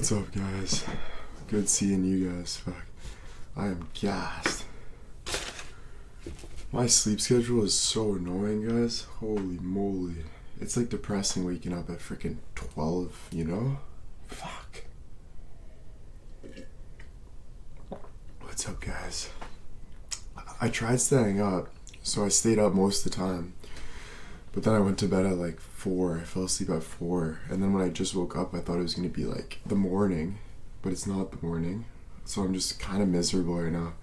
What's up, guys? Good seeing you guys. Fuck. I am gassed. My sleep schedule is so annoying, guys. Holy moly. It's like depressing waking up at freaking 12, you know? Fuck. What's up, guys? I tried staying up, so I stayed up most of the time. But then I went to bed at like 4. I fell asleep at 4. And then when I just woke up, I thought it was going to be like the morning. But it's not the morning. So I'm just kind of miserable right now.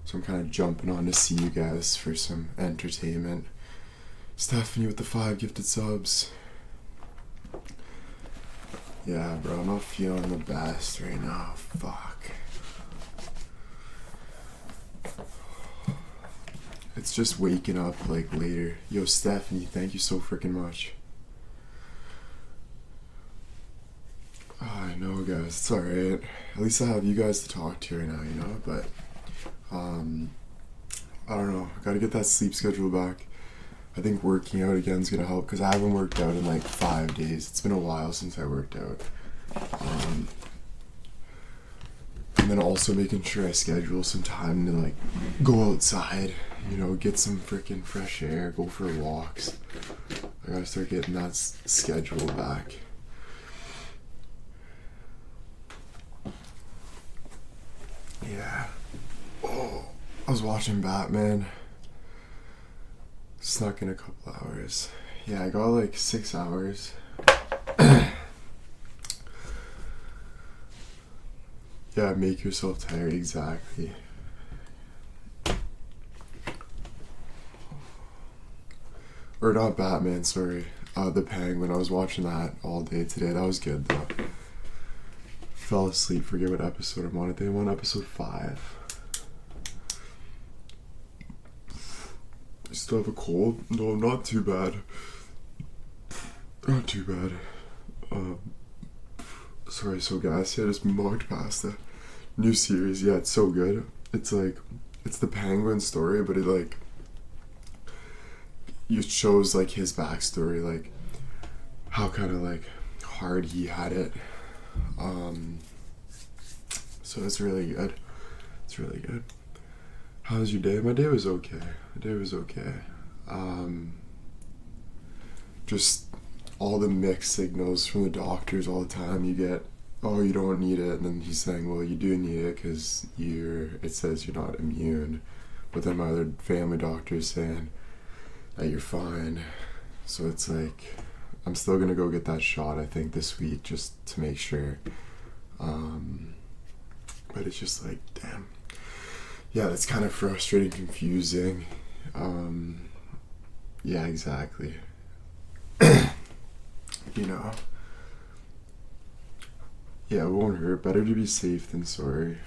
So I'm kind of jumping on to see you guys for some entertainment. Stephanie with the 5 gifted subs. Yeah, bro, I'm not feeling the best right now. Fuck. It's just waking up like later. Yo, Stephanie, thank you so freaking much. I know, guys, it's alright. At least I have you guys to talk to right now, you know? But, I don't know. I gotta get that sleep schedule back. I think working out again is gonna help because I haven't worked out in like 5 days. It's been a while since I worked out. And then also making sure I schedule some time to like go outside, you know, get some freaking fresh air, go for walks. I gotta start getting that schedule back. Yeah. Oh, I was watching Batman. Snuck in a couple hours. Yeah, I got like 6 hours. Yeah, make yourself tired, exactly. Or not Batman, sorry. The Penguin. I was watching that all day today. That was good though. Fell asleep, forget what episode I'm on. I think I'm on episode 5. I still have a cold? No, not too bad. Not too bad. Sorry, so gassy. I just mugged past the new series. Yeah, it's so good. It's like, it's the Penguin story, but it shows like his backstory, like how kind of like hard he had it. So it's really good. It's really good. How was your day? My day was okay. Just all the mixed signals from the doctors all the time. You get, oh, you don't need it, and then he's saying, well, you do need it because it says you're not immune. But then my other family doctor is saying that you're fine. So it's like, I'm still gonna go get that shot, I think, this week just to make sure. But it's just like, damn. Yeah, that's kind of frustrating, confusing. Yeah, exactly. You know. Yeah, it won't hurt. Better to be safe than sorry.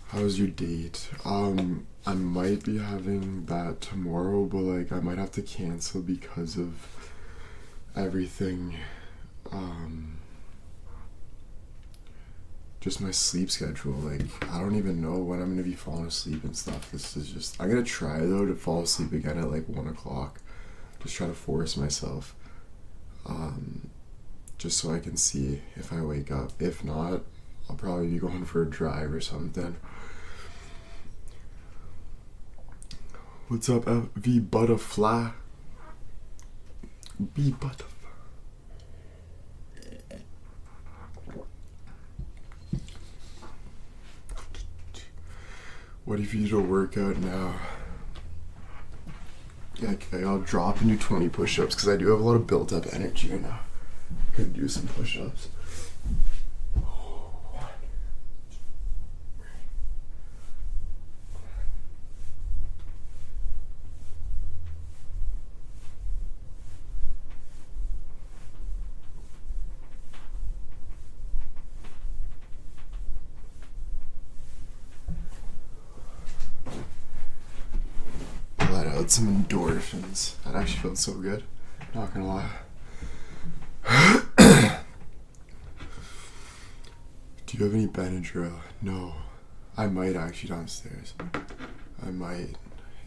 How's your date? I might be having that tomorrow, but like I might have to cancel because of everything. Just my sleep schedule. Like I don't even know when I'm gonna be falling asleep and stuff. This is just, I'm gonna try though to fall asleep again at like 1 o'clock. Just try to force myself. Just so I can see if I wake up. If not, I'll probably be going for a drive or something. What's up, V Butterfly? B Butterfly. What if you do a workout now? Yeah, okay, I'll drop and do 20 push-ups because I do have a lot of built-up energy right now. Could do some push-ups. Let out some endorphins. That actually felt so good. Not gonna lie. Do you have any Benadryl? No. I might actually downstairs. I might.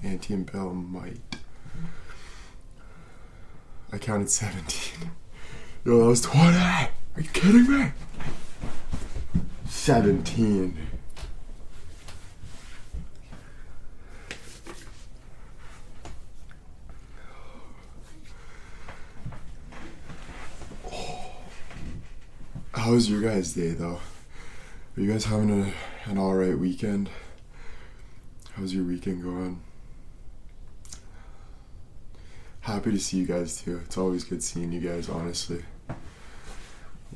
Auntie and Bill might. I counted 17. Yo, that was 20! Are you kidding me? 17. How was your guys' day though? Are you guys having an alright weekend? How's your weekend going? Happy to see you guys too. It's always good seeing you guys, honestly.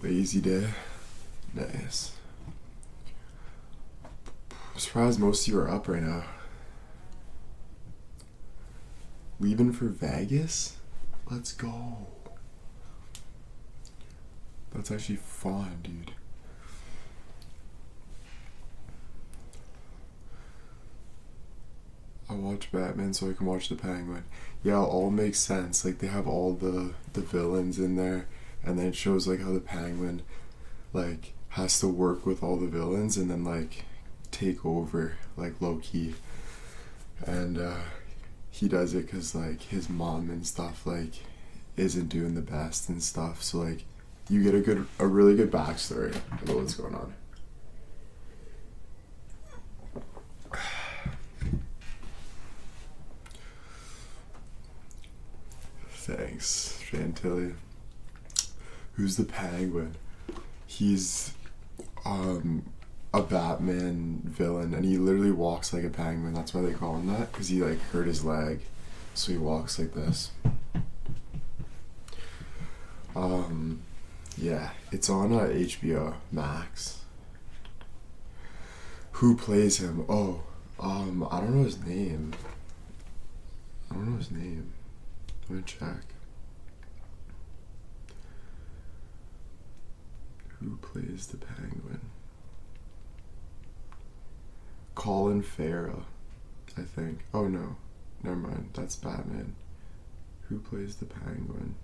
Lazy day. Nice. I'm surprised most of you are up right now. Leaving for Vegas? Let's go. That's actually fun, dude. I watch Batman so I can watch the Penguin. Yeah, it all makes sense. Like, they have all the villains in there, and then it shows like how the Penguin like has to work with all the villains and then like take over, like, low key. And he does it because like his mom and stuff like isn't doing the best and stuff, so like you get a really good backstory about what's going on. Thanks, Chantilly. Who's the Penguin? He's a Batman villain, and he literally walks like a penguin. That's why they call him that, because he like hurt his leg, so he walks like this. Yeah, it's on HBO Max. Who plays him? Oh, I don't know his name. Let me check. Who plays the Penguin? Colin Farrell, I think. Oh no, never mind. That's Batman. Who plays the Penguin?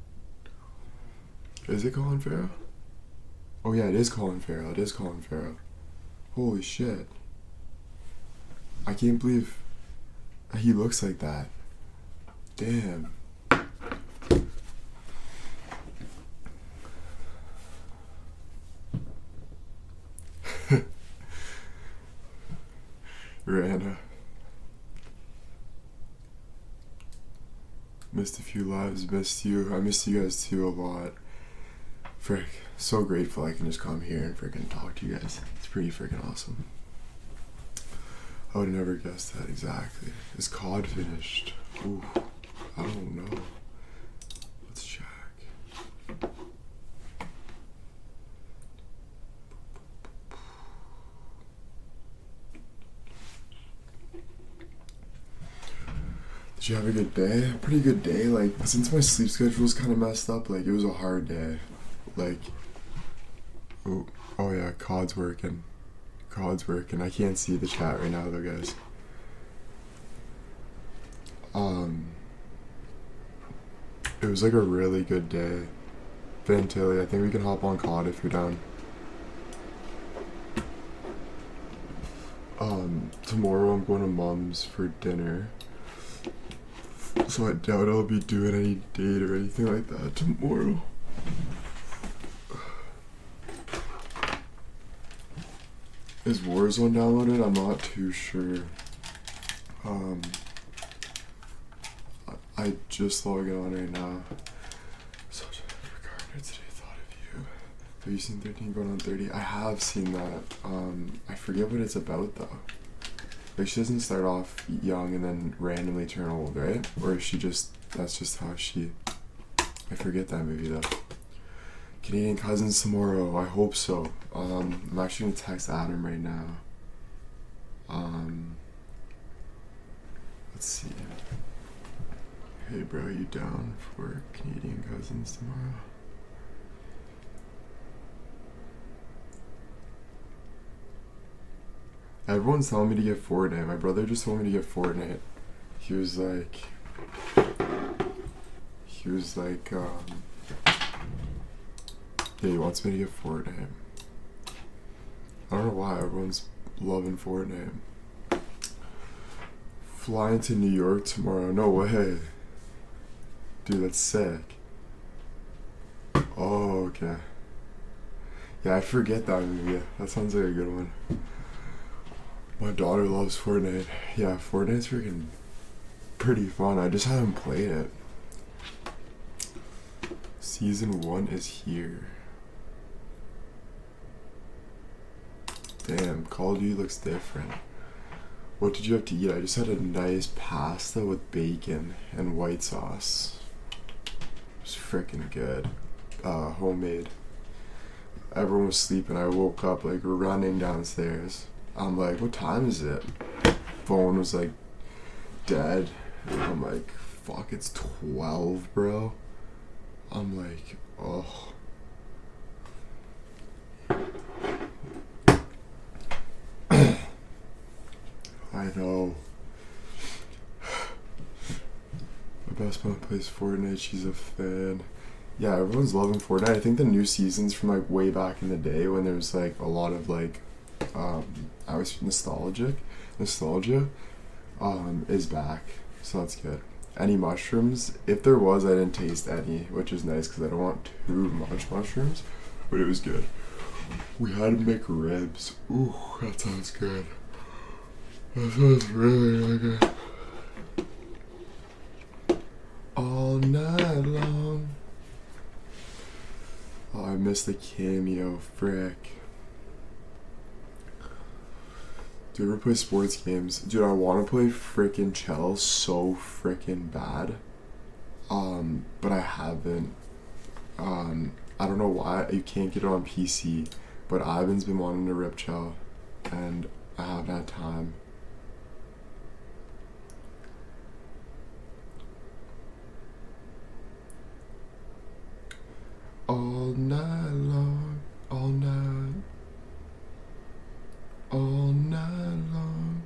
Is it Colin Farrell? Oh yeah, it is Colin Farrell. Holy shit. I can't believe he looks like that. Damn. Rihanna. Missed a few lives, missed you. I missed you guys too a lot. Frick. So grateful I can just come here and freaking talk to you guys. It's pretty freaking awesome. I would have never guessed that exactly. Is COD finished? Ooh, I don't know. Let's check. Did you have a good day? Pretty good day. Like, since my sleep schedule was kind of messed up, like, it was a hard day. Like, oh yeah, COD's working. I can't see the chat right now though, guys. It was like a really good day. Vantilli, I think we can hop on COD if you're down. Tomorrow I'm going to Mom's for dinner. So I doubt I'll be doing any date or anything like that tomorrow. Is Warzone downloaded? I'm not too sure. I just logged on right now. So Ricardo today thought of you. Have you seen 13 going on 30? I have seen that. I forget what it's about though. Like, she doesn't start off young and then randomly turn old, right? Or is she just, that's just how she, I forget that movie though. Canadian Cousins tomorrow, I hope so. I'm actually gonna text Adam right now. Let's see. Hey bro, you down for Canadian Cousins tomorrow? Everyone's telling me to get Fortnite. My brother just told me to get Fortnite. He was like, yeah, he wants me to get Fortnite. I don't know why everyone's loving Fortnite. Flying to New York tomorrow. No way. Dude, that's sick. Oh, okay. Yeah, I forget that movie. That sounds like a good one. My daughter loves Fortnite. Yeah, Fortnite's freaking pretty fun. I just haven't played it. Season 1 is here. Damn, Call of Duty looks different. What did you have to eat? I just had a nice pasta with bacon and white sauce. It was freaking good. Homemade. Everyone was sleeping. I woke up like running downstairs. I'm like, what time is it? Phone was like dead. And I'm like, fuck, it's 12, bro. I'm like, oh. I know. My best friend plays Fortnite. She's a fan. Yeah, everyone's loving Fortnite. I think the new seasons from like way back in the day when there was like a lot of like, I was nostalgia, is back. So that's good. Any mushrooms? If there was, I didn't taste any, which is nice because I don't want too much mushrooms. But it was good. We had McRibs. Ooh, that sounds good. That sounds really good. All night long. Oh, I missed the cameo, frick. Do you ever play sports games? Dude, I want to play frickin' Chell so frickin' bad. But I haven't. I don't know why you can't get it on PC, but Ivan's been wanting to rip Chell, and I haven't had time. All night long, all night, all night long.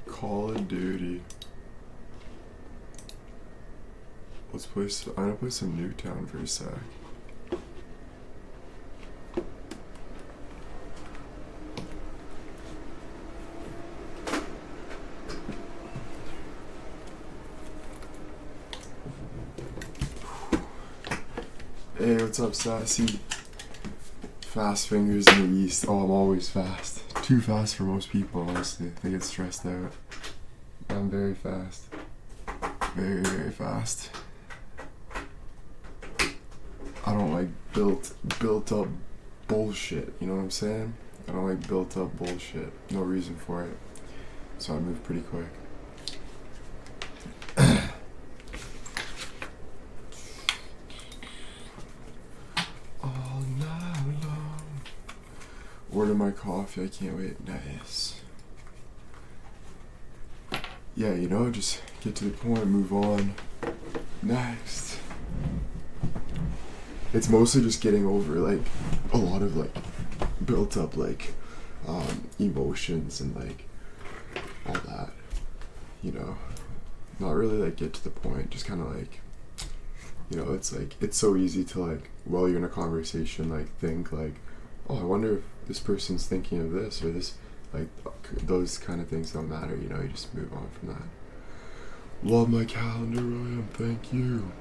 Call of Duty. Let's play. I'm gonna play some Nuketown for a sec. Hey, what's up, Sassy? Fast fingers in the east. Oh, I'm always fast. Too fast for most people, honestly. They get stressed out. I'm very fast. Very, very fast. I don't like built up bullshit, you know what I'm saying? I don't like built up bullshit. No reason for it. So I move pretty quick. All night long. Order my coffee, I can't wait. Nice. Yeah, you know, just get to the point, move on. Next. It's mostly just getting over like a lot of like built up like emotions and like all that, you know. Not really like get to the point, just kind of like, you know, it's like it's so easy to like while you're in a conversation like think like, oh, I wonder if this person's thinking of this or this, like those kind of things don't matter, you know. You just move on from that. Love my calendar, William. Thank you.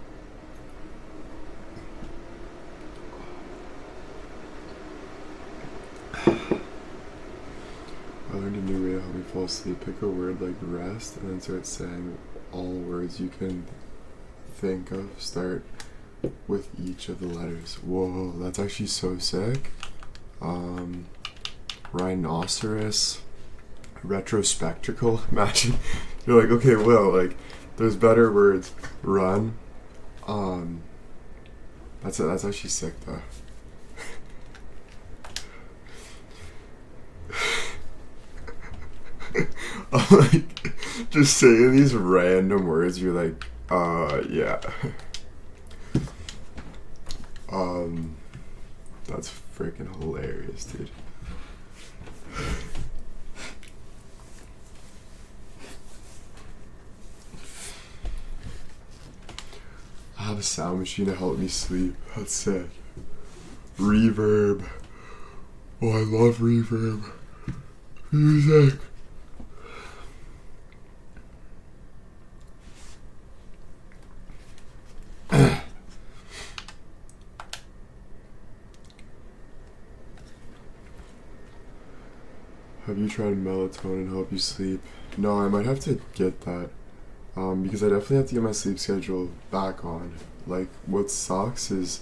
I learned a new way to help me fall asleep. Pick a word like rest and then start saying all words you can think of. Start with each of the letters. Whoa, that's actually so sick. Rhinoceros, retrospectacle. Imagine you're like, okay, well, like, there's better words. Run. That's actually sick though. I'm like, just saying these random words. You're like, yeah. That's freaking hilarious, dude. I have a sound machine to help me sleep. That's sick. Reverb. Oh, I love reverb. Music. Have you tried melatonin to help you sleep? No, I might have to get that. Because I definitely have to get my sleep schedule back on. Like, what sucks is,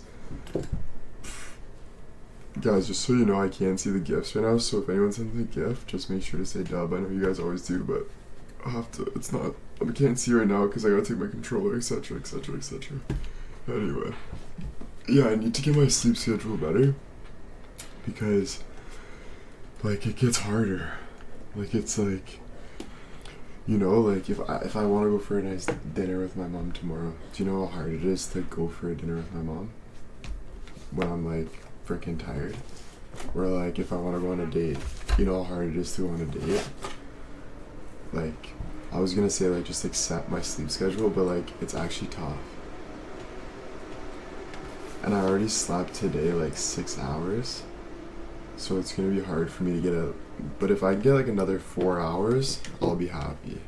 guys, just so you know, I can't see the gifts right now, so if anyone sends me a gift, just make sure to say dub. I know you guys always do, but I'll have to, it's not, I can't see right now because I gotta take my controller, etc, etc, etc. Anyway, yeah, I need to get my sleep schedule better because, like, it gets harder. Like, it's like, you know, like, if I want to go for a nice dinner with my mom tomorrow, do you know how hard it is to go for a dinner with my mom when I'm, like, freaking tired? Or, like, if I want to go on a date, you know how hard it is to go on a date? Like, I was gonna say, like, just accept my sleep schedule, but, like, it's actually tough. And I already slept today, like, 6 hours, so it's gonna be hard for me to get a, but if I get, like, another 4 hours, I'll be happy.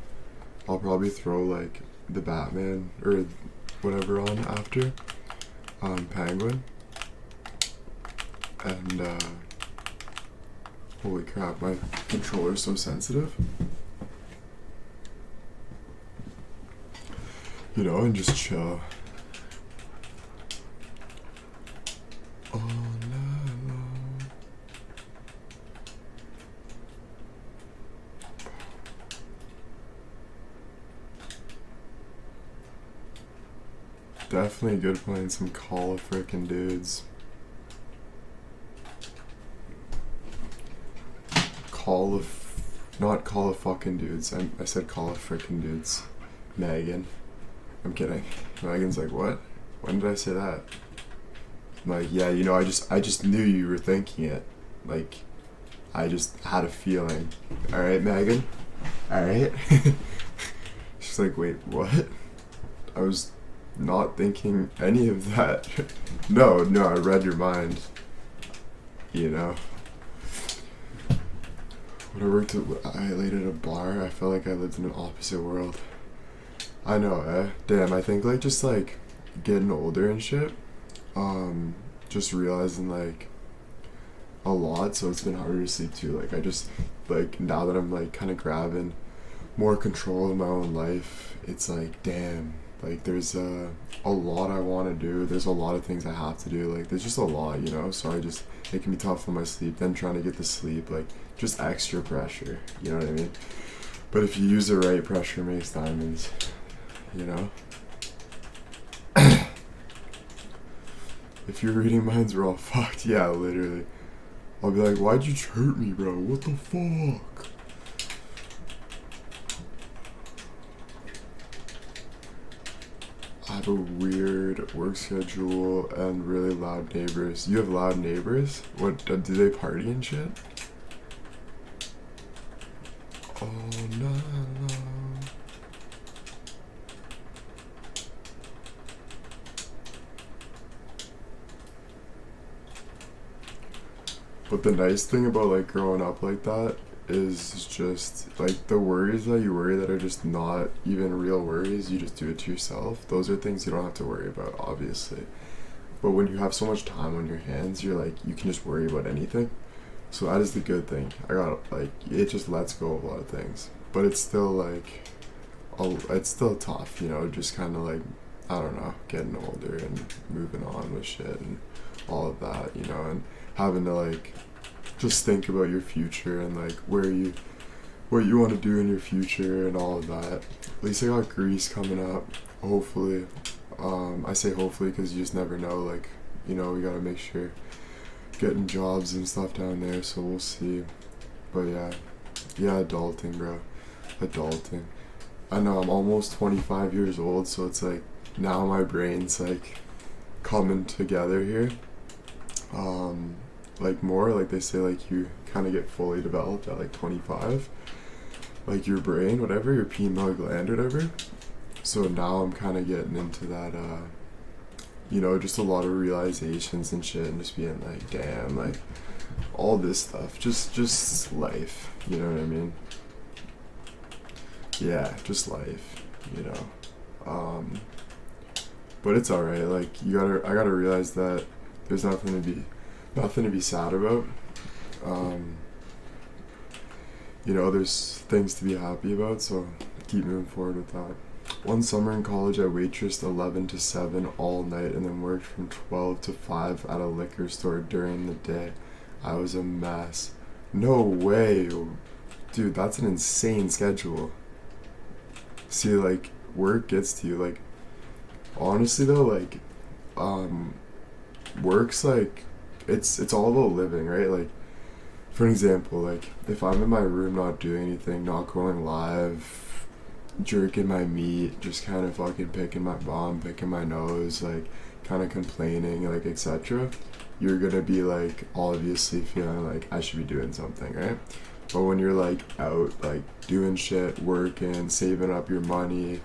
I'll probably throw, like, the Batman, or whatever on after, Penguin, and, holy crap, my controller's so sensitive. You know, and just chill. All night long. Definitely good playing some Call of Frickin' Dudes. Not Call of Fucking Dudes. I said Call of Frickin' Dudes. Megan. I'm kidding. Megan's like, what? When did I say that? I'm like, yeah, you know, I just knew you were thinking it. Like, I just had a feeling. Alright, Megan? Alright? She's like, wait, what? I was not thinking any of that. No, I read your mind. You know? When I laid at a bar, I felt like I lived in an opposite world. I know, eh? Damn, I think, like, just, like, getting older and shit, just realizing, like, a lot, so it's been harder to sleep, too. Like, I just, like, now that I'm, like, kind of grabbing more control of my own life, it's like, damn, like, there's a lot I want to do, there's a lot of things I have to do, like, there's just a lot, you know, so it can be tough on my sleep, then trying to get to sleep, like, just extra pressure, you know what I mean? But if you use the right, pressure makes diamonds, you know? If you're reading minds, we're all fucked. Yeah, literally. I'll be like, why'd you hurt me, bro? What the fuck? I have a weird work schedule and really loud neighbors. You have loud neighbors? What, do they party and shit? Oh, no. But the nice thing about, like, growing up like that is just like the worries that you worry that are just not even real worries. You just do it to yourself. Those are things you don't have to worry about, obviously. But when you have so much time on your hands, you're like, you can just worry about anything. So that is the good thing. I got like, it just lets go of a lot of things. But it's still like, it's still tough, just kind of like, I don't know, getting older and moving on with shit and all of that, and having to like just think about your future and like what you want to do in your future and all of that. At least I got Greece coming up, hopefully. I say hopefully because you just never know, like, we gotta make sure getting jobs and stuff down there, so we'll see. But yeah, adulting, bro. Adulting. I know I'm almost 25 years old, so it's like now my brain's like coming together here. Like more, like they say, like you kind of get fully developed at like 25, like your brain, whatever, your pineal gland, whatever. So now I'm kind of getting into that, just a lot of realizations and shit, and just being like, damn, like all this stuff, just life, you know what I mean? Yeah, just life, but it's alright. Like I gotta realize that there's nothing to be sad about. There's things to be happy about, so keep moving forward with that. One summer in college, I waitressed 11 to 7 all night and then worked from 12 to 5 at a liquor store during the day. I was a mess. No way. Dude, that's an insane schedule. See, like, work gets to you. Like, honestly though, like, work's like, it's all about living, right? Like, for an example, like, if I'm in my room not doing anything, not going live, jerking my meat, just kind of fucking picking my bum, picking my nose, like, kind of complaining, like, etc., you're gonna be, like, obviously feeling like I should be doing something, right? But when you're, like, out, like, doing shit, working, saving up your money,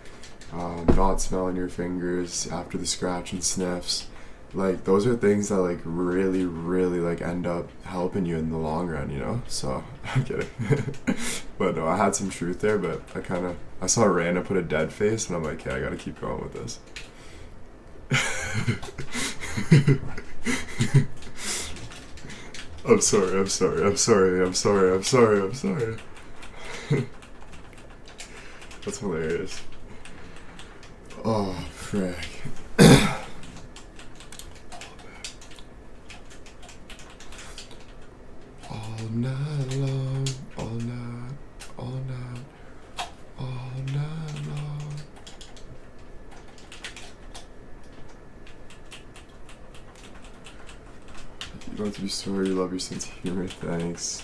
not smelling your fingers after the scratch and sniffs, like, those are things that, like, really, really, like, end up helping you in the long run, So, I'm kidding. But no, I had some truth there, but I saw Randa put a dead face, and I'm like, yeah, I gotta keep going with this. I'm sorry. That's hilarious. Oh, frick. All night long, all night long. You don't have to be sorry, you love your sense of humor, thanks.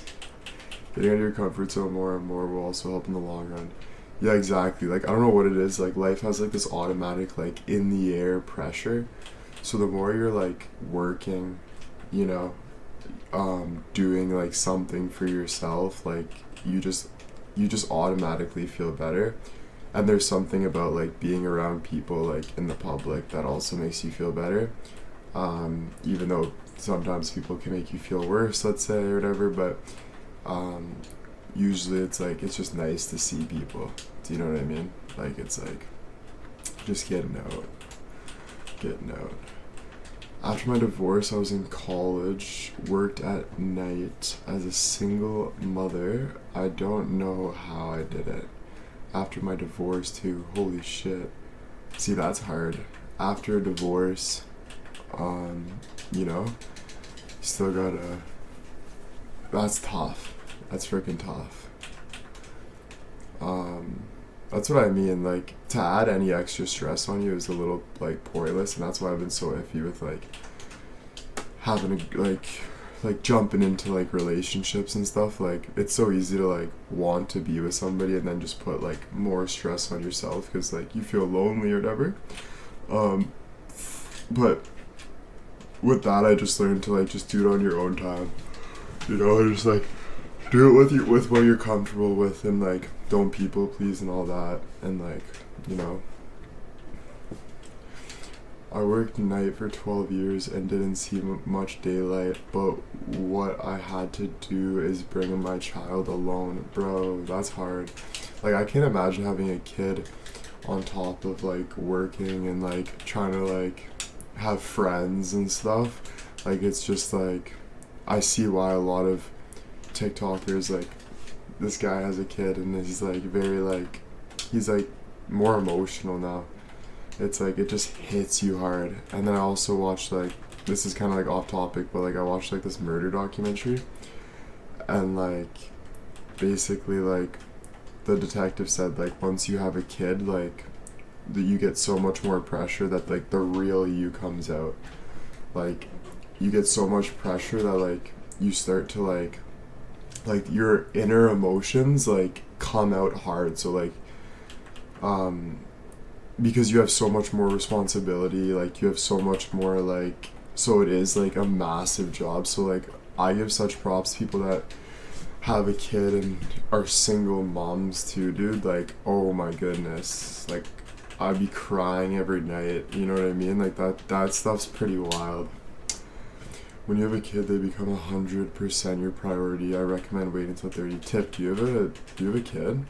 Getting out of your comfort zone more and more will also help in the long run. Yeah, exactly. Like, I don't know what it is, like, life has, like, this automatic, like, in the air pressure. So the more you're, like, working, doing, like, something for yourself, like, you just automatically feel better. And there's something about, like, being around people, like, in the public that also makes you feel better. Even though sometimes people can make you feel worse, let's say, or whatever, but usually it's like, it's just nice to see people. Do you know what I mean? Like, it's like, just getting out. After my divorce, I was in college, worked at night as a single mother. I don't know how I did it. After my divorce, too. Holy shit. See, that's hard. After a divorce, still gotta... That's tough. That's freaking tough. That's what I mean, like, to add any extra stress on you is a little, like, pointless, and that's why I've been so iffy with, like, having a, like, jumping into, like, relationships and stuff. Like, it's so easy to, like, want to be with somebody and then just put, like, more stress on yourself because, like, you feel lonely or whatever. But with that, I just learned to, like, just do it on your own time. Just, like, do it with what you're comfortable with, and, like, don't people please and all that, and, like, I worked night for 12 years and didn't see much daylight, but what I had to do is bring my child alone. Bro, that's hard. Like, I can't imagine having a kid on top of, like, working and, like, trying to, like, have friends and stuff. Like, it's just, like, I see why a lot of TikTokers, like, this guy has a kid and he's, like, very, like, he's, like, more emotional now. It's like it just hits you hard. And then I also watched, like, this is kind of like off topic, but like I watched like this murder documentary, and like basically like the detective said like once you have a kid, like that you get so much more pressure that like the real you comes out. Like you get so much pressure that like you start to like your inner emotions like come out hard. So like because you have so much more responsibility, like you have so much more like, so it is like a massive job. So like I give such props to people that have a kid and are single moms too, dude. Like, oh my goodness, like I'd be crying every night, you know what I mean? Like that stuff's pretty wild. When you have a kid, they become 100% your priority. I recommend waiting until 30. Tip, do you have a kid?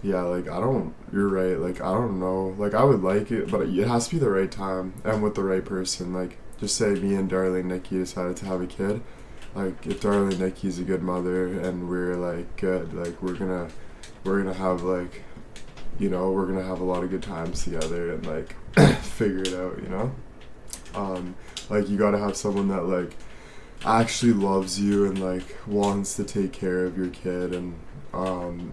Yeah, like, you're right, like, I don't know, like, I would like it, but it has to be the right time, and with the right person, like, just say me and Darling Nikki decided to have a kid, like, if Darling Nikki's a good mother, and we're, like, good, like, we're gonna have, like, you know, we're gonna have a lot of good times together, and, like, figure it out, you know, like, you gotta have someone that, like, actually loves you, and, like, wants to take care of your kid, and,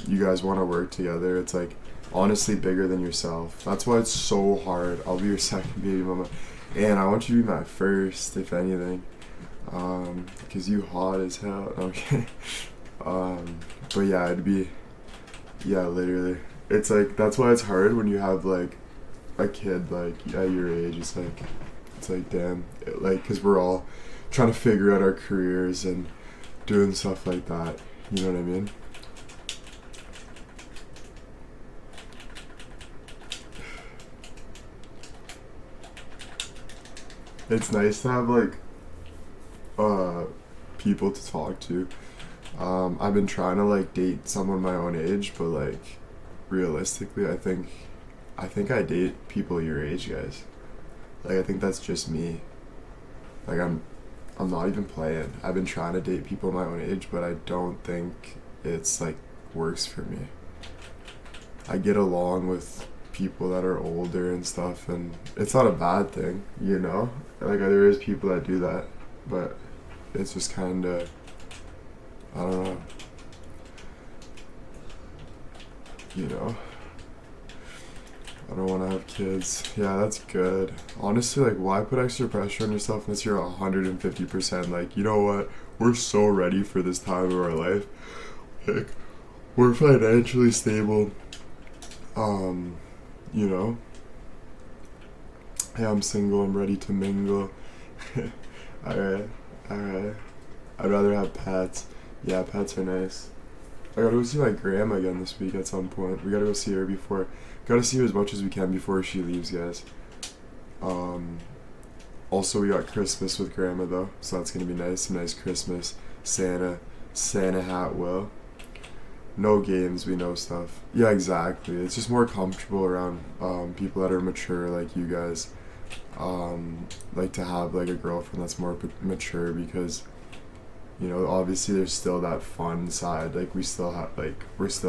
you guys want to work together. It's like honestly bigger than yourself. That's why it's so hard. I'll be your second baby mama, and I want you to be my first, if anything, because you hot as hell. Okay. But yeah, literally, it's like that's why it's hard when you have like a kid like at your age. It's like damn, like because we're all trying to figure out our careers and doing stuff like that. You know what I mean? It's nice to have like people to talk to. I've been trying to like date someone my own age, but like realistically, I think I date people your age, guys. Like I think that's just me. Like I'm not even playing. I've been trying to date people my own age, but I don't think it's like works for me. I get along with people that are older and stuff, and it's not a bad thing, you know? Like there is people that do that, but it's just kind of, I don't know, you know? I don't want to have kids. Yeah, that's good. Honestly, like, why put extra pressure on yourself unless you're 150%? Like, you know what? We're so ready for this time of our life. Like, we're financially stable. You know? Hey, I'm single. I'm ready to mingle. Alright. I'd rather have pets. Yeah, pets are nice. I gotta go see my grandma again this week at some point. We gotta go see her before. Gotta see her as much as we can before she leaves, guys. Also, we got Christmas with grandma though, so that's gonna be nice. A nice Christmas. Santa hat will. No games, we know stuff. Yeah, exactly. It's just more comfortable around people that are mature like you guys. Like to have like a girlfriend that's more mature because, you know, obviously there's still that fun side. Like we're still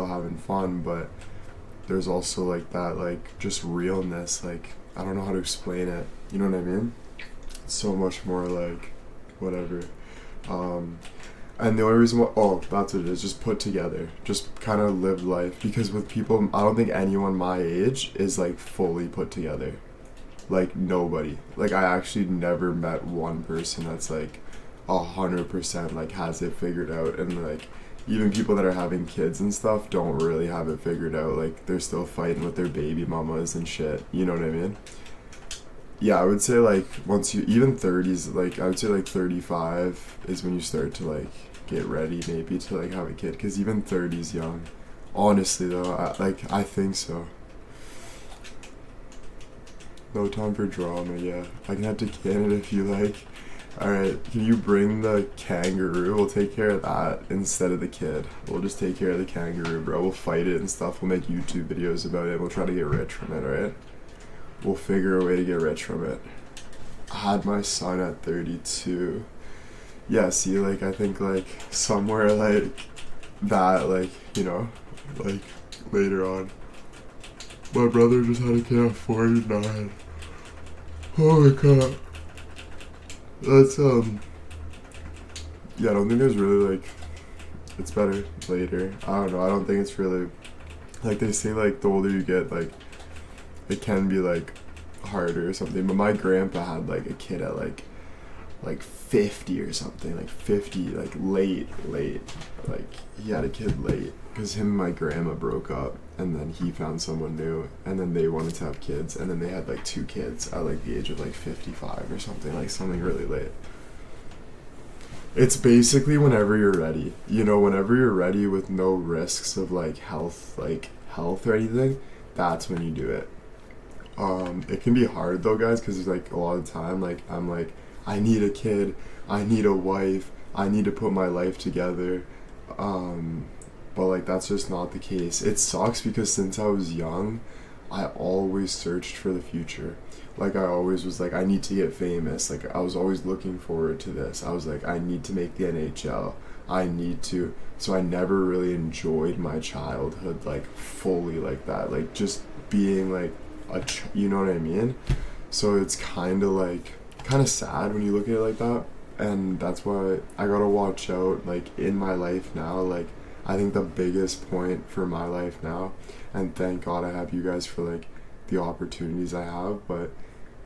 having fun, but there's also like that like just realness. Like I don't know how to explain it. You know what I mean? It's so much more like whatever. And the only reason why, that's what it is, just put together, just kind of live life, because with people, I don't think anyone my age is like fully put together, like nobody, like I actually never met one person that's like 100% like has it figured out, and like even people that are having kids and stuff don't really have it figured out, like they're still fighting with their baby mamas and shit, you know what I mean? Yeah, I would say like once you, even 30s, like I would say like 35 is when you start to like get ready maybe to like have a kid, because even 30's young. Honestly though, I think so. No time for drama, yeah. I can head to Canada if you like. Alright, can you bring the kangaroo? We'll take care of that instead of the kid. We'll just take care of the kangaroo, bro. We'll fight it and stuff. We'll make YouTube videos about it. We'll try to get rich from it, alright? We'll figure a way to get rich from it. I had my son at 32. Yeah, see, like, I think, like, somewhere, like, that, like, you know, like, later on. My brother just had a kid at 49. Oh my god. That's, yeah, I don't think there's really, like, it's better later. I don't know, I don't think it's really, like, they say, like, the older you get, like, it can be, like, harder or something, but my grandpa had, like, a kid at, like 50 or something, like 50, like, late, like, he had a kid late, because him and my grandma broke up, and then he found someone new, and then they wanted to have kids, and then they had, like, 2 kids at, like, the age of, like, 55 or something, like, something really late. It's basically whenever you're ready, you know, whenever you're ready with no risks of, like, health or anything, that's when you do it. It can be hard, though, guys, because, like, a lot of the time, like, I'm like, I need a kid, I need a wife, I need to put my life together, but, like, that's just not the case. It sucks because since I was young, I always searched for the future. Like, I always was like, I need to get famous. Like, I was always looking forward to this. I was like, I need to make the NHL. I need to. So I never really enjoyed my childhood, like, fully like that. Like, just being, like, you know what I mean? So it's kind of sad when you look at it like that. And that's why I gotta watch out, like, in my life now. Like, I think the biggest point for my life now, and thank God I have you guys for, like, the opportunities I have, but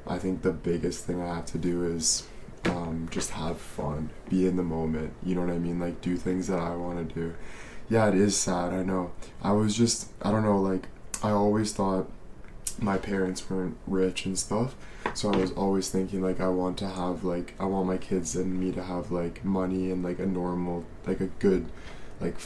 I think the biggest thing I have to do is just have fun, be in the moment, you know what I mean, like, do things that I want to do. Yeah, it is sad, I know. I don't know, like, I always thought my parents weren't rich and stuff, so I was always thinking, like, I want my kids and me to have, like, money and, like, a normal, like, a good, like,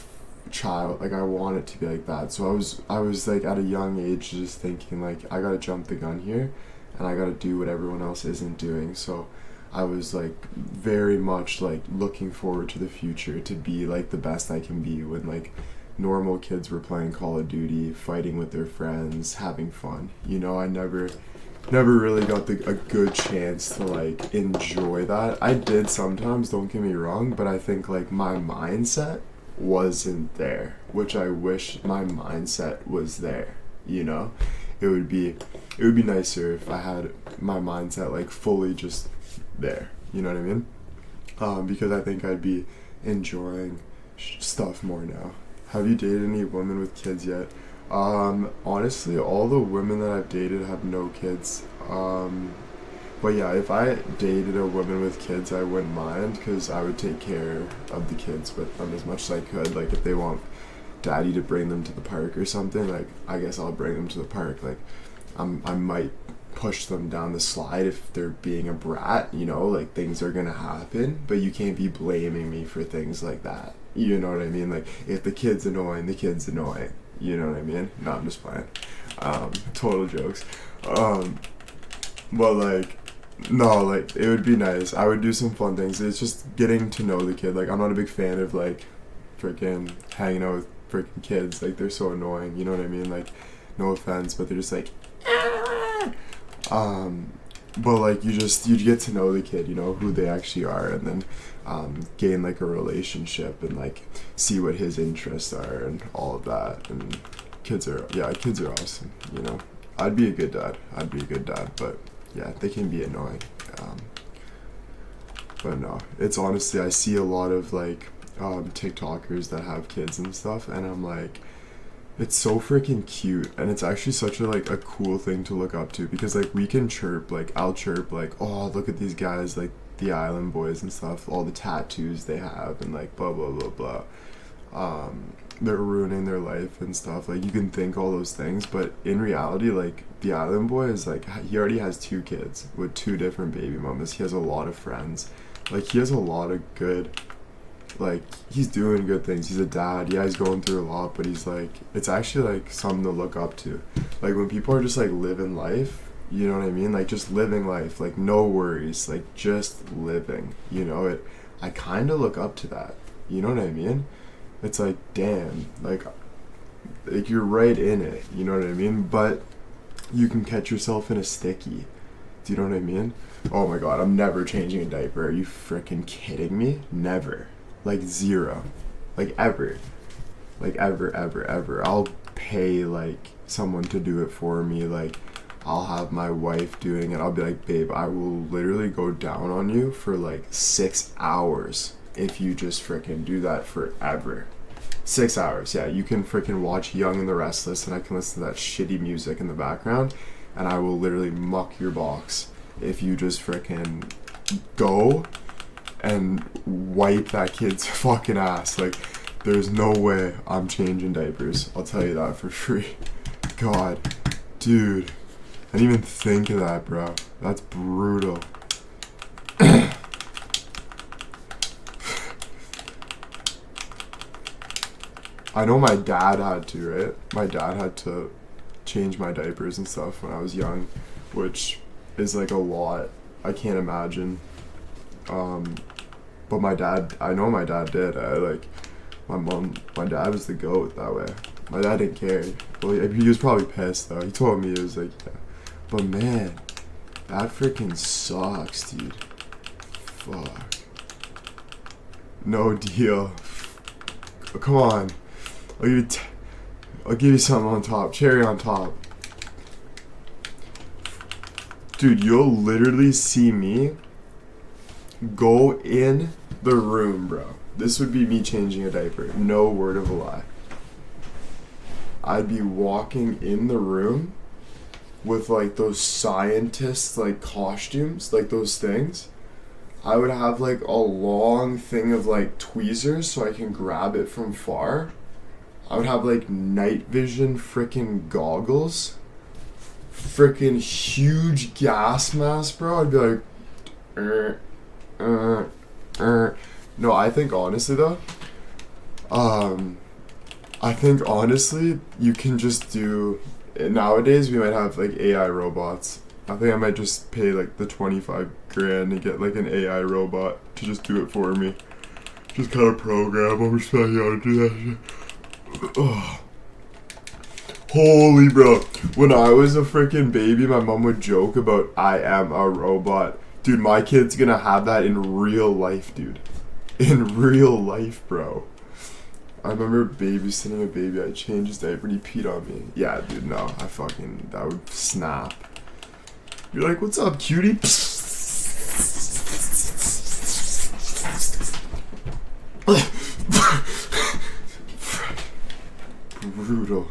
child, like, I want it to be like that. So I was like, at a young age, just thinking, like, I gotta jump the gun here and I gotta do what everyone else isn't doing. So I was, like, very much, like, looking forward to the future to be, like, the best I can be when, like, normal kids were playing Call of Duty, fighting with their friends, having fun, you know. I never really got a good chance to, like, enjoy that. I did sometimes, don't get me wrong, but I think, like, my mindset wasn't there, which I wish my mindset was there, you know. It would be nicer if I had my mindset, like, fully just there, you know what I mean? Because I think I'd be enjoying stuff more now. Have you dated any women with kids yet? Honestly, all the women that I've dated have no kids. But yeah, if I dated a woman with kids, I wouldn't mind, because I would take care of the kids with them as much as I could. Like, if they want daddy to bring them to the park or something, like, I guess I'll bring them to the park. Like, I might push them down the slide if they're being a brat, you know, like, things are gonna happen, but you can't be blaming me for things like that. You know what I mean? Like, if the kid's annoying, the kid's annoying. You know what I mean? No, I'm just playing. Total jokes. But, like, no, like, it would be nice. I would do some fun things. It's just getting to know the kid. Like, I'm not a big fan of, like, freaking hanging out with freaking kids. Like, they're so annoying. You know what I mean? Like, no offense, but they're just like, but, like, you get to know the kid, you know, who they actually are, and then gain, like, a relationship and, like, see what his interests are and all of that. And kids are awesome, you know. I'd be a good dad, but yeah, they can be annoying. But no, it's honestly, I see a lot of, like, TikTokers that have kids and stuff, and I'm like, it's so freaking cute, and it's actually such a, like, a cool thing to look up to, because, like, we can chirp, like, I'll chirp, like, oh, look at these guys, like, the Island Boys and stuff, all the tattoos they have, and, like, blah, blah, blah, blah. They're ruining their life and stuff. Like, you can think all those things, but in reality, like, the Island Boy is, like, he already has 2 kids with 2 different baby mamas. He has a lot of friends. Like, he has a lot of good, like, he's doing good things. He's a dad. Yeah, he's going through a lot, but he's, like, it's actually, like, something to look up to. Like, when people are just, like, living life, You know what I mean? Like, just living life, like, no worries, like, just living, you know? I kind of look up to that, you know what I mean? It's like, damn, like you're right in it, you know what I mean? But you can catch yourself in a sticky. Do you know what I mean? Oh my god, I'm never changing a diaper. Are you freaking kidding me? Never. Like, zero. Like, ever. Like, ever, ever, ever. I'll pay, like, someone to do it for me. Like, I'll have my wife doing it. I'll be like, babe, I will literally go down on you for, like, 6 hours if you just freaking do that forever. 6 hours, yeah. You can freaking watch Young and the Restless, and I can listen to that shitty music in the background, and I will literally muck your box if you just freaking go and wipe that kid's fucking ass. Like, there's no way I'm changing diapers. I'll tell you that for free. God, dude, I didn't even think of that, bro. That's brutal. I know my dad had to, right? My dad had to change my diapers and stuff when I was young, which is like a lot. I can't imagine. But my dad, I know my dad did. My dad was the GOAT that way. My dad didn't care. Well, he was probably pissed though. He told me, he was like, yeah. But man, that freaking sucks, dude. Fuck. No deal. Oh, come on. I'll give you something on top. Cherry on top. Dude, you'll literally see me go in the room, bro. This would be me changing a diaper. No word of a lie. I'd be walking in the room with like those scientists like costumes, like those things. I would have like a long thing of like tweezers so I can grab it from far. I would have like night vision freaking goggles. Freaking huge gas mask, bro. I'd be like, No, I think honestly though, I think honestly you can just do, nowadays we might have like AI robots. I think I might just pay like the 25 grand and get like an AI robot to just do it for me. Just kind of program them, just tell you how to do that shit. Oh. Holy bro, when I was a freaking baby, my mom would joke about I am a robot. Dude, my kid's gonna have that in real life, dude. In real life, bro. I remember babysitting a baby, I changed his diaper and he peed on me. Yeah, dude, no, that would snap. You're like, what's up, cutie? Brutal.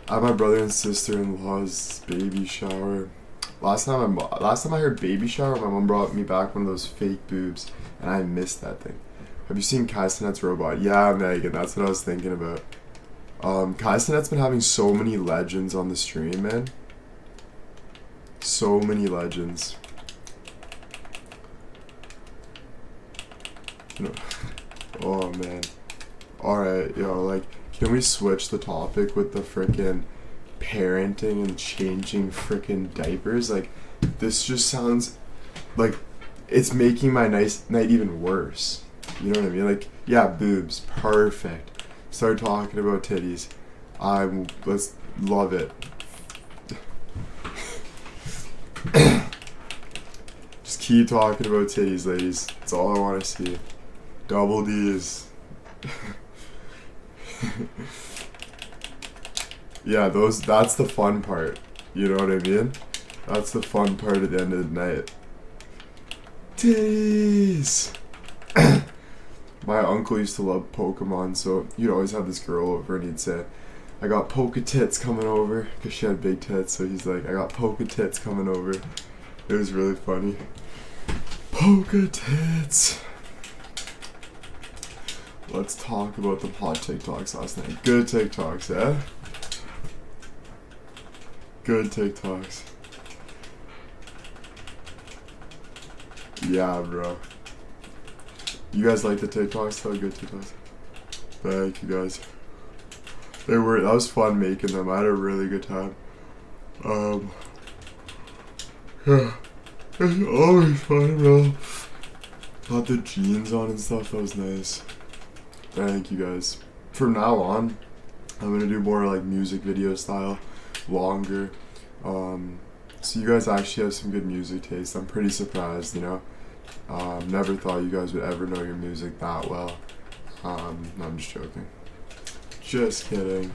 I had my brother and sister-in-law's baby shower. Last time I heard baby shower, my mom brought me back one of those fake boobs, and I missed that thing. Have you seen Kaistanet's robot? Yeah, Megan, that's what I was thinking about. Kaistanet's been having so many legends on the stream, man. So many legends. No. Oh man. Alright, yo, like, can we switch the topic with the frickin' parenting and changing frickin' diapers? Like, this just sounds like it's making my night even worse. You know what I mean? Like, yeah, boobs, perfect. Start talking about titties. Let's love it. Just keep talking about titties, ladies. That's all I want to see. Double D's. Yeah, that's the fun part. You know what I mean? That's the fun part at the end of the night. Titties! My uncle used to love Pokemon, so he'd always have this girl over and he'd say, I got Poke Tits coming over, because she had big tits, so he's like, I got Poke Tits coming over. It was really funny. Poke Tits! Let's talk about the hot TikToks last night. Good TikToks, eh? Good TikToks. Yeah, bro. You guys like the TikToks? Though? Good TikToks. Thank you guys. That was fun making them. I had a really good time. Yeah, it's always fun, bro. Got the jeans on and stuff. That was nice. Thank you guys. From now on, I'm gonna do more like music video style, longer. So you guys actually have some good music taste. I'm pretty surprised, you know. Never thought you guys would ever know your music that well. No, I'm just joking. Just kidding.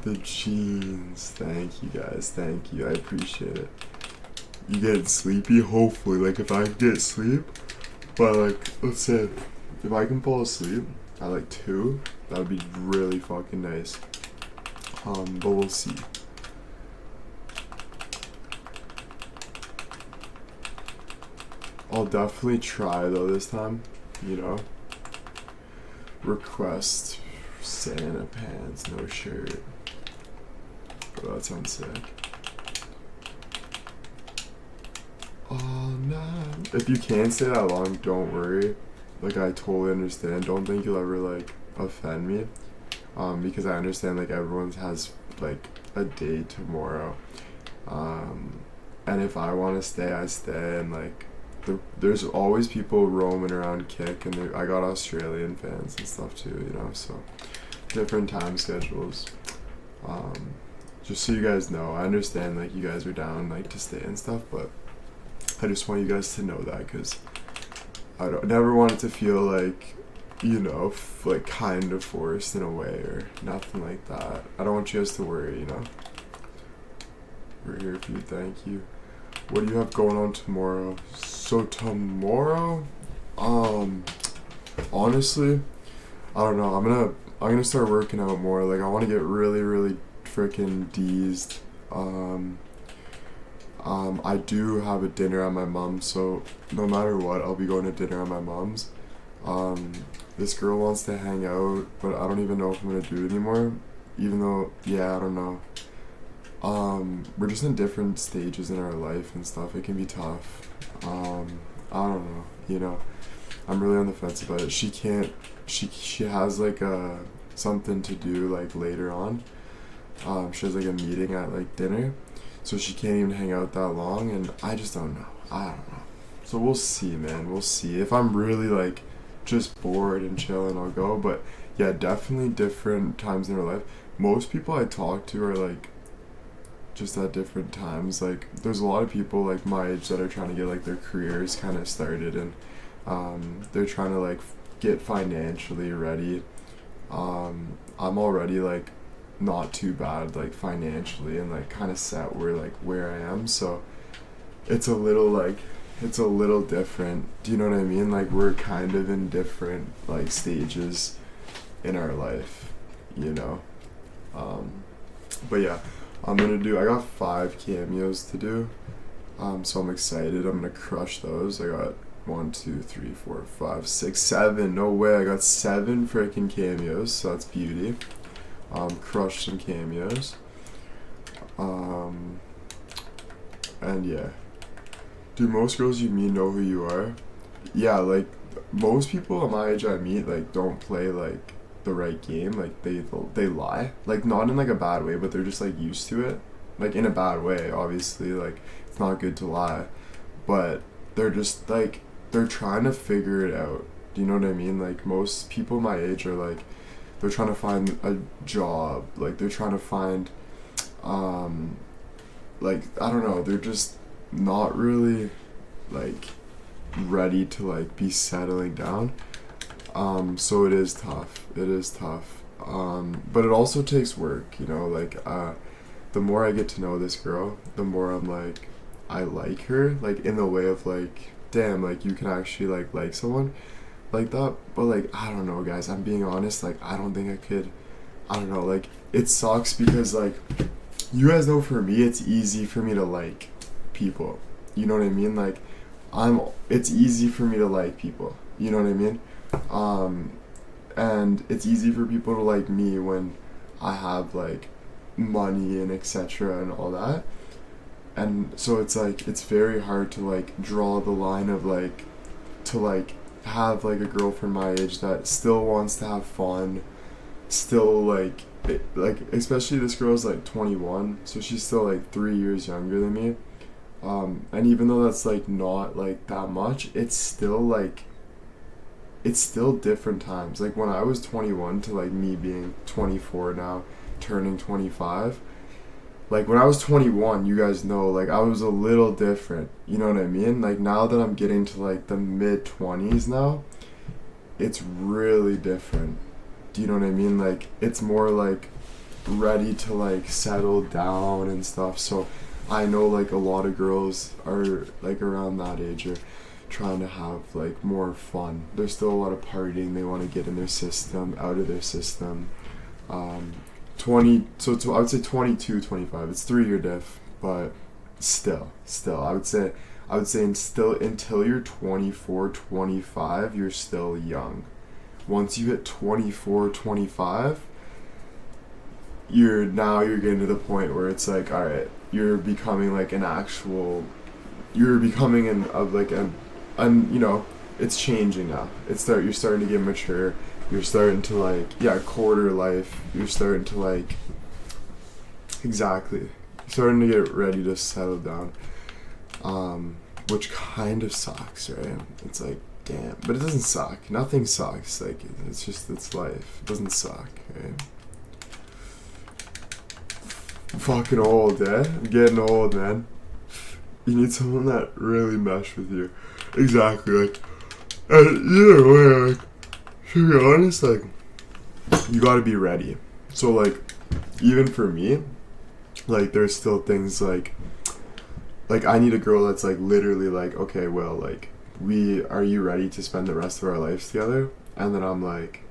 The jeans. Thank you guys. Thank you. I appreciate it. You getting sleepy? Hopefully. Like, if I get sleep, but like, let's say, if I can fall asleep at like 2, that would be really fucking nice. But we'll see. I'll definitely try though this time, you know. Request Santa pants, no shirt. Oh, that sounds sick. Oh no. If you can't stay that long, don't worry. Like, I totally understand. Don't think you'll ever like offend me. Because I understand like everyone has like a day tomorrow. And if I want to stay, I stay, and like there's always people roaming around Kick, and I got Australian fans and stuff too, you know, so different time schedules. Just so you guys know, I understand like you guys are down like to stay and stuff, but I just want you guys to know that, because I never want it to feel like, you know, like kind of forced in a way or nothing like that. I don't want you guys to worry, you know. We're here for you. Thank you. What do you have going on tomorrow? So tomorrow, honestly, I don't know. I'm gonna start working out more. Like, I want to get really, really freaking deezed. I do have a dinner at my mom's, so no matter what, I'll be going to dinner at my mom's. This girl wants to hang out, but I don't even know if I'm gonna do it anymore. Even though, yeah, I don't know. We're just in different stages in our life and stuff. It can be tough. I don't know, you know. I'm really on the fence about it. She has like something to do like later on. She has like a meeting at like dinner, so she can't even hang out that long, and I just don't know. I don't know. So we'll see, man. We'll see. If I'm really like just bored and chilling, I'll go. But yeah, definitely different times in our life. Most people I talk to are like just at different times. Like, there's a lot of people like my age that are trying to get like their careers kind of started, and they're trying to like get financially ready. I'm already like not too bad like financially, and like kind of set where I am, so it's a little different. Do you know what I mean? Like, we're kind of in different like stages in our life, you know. But yeah, I got 5 cameos to do, so I'm excited. I'm gonna crush those. I got 1, 2, 3, 4, 5, 6, 7. No way, I got 7 freaking cameos, so that's beauty. Crush some cameos. And yeah. Do most girls you meet know who you are? Yeah, like, most people at my age I meet, like, don't play, like, the right game. Like, they lie. Like, not in, like, a bad way, but they're just, like, used to it. Like, in a bad way, obviously. Like, it's not good to lie. But they're just, like, they're trying to figure it out. Do you know what I mean? Like, most people my age are, like, they're trying to find a job. Like, they're trying to find, like, I don't know. They're just not really like ready to like be settling down, so it is tough. But it also takes work, you know. Like, the more I get to know this girl, the more I'm like, I like her, like, in the way of like, damn, like, you can actually like someone like that. But like, I don't know, guys, I'm being honest, like, I don't think I could. I don't know, like, it sucks because like, you guys know, for me it's easy for me to like people, you know what I mean? Like, it's easy for me to like people, you know what I mean? And it's easy for people to like me when I have like money and etc and all that. And so it's like, it's very hard to like draw the line of like, to like have like a girlfriend my age that still wants to have fun, still like like especially this girl's like 21, so she's still like 3 years younger than me. And even though that's like not like that much, it's still different times. Like when I was 21 to like me being 24 now, turning 25. Like when I was 21, you guys know, like I was a little different. You know what I mean? Like now that I'm getting to like the mid 20s now, it's really different. Do you know what I mean? Like it's more like ready to like settle down and stuff. So I know like a lot of girls are like around that age are trying to have like more fun. There's still a lot of partying they want to get in their system, out of their system. 20, so I would say 22, 25. It's 3 year diff, but still, I would say until you're 24, 25, you're still young. Once you hit 24, 25, you're getting to the point where it's like, all right, you're becoming like an actual, you're becoming you know, it's changing now. You're starting to get mature. You're starting to like, yeah, quarter life. You're starting to like, exactly. You're starting to get ready to settle down. Which kind of sucks, right? It's like, damn, but it doesn't suck. Nothing sucks. Like, it's life. It doesn't suck, right? I'm fucking old, eh? I'm getting old, man. You need someone that really mesh with you. Exactly, like, either way, like, to be honest, like, you gotta be ready. So, like, even for me, like, there's still things like, I need a girl that's, like, literally, like, okay, well, like, are you ready to spend the rest of our lives together? And then I'm like,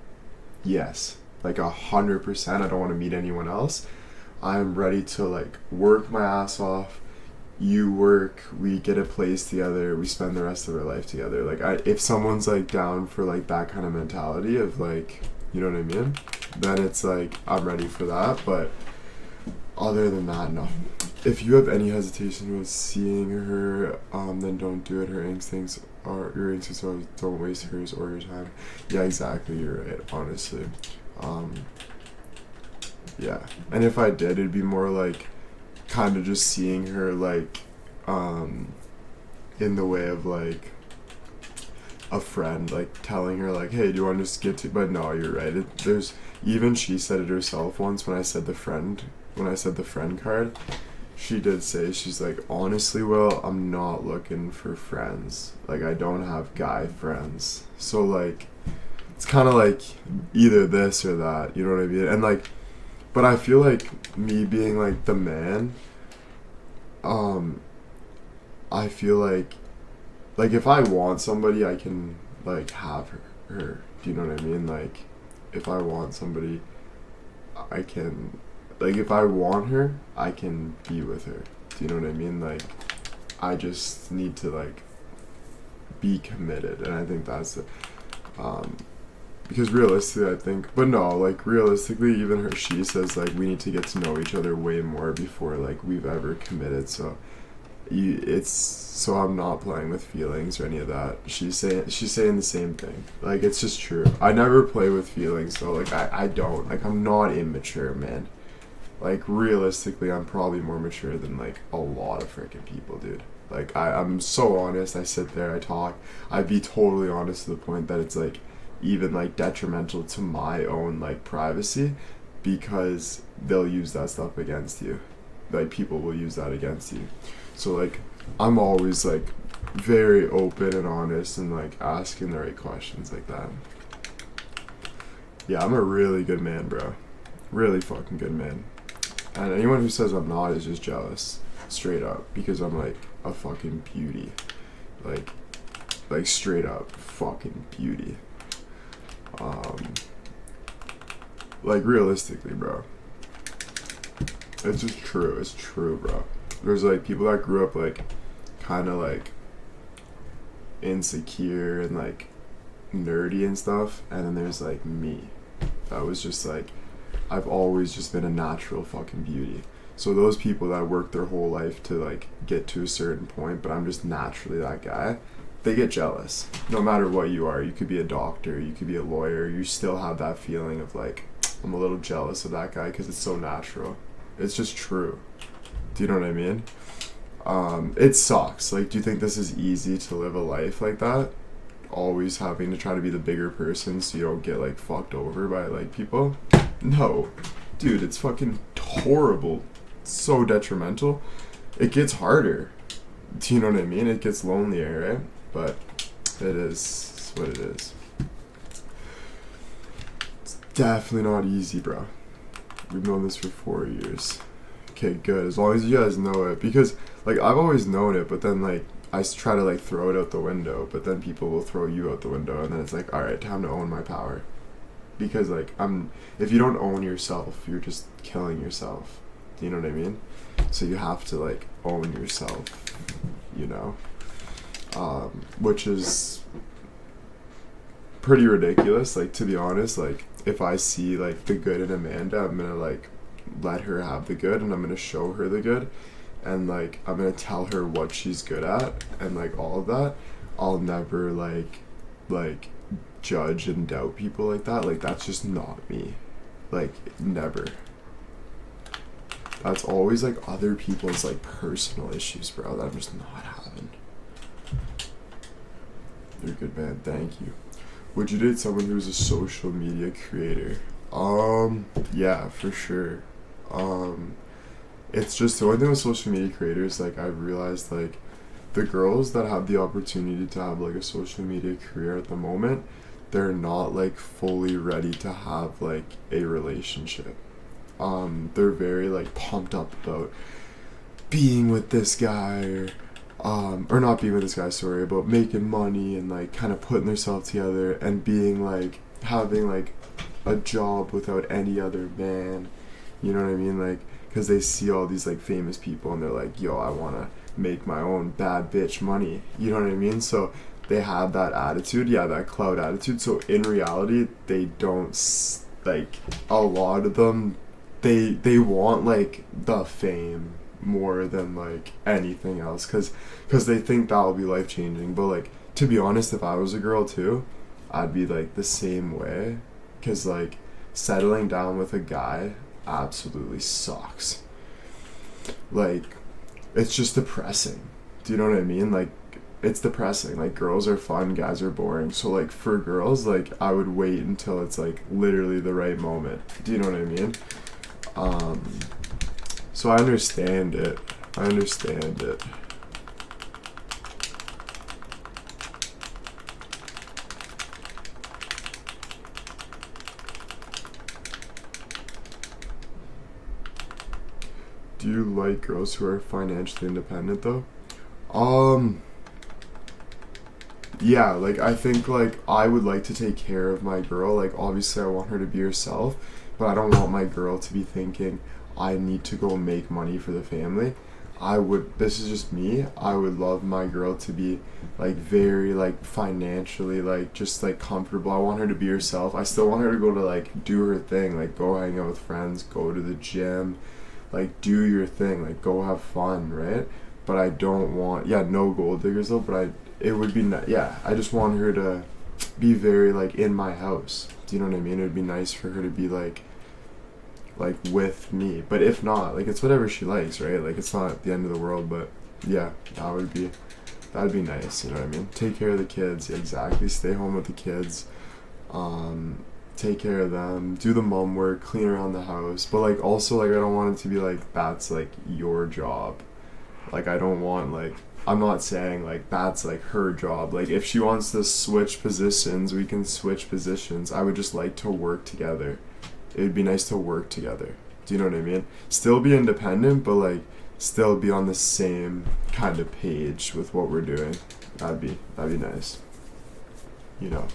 yes, like, 100%, I don't want to meet anyone else. I'm ready to, like, work my ass off. You work, we get a place together, we spend the rest of our life together. Like, if someone's like down for like that kind of mentality of like, you know what I mean, then it's like I'm ready for that. But other than that, no. If you have any hesitation with seeing her, then don't do it. Your instincts are don't waste hers or your time. Yeah, exactly, you're right, honestly. Yeah, and if I did, it'd be more like kind of just seeing her like in the way of like a friend, like telling her like, hey, do you want to just get to, but no, you're right, there's, even she said it herself once when I said the friend card. She did say, she's like, honestly, Will, I'm not looking for friends, like I don't have guy friends. So like it's kind of like either this or that, you know what I mean? And like, but I feel like me being like the man, I feel like if I want somebody, I can like have her. Do you know what I mean? Like if I want somebody, I can, like if I want her, I can be with her. Do you know what I mean? Like I just need to like be committed, and I think that's the, because realistically, I think, but no, like realistically, even she says like we need to get to know each other way more before like we've ever committed. So so I'm not playing with feelings or any of that. She's saying the same thing. Like it's just true. I never play with feelings, so like I don't, like I'm not immature, man. Like realistically, I'm probably more mature than like a lot of freaking people, dude. Like I'm so honest. I sit there, I talk. I'd be totally honest to the point that it's like even like detrimental to my own like privacy, because they'll use that stuff against you. Like people will use that against you. So like I'm always like very open and honest and like asking the right questions like that. Yeah, I'm a really good man, bro. Really fucking good man. And anyone who says I'm not is just jealous, straight up, because I'm like a fucking beauty. Like straight up fucking beauty. Like realistically, bro, it's just true. It's true, bro. There's like people that grew up like kind of like insecure and like nerdy and stuff, and then there's like me that was just like, I've always just been a natural fucking beauty. So those people that work their whole life to like get to a certain point, but I'm just naturally that guy, they get jealous. No matter what you are, you could be a doctor, you could be a lawyer, you still have that feeling of like, I'm a little jealous of that guy because it's so natural. It's just true. Do you know what I mean? It sucks. Like, do you think this is easy to live a life like that? Always having to try to be the bigger person so you don't get like fucked over by like people? No. Dude, it's fucking horrible. It's so detrimental. It gets harder. Do you know what I mean? It gets lonelier, right? But it is. It's what it is. It's definitely not easy, bro. We've known this for 4 years. Okay, good. As long as you guys know it. Because, like, I've always known it, but then, like, I try to, like, throw it out the window, but then people will throw you out the window, and then it's like, alright, time to own my power. Because, like, if you don't own yourself, you're just killing yourself. Do you know what I mean? So you have to, like, own yourself, you know? Which is pretty ridiculous, like, to be honest. Like, if I see, like, the good in Amanda, I'm gonna, like, let her have the good, and I'm gonna show her the good, and, like, I'm gonna tell her what she's good at, and, like, all of that. I'll never, like, judge and doubt people like that. Like, that's just not me. Like, never. That's always, like, other people's, like, personal issues, bro, that I'm just not having. You're a good man, thank you. Would you date someone who's a social media creator? Yeah, for sure. It's just the only thing with social media creators, like, I've realized, like, the girls that have the opportunity to have, like, a social media career at the moment, they're not, like, fully ready to have, like, a relationship. They're very, like, pumped up about being with this guy, or not being with this guy, sorry, about making money and, like, kind of putting themselves together and being, like, having, like, a job without any other man, you know what I mean? Like, because they see all these, like, famous people and they're like, yo, I want to make my own bad bitch money, you know what I mean? So they have that attitude, yeah, that clout attitude. So in reality, they don't, like, a lot of them, they want, like, the fame more than, like, anything else, because they think that'll be life-changing. But, like, to be honest, if I was a girl too, I'd be, like, the same way, because, like, settling down with a guy absolutely sucks. Like, it's just depressing. Do you know what I mean? Like, it's depressing. Like, girls are fun, guys are boring. So, like, for girls, like, I would wait until it's, like, literally the right moment. Do you know what I mean? So I understand it. Do you like girls who are financially independent, though? Yeah, like, I think, like, I would like to take care of my girl. Like, obviously I want her to be herself, but I don't want my girl to be thinking, I need to go make money for the family. This is just me, I would love my girl to be, like, very, like, financially, like, just, like, comfortable. I want her to be herself. I still want her to go to, like, do her thing, like, go hang out with friends, go to the gym, like, do your thing, like, go have fun, right? But I don't want, no gold diggers though, but it would be, I just want her to be very, like, in my house. Do you know what I mean? It would be nice for her to be, like, with me. But if not, like, it's whatever she likes, right? Like, it's not the end of the world, but yeah, that'd be nice, you know what I mean? Take care of the kids, exactly. Stay home with the kids. Take care of them, do the mom work, clean around the house. But, like, also, like, I don't want it to be, like, that's, like, your job. Like, I don't want, like, I'm not saying, like, that's, like, her job. Like, if she wants to switch positions, we can switch positions. I would just like to work together. It would be nice to work together. Do you know what I mean? Still be independent, but, like, still be on the same kind of page with what we're doing. That'd be nice. You know?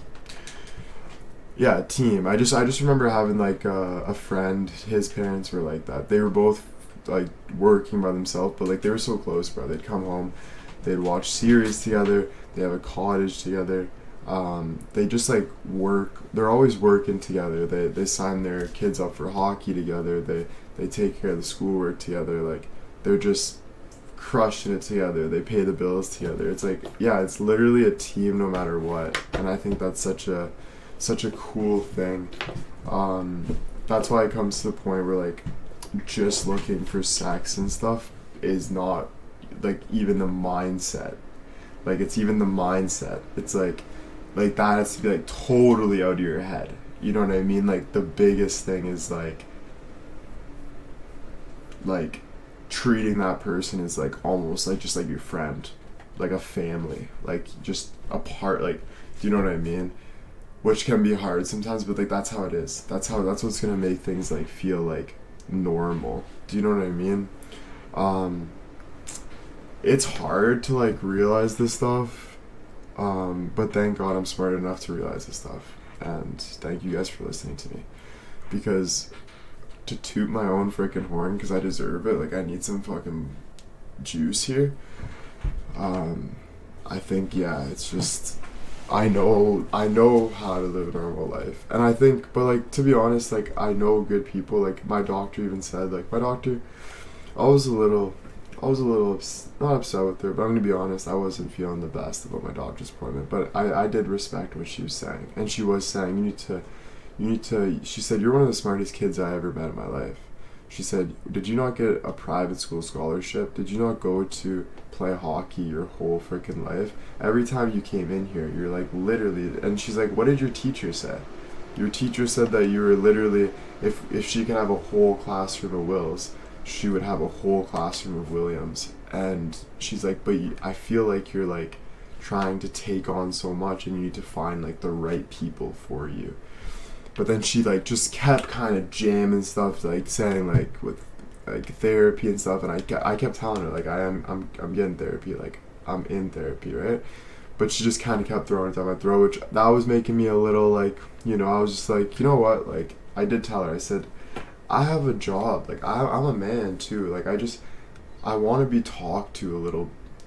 Yeah, team. I just remember having, like, a friend, his parents were like that. They were both, like, working by themselves, but, like, they were so close, bro. They'd come home, they'd watch series together, they have a cottage together. They just, like, work. They're always working together. They sign their kids up for hockey together. They take care of the schoolwork together. Like, they're just crushing it together. They pay the bills together. It's like, yeah, it's literally a team no matter what. And I think that's such a cool thing. That's why it comes to the point where like just looking for sex and stuff is not like even the mindset. Like it's even the mindset. It's like that has to be like totally out of your head. You know what I mean? Like the biggest thing is like treating that person as like almost like just like your friend, like a family, like just a part, like, do you know what I mean? Which can be hard sometimes, but like that's how it is. That's what's gonna make things like feel like normal. Do you know what I mean? It's hard to like realize this stuff, but thank God I'm smart enough to realize this stuff, and thank you guys for listening to me, because to toot my own freaking horn, because I deserve it, like I need some fucking juice here. I think, yeah, it's just I know how to live a normal life, and I think, but like to be honest, like I know good people. Like my doctor even said, like my doctor, I was a little not upset with her, but I'm gonna be honest, I wasn't feeling the best about my doctor's appointment, but I did respect what she was saying, and she was saying you need to, she said, you're one of the smartest kids I ever met in my life. She said, did you not get a private school scholarship? Did you not go to play hockey your whole freaking life? Every time you came in here, you're like literally, and she's like, what did your teacher say? Your teacher said that you were literally, if she could have a whole classroom of Wills, she would have a whole classroom of Williams. And she's like, but I feel like you're like trying to take on so much, and you need to find like the right people for you. But then she like just kept kind of jamming stuff, like saying like with like therapy and stuff, and I kept telling her like I'm getting therapy, like I'm in therapy, right? But she just kind of kept throwing it down my throat, which that was making me a little like, you know, I was just like, you know what, like I did tell her, I said, I have a job, like I'm a man too, like I want to be talked to a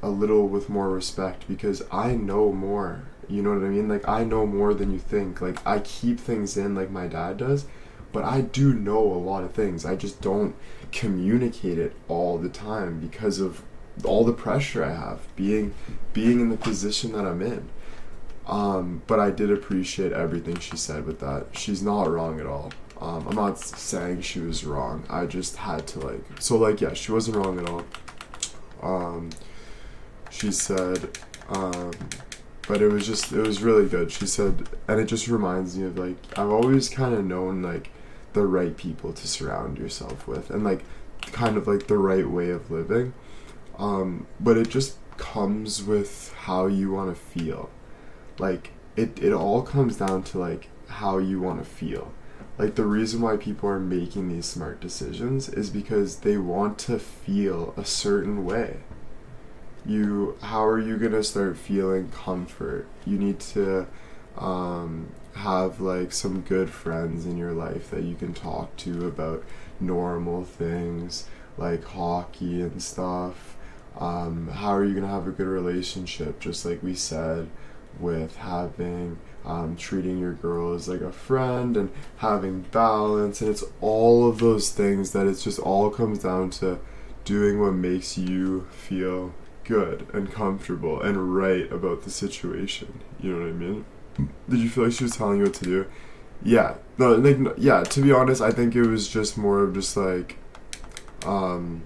little with more respect, because I know more. You know what I mean? Like I know more than you think. Like I keep things in like my dad does, but I do know a lot of things. I just don't communicate it all the time because of all the pressure I have being in the position that I'm in. But I did appreciate everything she said with that. She's not wrong at all. I'm not saying she was wrong. I just had to like, so like, yeah, she wasn't wrong at all. She said, but it was really good. She said, and it just reminds me of like, I've always kind of known like the right people to surround yourself with, and like kind of like the right way of living. But it just comes with how you want to feel. Like it all comes down to like how you want to feel. Like the reason why people are making these smart decisions is because they want to feel a certain way. How are you gonna start feeling comfort? You need to have like some good friends in your life that you can talk to about normal things like hockey and stuff. How are you gonna have a good relationship, just like we said, with having treating your girl as like a friend and having balance, and it's all of those things that it's just all comes down to doing what makes you feel good and comfortable and right about the situation. You know what I mean? Did you feel like she was telling you what to do? Yeah. No, like, yeah, to be honest, I think it was just more of just like, I'm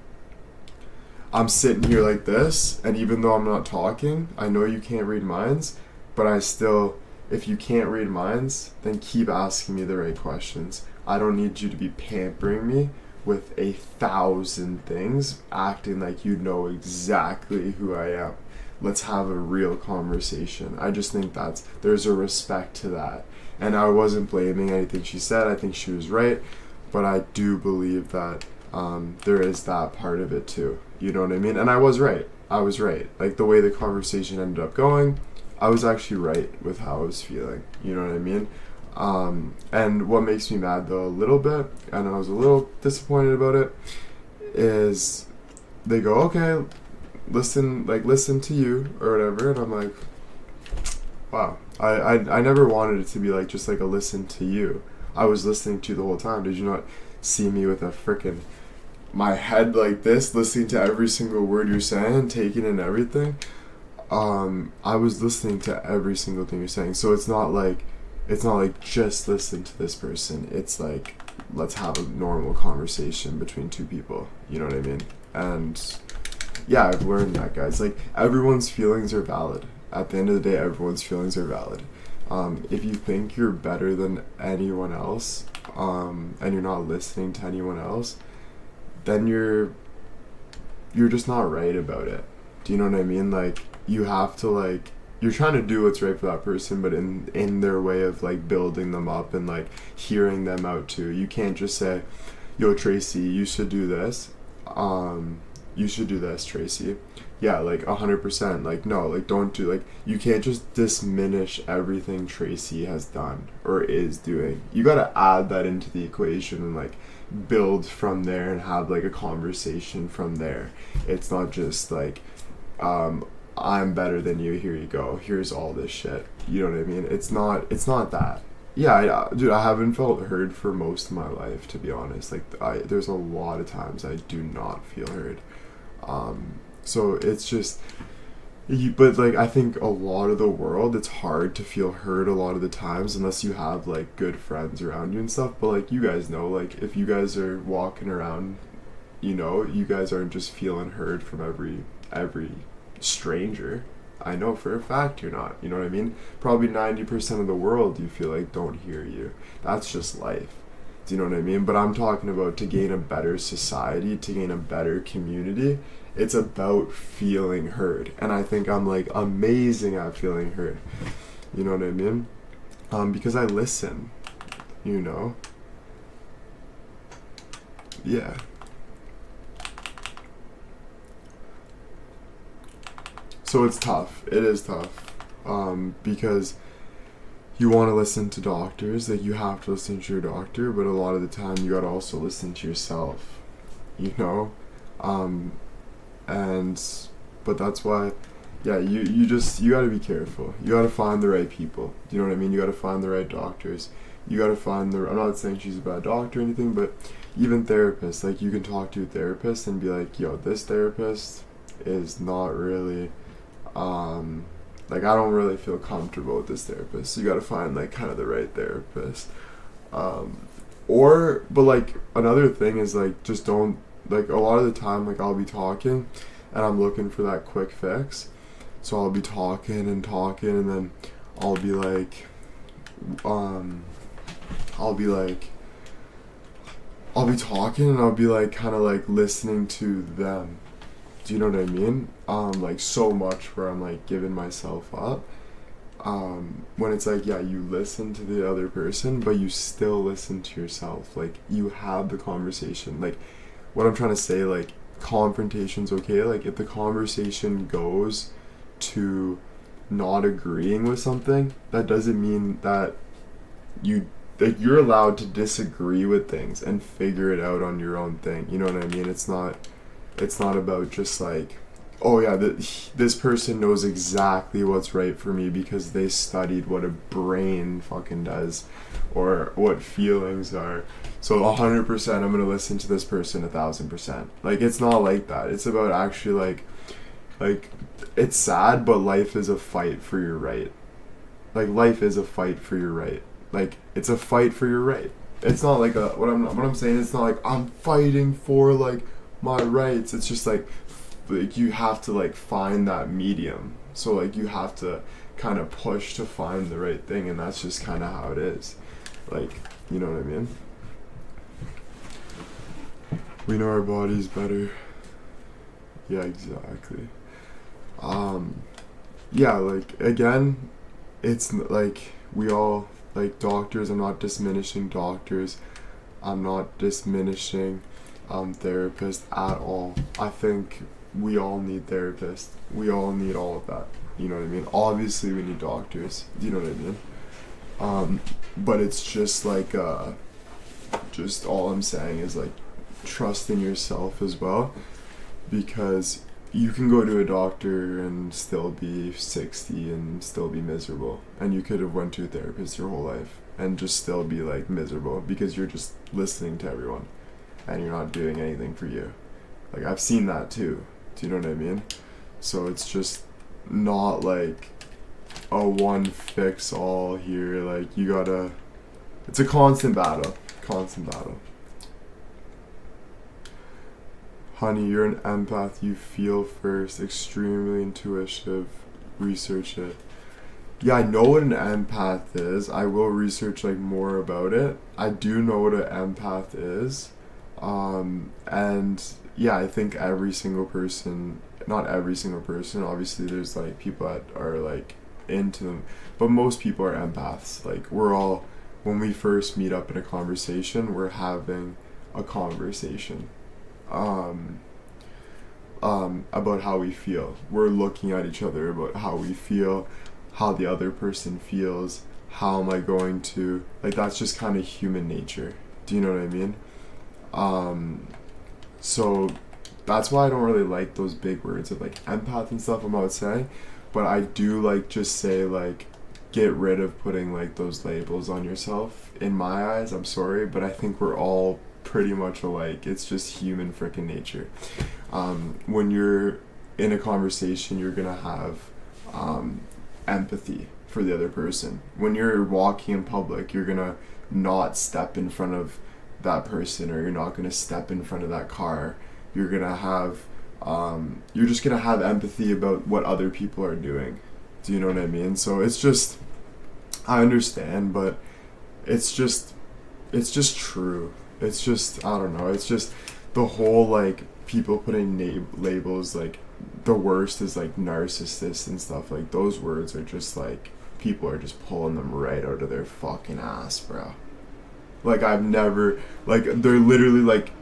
sitting here like this, and even though I'm not talking, I know you can't read minds, but I still, if you can't read minds, then keep asking me the right questions. I don't need you to be pampering me with 1,000 things, acting like you know exactly who I am. Let's have a real conversation. I just think there's a respect to that. And I wasn't blaming anything she said. I think she was right, but I do believe that there is that part of it too. You know what I mean? And I was right. Like the way the conversation ended up going, I was actually right with how I was feeling. You know what I mean? And what makes me mad though a little bit, and I was a little disappointed about it, is they go, okay, listen to you or whatever, and I'm like, wow, I never wanted it to be like just like a listen to you. I was listening to you the whole time. Did you not see me with a frickin' my head like this, listening to every single word you're saying, taking in everything. I was listening to every single thing you're saying. So it's not like just listen to this person. It's like, let's have a normal conversation between two people. You know what I mean? And yeah, I've learned that, guys. Like, everyone's feelings are valid. At the end of the day, everyone's feelings are valid. If you think you're better than anyone else, and you're not listening to anyone else, then you're just not right about it. Do you know what I mean? Like, you have to, like, you're trying to do what's right for that person, but in their way of, like, building them up and, like, hearing them out too. You can't just say, yo, Tracy, you should do this. You should do this, Tracy. Yeah, like, 100%. Like, no, like, don't do, like, you can't just diminish everything Tracy has done or is doing. You gotta add that into the equation and, like, build from there and have, like, a conversation from there. It's not just, like, I'm better than you, here you go, here's all this shit. You know what I mean? It's not that. Yeah, dude, I haven't felt heard for most of my life, to be honest. Like, there's a lot of times I do not feel heard. So it's just, but, like, I think a lot of the world, it's hard to feel heard a lot of the times unless you have, like, good friends around you and stuff. But, like, you guys know, like, if you guys are walking around, you know, you guys aren't just feeling heard from every stranger. I know for a fact you're not. You know what I mean? Probably 90% of the world you feel like don't hear you. That's just life. Do you know what I mean? But I'm talking about, to gain a better society, to gain a better community, it's about feeling heard. And I think I'm, like, amazing at feeling heard. You know what I mean? Because I listen, you know? Yeah. So it's tough. It is tough. Because you want to listen to doctors, like, you have to listen to your doctor, but a lot of the time you gotta also listen to yourself, you know? But that's why, yeah, you gotta be careful. You gotta find the right people. Do you know what I mean? You gotta find the right doctors. You gotta find I'm not saying she's a bad doctor or anything, but even therapists, like, you can talk to a therapist and be like, yo, this therapist is not really, like, I don't really feel comfortable with this therapist. So you gotta find, like, kind of the right therapist. But, like, another thing is, like, just don't, like, a lot of the time, like, I'll be talking and I'm looking for that quick fix. So I'll be talking and then I'll be like, I'll be talking and I'll be, like, kind of, like, listening to them. Do you know what I mean? Like, so much where I'm, like, giving myself up. When it's like, yeah, you listen to the other person, but you still listen to yourself. Like, you have the conversation. Like, what I'm trying to say, like, confrontation's okay. Like, if the conversation goes to not agreeing with something, that doesn't mean that you're allowed to disagree with things and figure it out on your own thing. You know what I mean? It's not about just, like, oh yeah, this person knows exactly what's right for me because they studied what a brain fucking does or what feelings are. So 100% I'm gonna listen to this person 1,000%. Like, it's not like that. It's about actually, like, it's sad, but life is a fight for your right. Like, life is a fight for your right. Like, it's a fight for your right. It's not like what I'm saying. It's not like I'm fighting for, like, my rights. It's just like you have to, like, find that medium. So, like, you have to kind of push to find the right thing, and that's just kind of how it is. Like, you know what I mean? We know our bodies better. Yeah, exactly. Yeah, like, again, it's like, we all, like, doctors, I'm not diminishing doctors. I'm not diminishing therapists at all. I think we all need therapists. We all need all of that. You know what I mean? Obviously, we need doctors. You know what I mean? But it's just like, just all I'm saying is, like, trust in yourself as well, because you can go to a doctor and still be 60 and still be miserable, and you could have went to a therapist your whole life and just still be, like, miserable because you're just listening to everyone. and you're not doing anything for you. Like, I've seen that too. Do you know what I mean? So it's just not like a one fix all here. Like, you gotta, it's a constant battle. Constant battle. Honey, you're an empath. You feel first. Extremely intuitive. Research it. Yeah, I know what an empath is. I will research like more about it. I do know what an empath is. And yeah, I think every single person, not every single person, obviously there's like people that are like into them, but most people are empaths. Like, we're all, when we first meet up in a conversation, we're having a conversation about how we feel. We're looking at each other about how we feel, how the other person feels, how am I going to, like, that's just kind of human nature. Do you know what I mean? So that's why I don't really like those big words of like empath and stuff I'm about to say, but I do like just say like, get rid of putting like those labels on yourself. In my eyes, I'm sorry, but I think we're all pretty much alike. It's just human freaking nature. When you're in a conversation, you're gonna have empathy for the other person. When you're walking in public, you're gonna not step in front of that person, or you're not gonna step in front of that car. You're gonna have you're just gonna have empathy about what other people are doing. Do you know what I mean? So it's just, I understand, but it's just true. It's just, I don't know, it's just the whole like people putting labels, like the worst is like narcissist and stuff. Like, those words are just like, people are just pulling them right out of their fucking ass, bro. Like, I've never, like, they're literally like,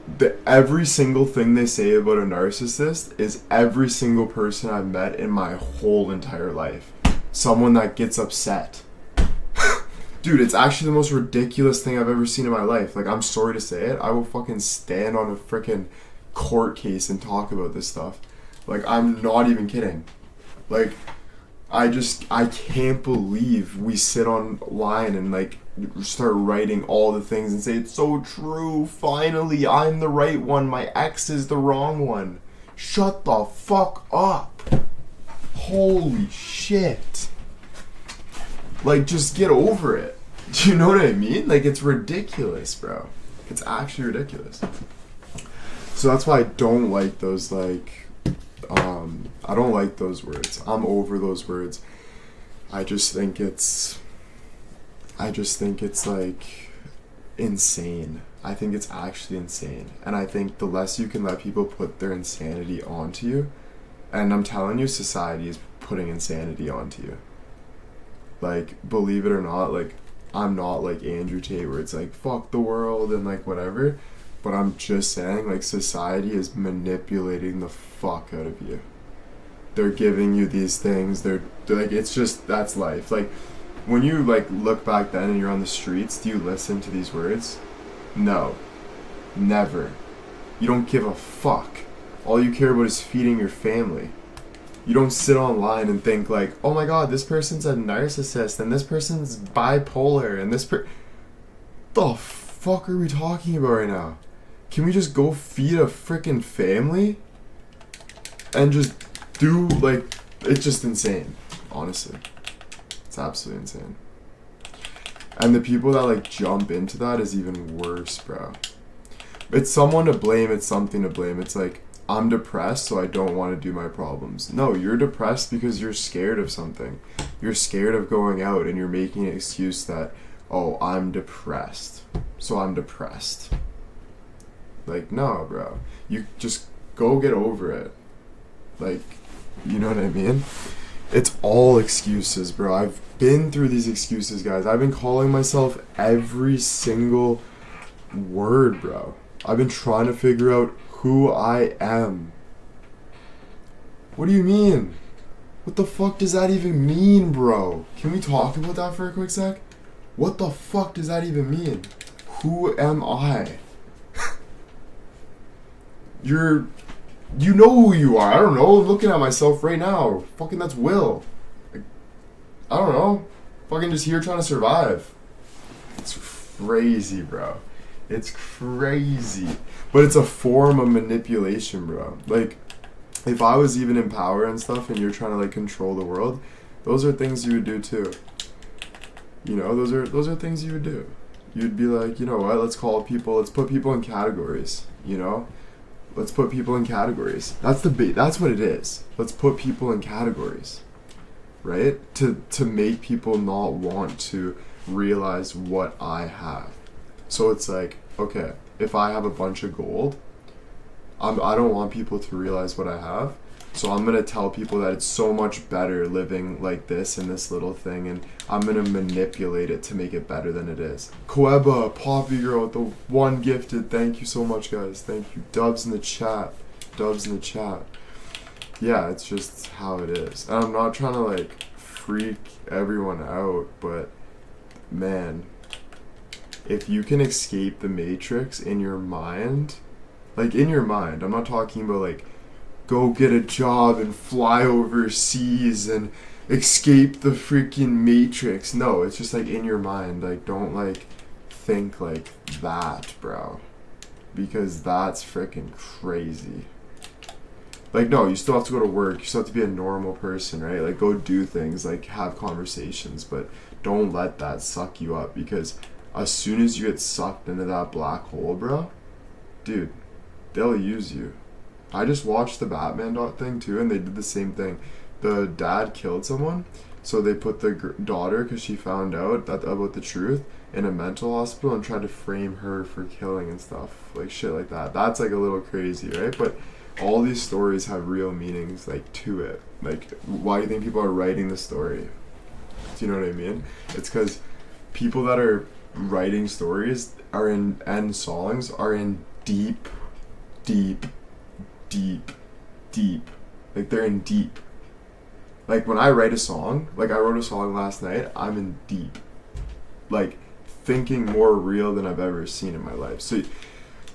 every single thing they say about a narcissist is every single person I've met in my whole entire life. Someone that gets upset. Dude, it's actually the most ridiculous thing I've ever seen in my life. Like, I'm sorry to say it, I will fucking stand on a freaking court case and talk about this stuff. Like, I'm not even kidding. Like, I can't believe we sit online and like start writing all the things and say, it's so true, finally, I'm the right one, my ex is the wrong one. Shut the fuck up. Holy shit. Like, just get over it. Do you know what I mean? Like, it's ridiculous, bro. It's actually ridiculous. So that's why I don't like those, like, I don't like those words. I'm over those words. I just think it's like insane. I think it's actually insane. And I think the less you can let people put their insanity onto you, and I'm telling you, society is putting insanity onto you. Like, believe it or not, like, I'm not like Andrew Tate where it's like, fuck the world and like whatever. But I'm just saying, like, society is manipulating the fuck out of you. They're giving you these things. They're like, it's just, that's life. Like, when you like look back then and you're on the streets, do you listen to these words? No. Never. You don't give a fuck. All you care about is feeding your family. You don't sit online and think like, oh my god, this person's a narcissist and this person's bipolar and the fuck are we talking about right now? Can we just go feed a freaking family? And just do, like, it's just insane, honestly. It's absolutely insane. And the people that like jump into that is even worse, bro. It's someone to blame, it's something to blame. It's like, I'm depressed, so I don't want to do my problems. No, you're depressed because you're scared of something. You're scared of going out and you're making an excuse that, oh, I'm depressed, so I'm depressed. Like, no, bro. You just go get over it. Like, you know what I mean? It's all excuses, bro. I've been through these excuses, guys. I've been calling myself every single word, bro. I've been trying to figure out who I am. What do you mean? What the fuck does that even mean, bro? Can we talk about that for a quick sec? What the fuck does that even mean? Who am I? You know who you are. I don't know. I'm looking at myself right now. Fucking that's Will. Like, I don't know. Fucking just here trying to survive. It's crazy, bro. It's crazy. But it's a form of manipulation, bro. Like, if I was even in power and stuff and you're trying to like control the world, those are things you would do too. You know, those are things you would do. You'd be like, you know what, let's put people in categories, you know? Let's put people in categories. That's what it is. Let's put people in categories. Right? To make people not want to realize what I have. So it's like, okay, if I have a bunch of gold, I don't want people to realize what I have. So I'm gonna tell people that it's so much better living like this in this little thing, and I'm gonna manipulate it to make it better than it is. Coeba, Poppy Girl, with the one gifted. Thank you so much, guys. Thank you. Dubs in the chat. Yeah, it's just how it is. And I'm not trying to like freak everyone out, but man, if you can escape the matrix in your mind, like in your mind, I'm not talking about like go get a job and fly overseas and escape the freaking matrix. No, it's just like in your mind. Like, don't like think like that, bro, because that's freaking crazy. Like, no, you still have to go to work, you still have to be a normal person, right? Like, go do things, like have conversations, but don't let that suck you up, because as soon as you get sucked into that black hole, bro, dude, they'll use you. I just watched the Batman thing too, and they did the same thing. The dad killed someone, so they put the daughter, because she found out about the truth, in a mental hospital and tried to frame her for killing and stuff, like shit like that. That's like a little crazy, right? But all these stories have real meanings, like, to it. Like, why do you think people are writing the story? Do you know what I mean? It's because people that are writing stories and songs are in deep, like, they're in deep. Like, when I write a song, like, I wrote a song last night, I'm in deep. Like, thinking more real than I've ever seen in my life. So,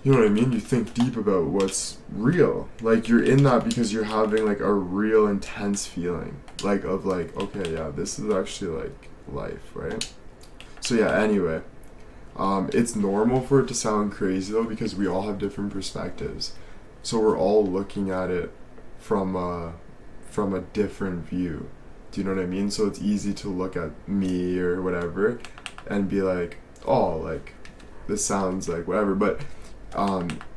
you know what I mean? You think deep about what's real. Like, you're in that because you're having, like, a real intense feeling. Like, of, like, okay, yeah, this is actually, like, life, right? So, yeah, anyway. It's normal for it to sound crazy, though, because we all have different perspectives. So we're all looking at it from a different view. Do you know what I mean? So it's easy to look at me or whatever and be like, oh, like, this sounds like whatever. But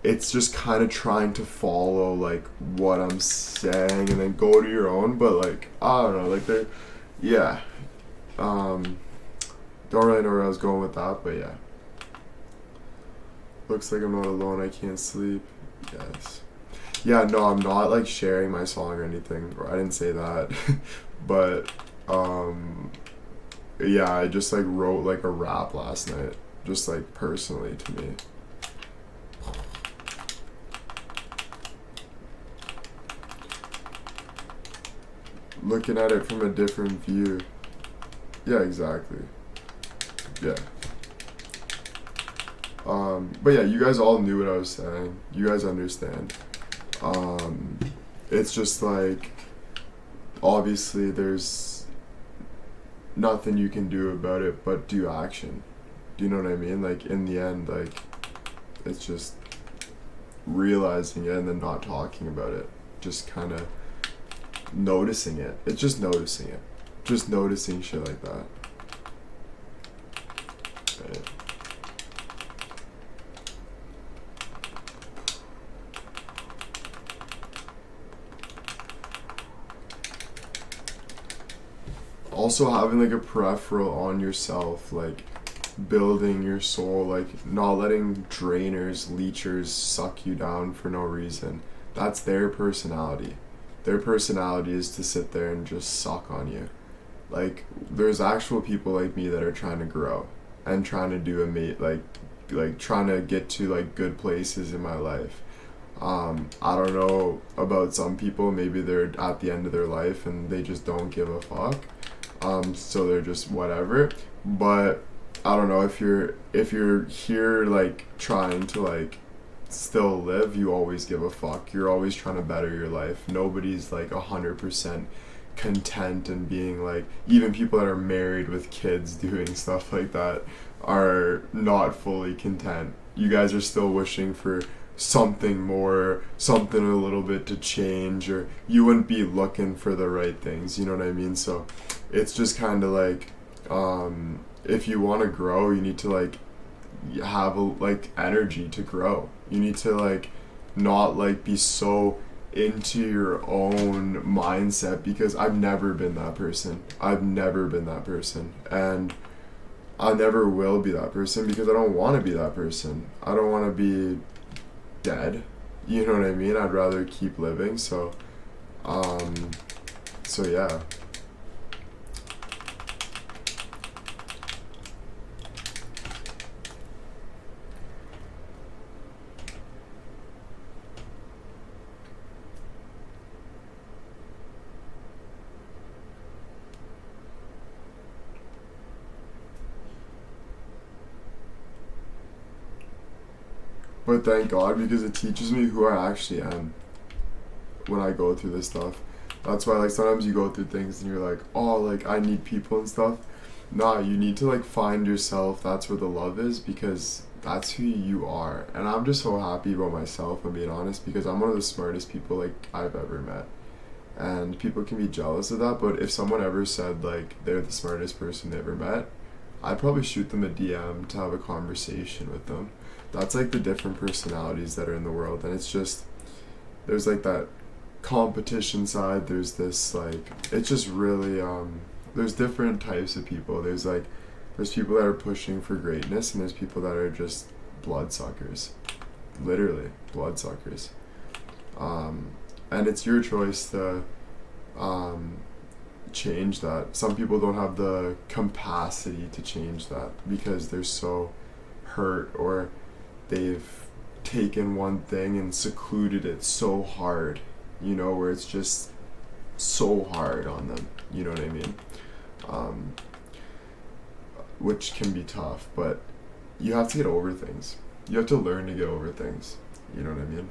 it's just kind of trying to follow like what I'm saying and then go to your own, but like I don't know, like they're yeah. Don't really know where I was going with that, but yeah. Looks like I'm not alone, I can't sleep. Yes. Yeah, no, I'm not like sharing my song or anything. Or I didn't say that. But yeah, I just like wrote like a rap last night. Just like personally to me. Looking at it from a different view. Yeah, exactly. Yeah. But yeah, you guys all knew what I was saying. You guys understand. It's just like, obviously there's nothing you can do about it but do action. Do you know what I mean? Like, in the end, like, it's just realizing it and then not talking about it. Just kind of noticing it. It's just noticing it. Just noticing shit like that. Right. Also having like a peripheral on yourself, like building your soul, like not letting drainers, leechers suck you down for no reason. That's their personality. Their personality is to sit there and just suck on you. Like, there's actual people like me that are trying to grow and trying to do like trying to get to like good places in my life. I don't know about some people, maybe they're at the end of their life and they just don't give a fuck. So they're just whatever. But I don't know, if you're here like trying to like still live, you always give a fuck. You're always trying to better your life. Nobody's like 100% content and being like, even people that are married with kids doing stuff like that are not fully content. you guys are still wishing for something more, something a little bit to change, or you wouldn't be looking for the right things, you know what I mean? So it's just kind of like, if you want to grow, you need to like have like energy to grow. You need to like not like be so into your own mindset, because I've never been that person. And I never will be that person, because I don't want to be that person. I don't want to be dead. You know what I mean? I'd rather keep living. So yeah. But thank God, because it teaches me who I actually am when I go through this stuff. That's why like sometimes you go through things and you're like, oh, like I need people and stuff. Nah, you need to like find yourself. That's where the love is, because that's who you are. And I'm just so happy about myself, I'm being honest, because I'm one of the smartest people like I've ever met. And people can be jealous of that, but if someone ever said like they're the smartest person they ever met, I'd probably shoot them a DM to have a conversation with them. That's like the different personalities that are in the world, and it's just, there's like that competition side, there's this like, it's just really there's different types of people. There's people that are pushing for greatness, and there's people that are just bloodsuckers, literally bloodsuckers. And it's your choice to change that. Some people don't have the capacity to change that because they're so hurt, or they've taken one thing and secluded it so hard, you know, where it's just so hard on them, you know what I mean? Which can be tough, but you have to get over things. You have to learn to get over things, you know what I mean?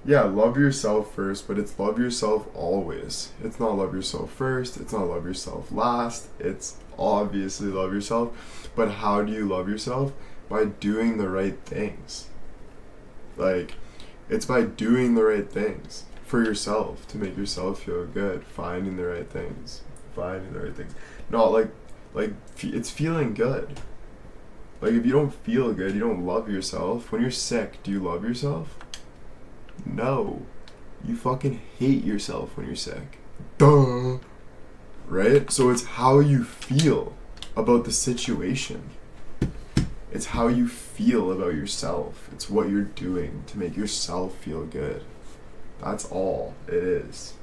Yeah, love yourself first, but it's love yourself always. It's not love yourself first, it's not love yourself last, it's obviously love yourself. But how do you love yourself? By doing the right things. Like, it's by doing the right things for yourself, to make yourself feel good, finding the right things. Not like it's feeling good. Like, if you don't feel good, you don't love yourself. When you're sick, do you love yourself? No. You fucking hate yourself when you're sick. Duh. Right? So it's how you feel about the situation. It's how you feel about yourself. It's what you're doing to make yourself feel good. That's all it is.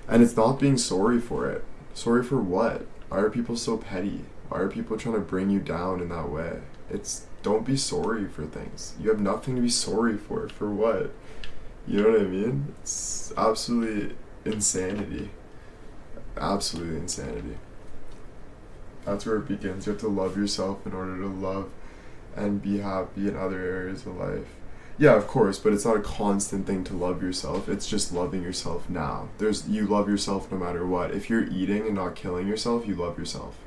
And it's not being sorry for it. Sorry for what? Why are people so petty? Why are people trying to bring you down in that way? Don't be sorry for things. You have nothing to be sorry for. For what? You know what I mean? It's absolutely insanity. Absolutely insanity. That's where it begins. You have to love yourself in order to love and be happy in other areas of life. Yeah, of course, but it's not a constant thing to love yourself. It's just loving yourself now. You love yourself no matter what. If you're eating and not killing yourself, you love yourself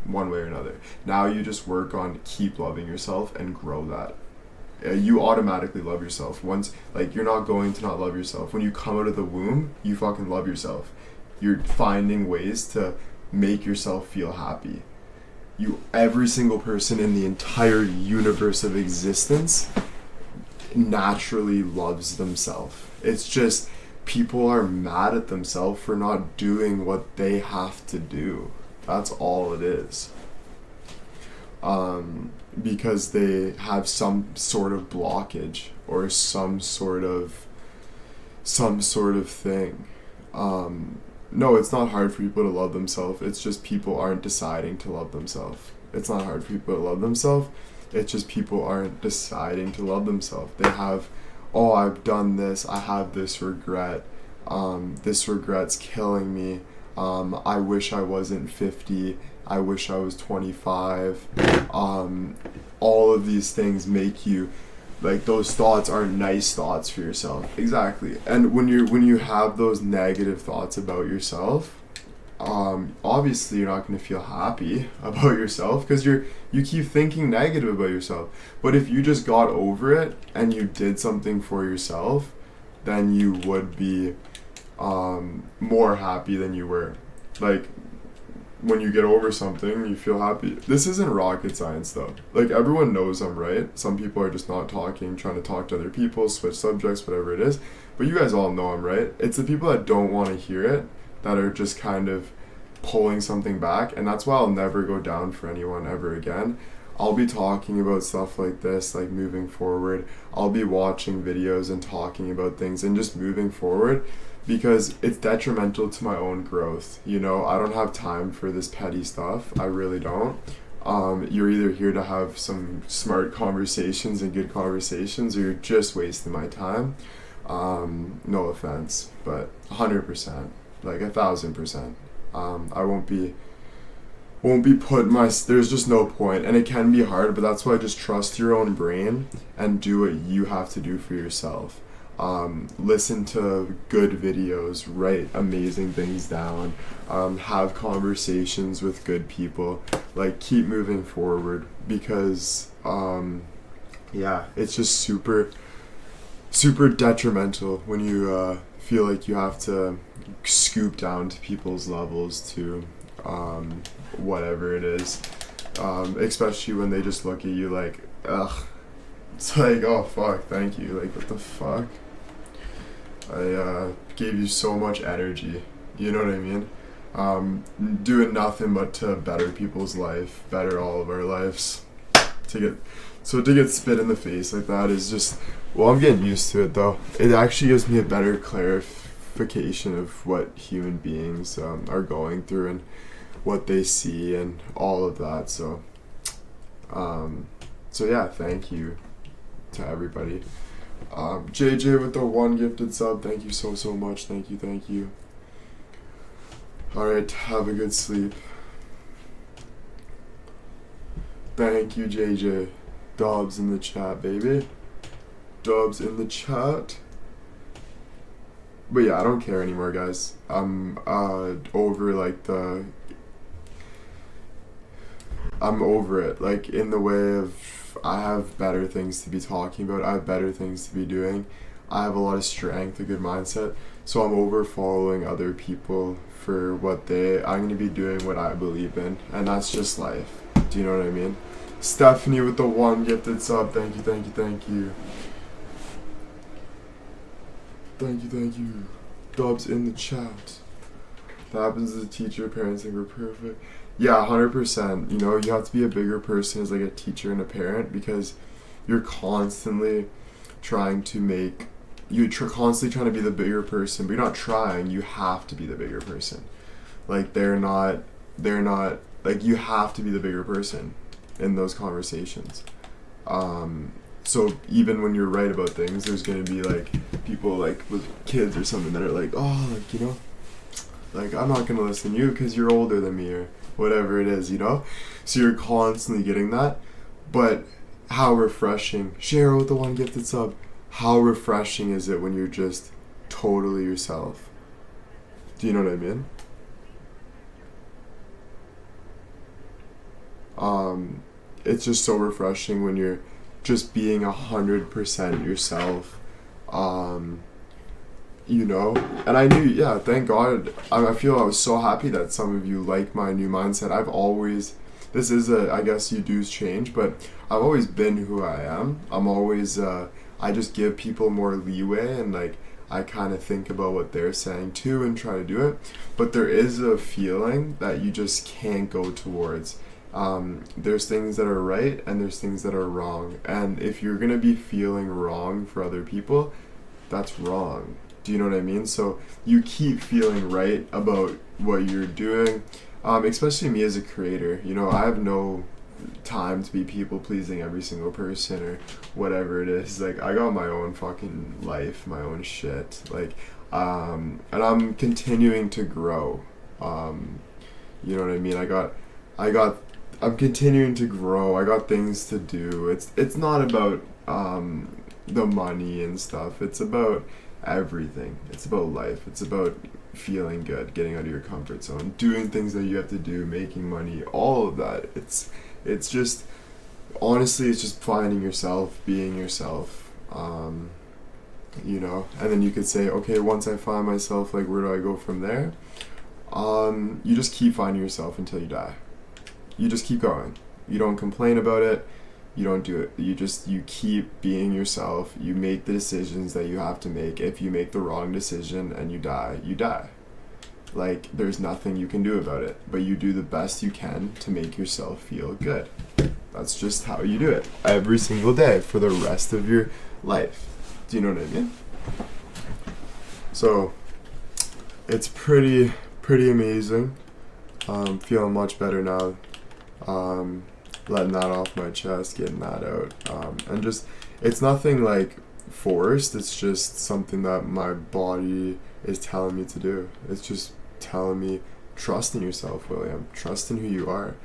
one way or another. Now you just work on keep loving yourself and grow that. You automatically love yourself. Once, like, you're not going to not love yourself. When you come out of the womb, you fucking love yourself. You're finding ways to make yourself feel happy. Every single person in the entire universe of existence naturally loves themselves. It's just people are mad at themselves for not doing what they have to do. That's all it is. Because they have some sort of blockage or some sort of thing. No, it's not hard for people to love themselves. It's just people aren't deciding to love themselves. It's not hard for people to love themselves. It's just people aren't deciding to love themselves. They have, oh, I've done this. I have this regret. This regret's killing me. I wish I wasn't 50. I wish I was 25. All of these things make you, like, those thoughts aren't nice thoughts for yourself. Exactly. And when you have those negative thoughts about yourself, obviously you're not going to feel happy about yourself because you keep thinking negative about yourself. But if you just got over it and you did something for yourself, then you would be more happy than you were. Like, when you get over something, you feel happy. This isn't rocket science though. Like, everyone knows I'm right. Some people are just not talking, trying to talk to other people, switch subjects, whatever it is. But you guys all know I'm right. It's the people that don't want to hear it that are just kind of pulling something back. And that's why I'll never go down for anyone ever again. I'll be talking about stuff like this, like moving forward. I'll be watching videos and talking about things and just moving forward, because it's detrimental to my own growth. You know, I don't have time for this petty stuff. I really don't. You're either here to have some smart conversations and good conversations, or you're just wasting my time. No offense, but 100%, like 1,000%. I won't be put there's just no point, and it can be hard, but that's why I just trust your own brain and do what you have to do for yourself. Listen to good videos, write amazing things down, have conversations with good people, like keep moving forward, because it's just super detrimental when you feel like you have to scoop down to people's levels to whatever it is, especially when they just look at you like, ugh. It's like, oh fuck, thank you, like what the fuck? I gave you so much energy, you know what I mean? Doing nothing but to better people's life, better all of our lives. To get spit in the face like that is just, well, I'm getting used to it though. It actually gives me a better clarification of what human beings are going through and what they see and all of that. So yeah, thank you to everybody. JJ with the 1 gifted sub, thank you so much. Thank you. Alright, have a good sleep. Thank you, JJ. Dubs in the chat, baby. Dubs in the chat. But yeah, I don't care anymore, guys. I'm over it, like, in the way of, I have better things to be talking about, I have better things to be doing, I have a lot of strength, a good mindset, so I'm over following other people for I'm going to be doing what I believe in, and that's just life. Do you know what I mean? Stephanie with the 1 gifted sub, thank you. Thank you. Dubs in the chat. That happens as a teacher, parents think we're perfect. Yeah, 100%. You know, you have to be a bigger person as like a teacher and a parent, because you're constantly trying to be the bigger person, but you're not trying, you have to be the bigger person. Like, they're not, like, you have to be the bigger person in those conversations. So even when you're right about things, there's going to be like people like with kids or something that are like, oh, like, you know, like, I'm not going to listen to you because you're older than me, or whatever it is, you know? So you're constantly getting that. But how refreshing. Cheryl with the 1 gifted sub. How refreshing is it when you're just totally yourself? Do you know what I mean? It's just so refreshing when you're just being 100% yourself. You know, and I knew, yeah, thank God. I feel I was so happy that some of you like my new mindset. This is I guess you do change, but I've always been who I am. I'm always, I just give people more leeway, and like, I kind of think about what they're saying too and try to do it. But there is a feeling that you just can't go towards. There's things that are right and there's things that are wrong. And if you're going to be feeling wrong for other people, that's wrong. Do you know what I mean? So you keep feeling right about what you're doing, especially me as a creator. You know, I have no time to be people pleasing every single person or whatever it is. Like, I got my own fucking life, my own shit. Like, and I'm continuing to grow. You know what I mean? I'm continuing to grow. I got things to do. It's not about the money and stuff. It's about everything. It's about life. It's about feeling good, getting out of your comfort zone, doing things that you have to do, making money, all of that. It's just, honestly, it's just finding yourself, being yourself. And then you could say, okay, once I find myself, like, where do I go from there? You just keep finding yourself until you die. You just keep going. You don't complain about it. You don't do it. You keep being yourself. You make the decisions that you have to make. If you make the wrong decision and you die, you die. Like, there's nothing you can do about it, but you do the best you can to make yourself feel good. That's just how you do it every single day for the rest of your life. Do you know what I mean? So, it's pretty amazing. Feeling much better now. Letting that off my chest, getting that out. And just, it's nothing like forced. It's just something that my body is telling me to do. It's just telling me, trust in yourself, William. Trust in who you are.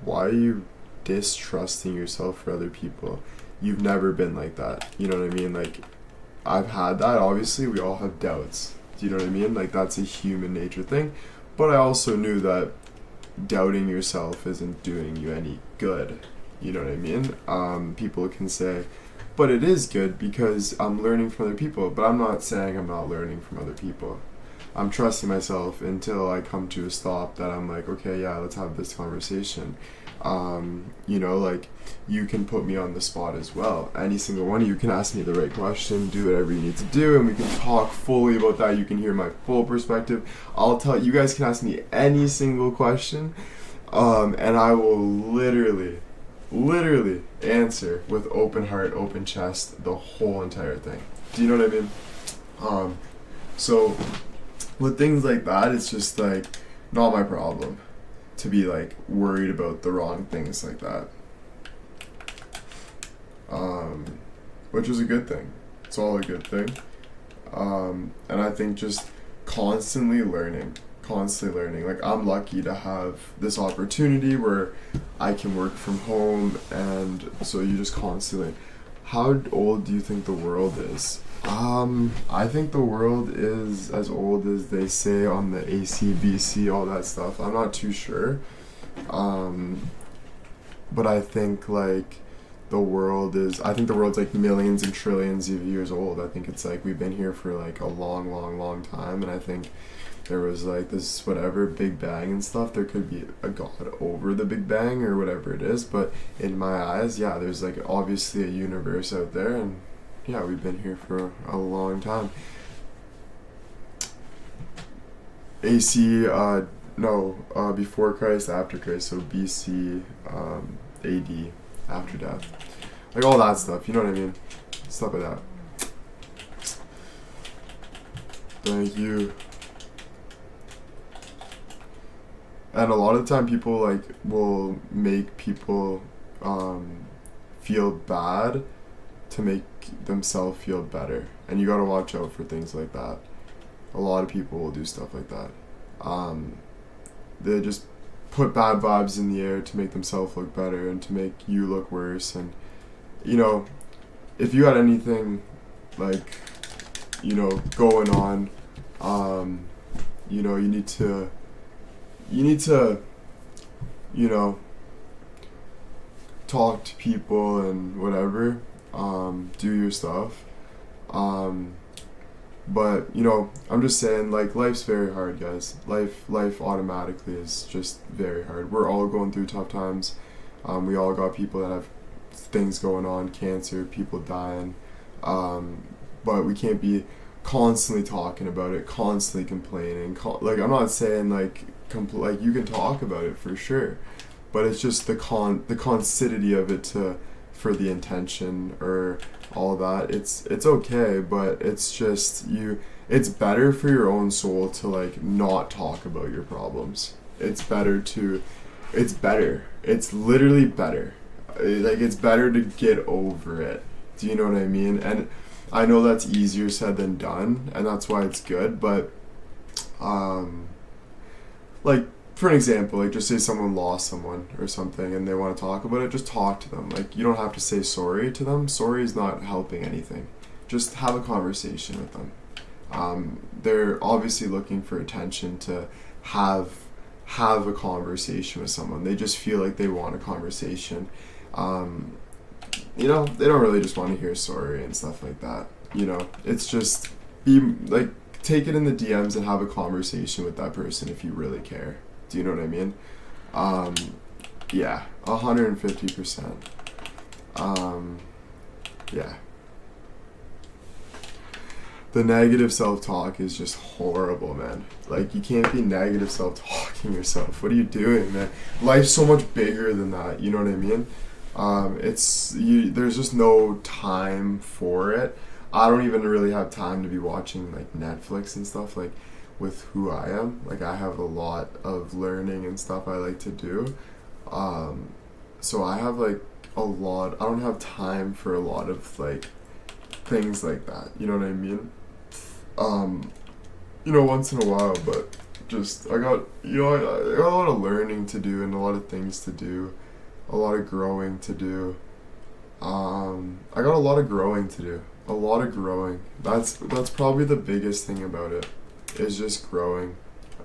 Why are you distrusting yourself for other people? You've never been like that. You know what I mean? Like, I've had that. Obviously, we all have doubts. Do you know what I mean? Like, that's a human nature thing. But I also knew that doubting yourself isn't doing you any good. You know what I mean? People can say, but it is good because I'm learning from other people. But I'm not saying I'm not learning from other people. I'm trusting myself until I come to a stop that I'm like, okay, yeah, let's have this conversation. Like, you can put me on the spot as well. Any single one of you can ask me the right question, do whatever you need to do, and we can talk fully about that. You can hear my full perspective. I'll tell you guys can ask me any single question, and I will literally answer with open heart, open chest, the whole entire thing. Do you know what I mean? So with things like that, it's just like not my problem to be like worried about the wrong things like that. Which is a good thing. It's all a good thing. And I think just constantly learning. Like, I'm lucky to have this opportunity where I can work from home, and so you just constantly. How old do you think the world is? I think the world is as old as they say on the ACBC, all that stuff. I'm not too sure. But I think like the world's like millions and trillions of years old. I think it's like we've been here for like a long time, and I think there was like this whatever Big Bang and stuff. There could be a God over the Big Bang or whatever it is, but in my eyes, yeah, there's like obviously a universe out there, and yeah, we've been here for a long time. Before Christ, after Christ, so BC, AD, after death. Like all that stuff, you know what I mean? Stuff like that. Thank you. And a lot of the time people like will make people feel bad to make themselves feel better. And you gotta watch out for things like that. A lot of people will do stuff like that. They just put bad vibes in the air to make themselves look better and to make you look worse. And, you know, if you had anything like, you know, going on, you know, you need to, you know, talk to people and whatever, do your stuff. But, you know, I'm just saying, like, life's very hard, guys. Life automatically is just very hard. We're all going through tough times. We all got people that have things going on, cancer, people dying. But we can't be constantly talking about it, constantly complaining. Like, I'm not saying, like, like, you can talk about it for sure. But it's just the concidity of it for the intention or all that. It's okay, but it's just it's better for your own soul to like not talk about your problems. It's literally better. Like, it's better to get over it. Do you know what I mean? And I know that's easier said than done, and that's why it's good, but like, for an example, like, just say someone lost someone or something and they want to talk about it, just talk to them. Like, you don't have to say sorry to them. Sorry is not helping anything. Just have a conversation with them. They're obviously looking for attention to have have a conversation with someone. They just feel like they want a conversation. Um, they don't really just want to hear a story and stuff like that. It's just be like take it in the DMs and have a conversation with that person if you really care. Do you know what I mean? Um, yeah, 150%. Yeah. The negative self-talk is just horrible, man. Like, you can't be negative self-talking yourself. What are you doing, man? Life's so much bigger than that. You know what I mean? There's just no time for it. I don't even really have time to be watching like Netflix and stuff like with who I am. Like, I have a lot of learning and stuff I like to do. So I have like I don't have time for a lot of like things like that. You know what I mean? Once in a while, but just I got I got a lot of learning to do and a lot of things to do, a lot of growing to do. I got a lot of growing to do. A lot of growing. That's probably the biggest thing about it, is just growing.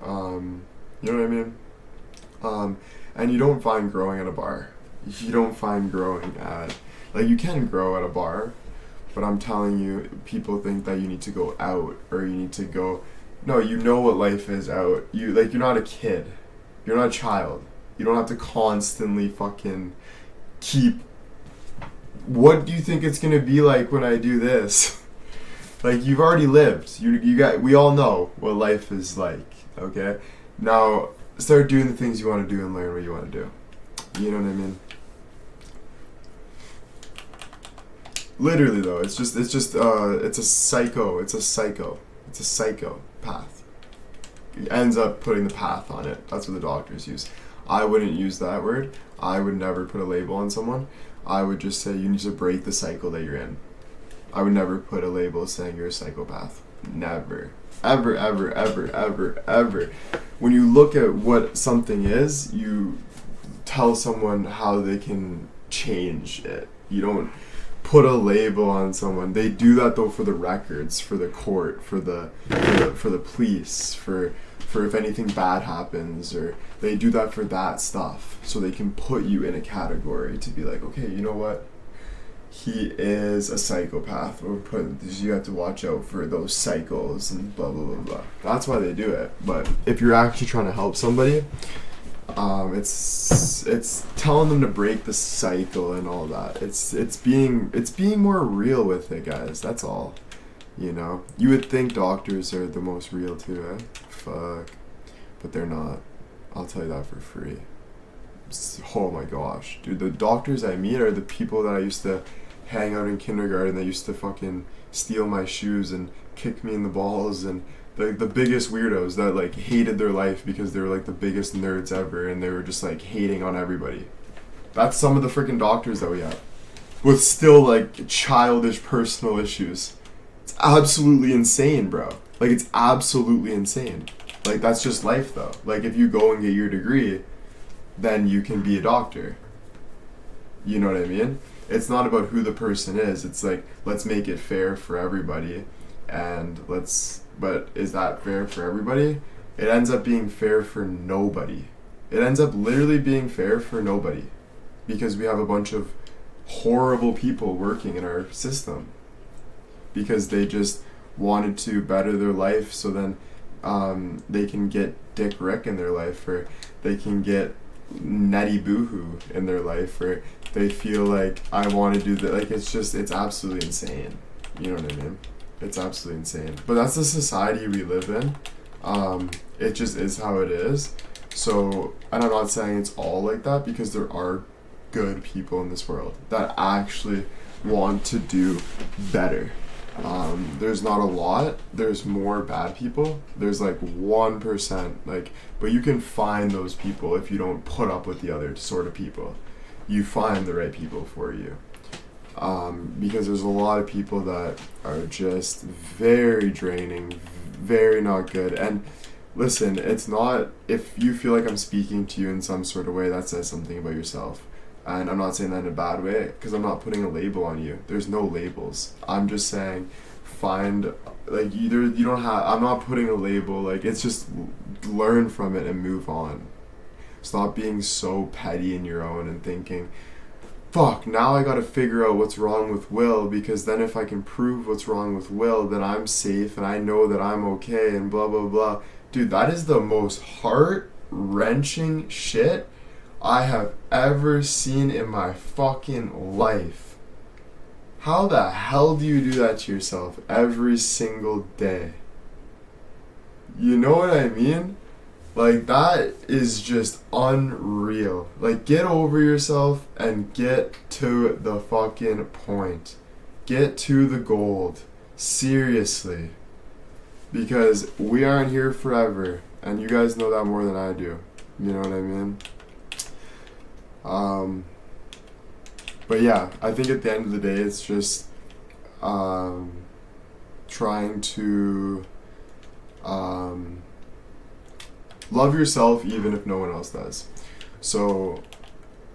You know what I mean? And you don't find growing at a bar. You don't find growing at, like, you can grow at a bar, but I'm telling you, people think that you need to go out or you need to go. No, you know what life is out. You're not a kid. You're not a child. You don't have to constantly fucking keep. What do you think it's gonna be like when I do this? Like, you've already lived. We all know what life is like. Okay, now start doing the things you want to do and learn what you want to do. You know what I mean? Literally though, it's a psychopath. It ends up putting the path on it. That's what the doctors use. I wouldn't use that word. I would never put a label on someone. I would just say you need to break the cycle that you're in. I would never put a label saying you're a psychopath. Never. Ever, ever, ever, ever, ever. When you look at what something is, you tell someone how they can change it. You don't put a label on someone. They do that though for the records, for the court, for the police, for if anything bad happens, or they do that for that stuff, so they can put you in a category to be like, okay, you know what? He is a psychopath, or you have to watch out for those cycles and blah blah blah blah. That's why they do it. But if you're actually trying to help somebody, it's telling them to break the cycle and all that. It's being more real with it, guys. That's all. You would think doctors are the most real too, eh? Fuck, but they're not. I'll tell you that for free. Oh my gosh, dude, the doctors I meet are the people that I used to hang out in kindergarten. They used to fucking steal my shoes and kick me in the balls, and the biggest weirdos that like hated their life because they were like the biggest nerds ever, and they were just like hating on everybody. That's some of the freaking doctors that we have, with still like childish personal issues. It's absolutely insane, bro. Like, it's absolutely insane. Like, that's just life though. Like, if you go and get your degree, then you can be a doctor. You know what I mean? It's not about who the person is. It's like, let's make it fair for everybody, but is that fair for everybody? It ends up being fair for nobody. It ends up literally being fair for nobody, because we have a bunch of horrible people working in our system because they just wanted to better their life, so then they can get Dick Rick in their life, or they can get Nettie Boohoo in their life, or they feel like, I want to do that. Like, it's absolutely insane. You know what I mean? It's absolutely insane. But that's the society we live in. It just is how it is. So, and I'm not saying it's all like that, because there are good people in this world that actually want to do better. There's not a lot. There's more bad people. There's like 1%, but you can find those people if you don't put up with the other sort of people. You find the right people for you. Because there's a lot of people that are just very draining, very not good. And listen, it's not, if you feel like I'm speaking to you in some sort of way, that says something about yourself. And I'm not saying that in a bad way, because I'm not putting a label on you. There's no labels. I'm just saying, find, like, you don't have, I'm not putting a label, like, it's just learn from it and move on. Stop being so petty in your own and thinking, fuck, now I gotta figure out what's wrong with Will, because then if I can prove what's wrong with Will, then I'm safe and I know that I'm okay and blah blah blah. Dude, that is the most heart-wrenching shit I have ever seen in my fucking life. How the hell do you do that to yourself every single day? You know what I mean? Like, that is just unreal. Like, get over yourself and get to the fucking point. Get to the gold. Seriously. Because we aren't here forever. And you guys know that more than I do. You know what I mean? But yeah, I think at the end of the day, it's just trying to love yourself even if no one else does. So,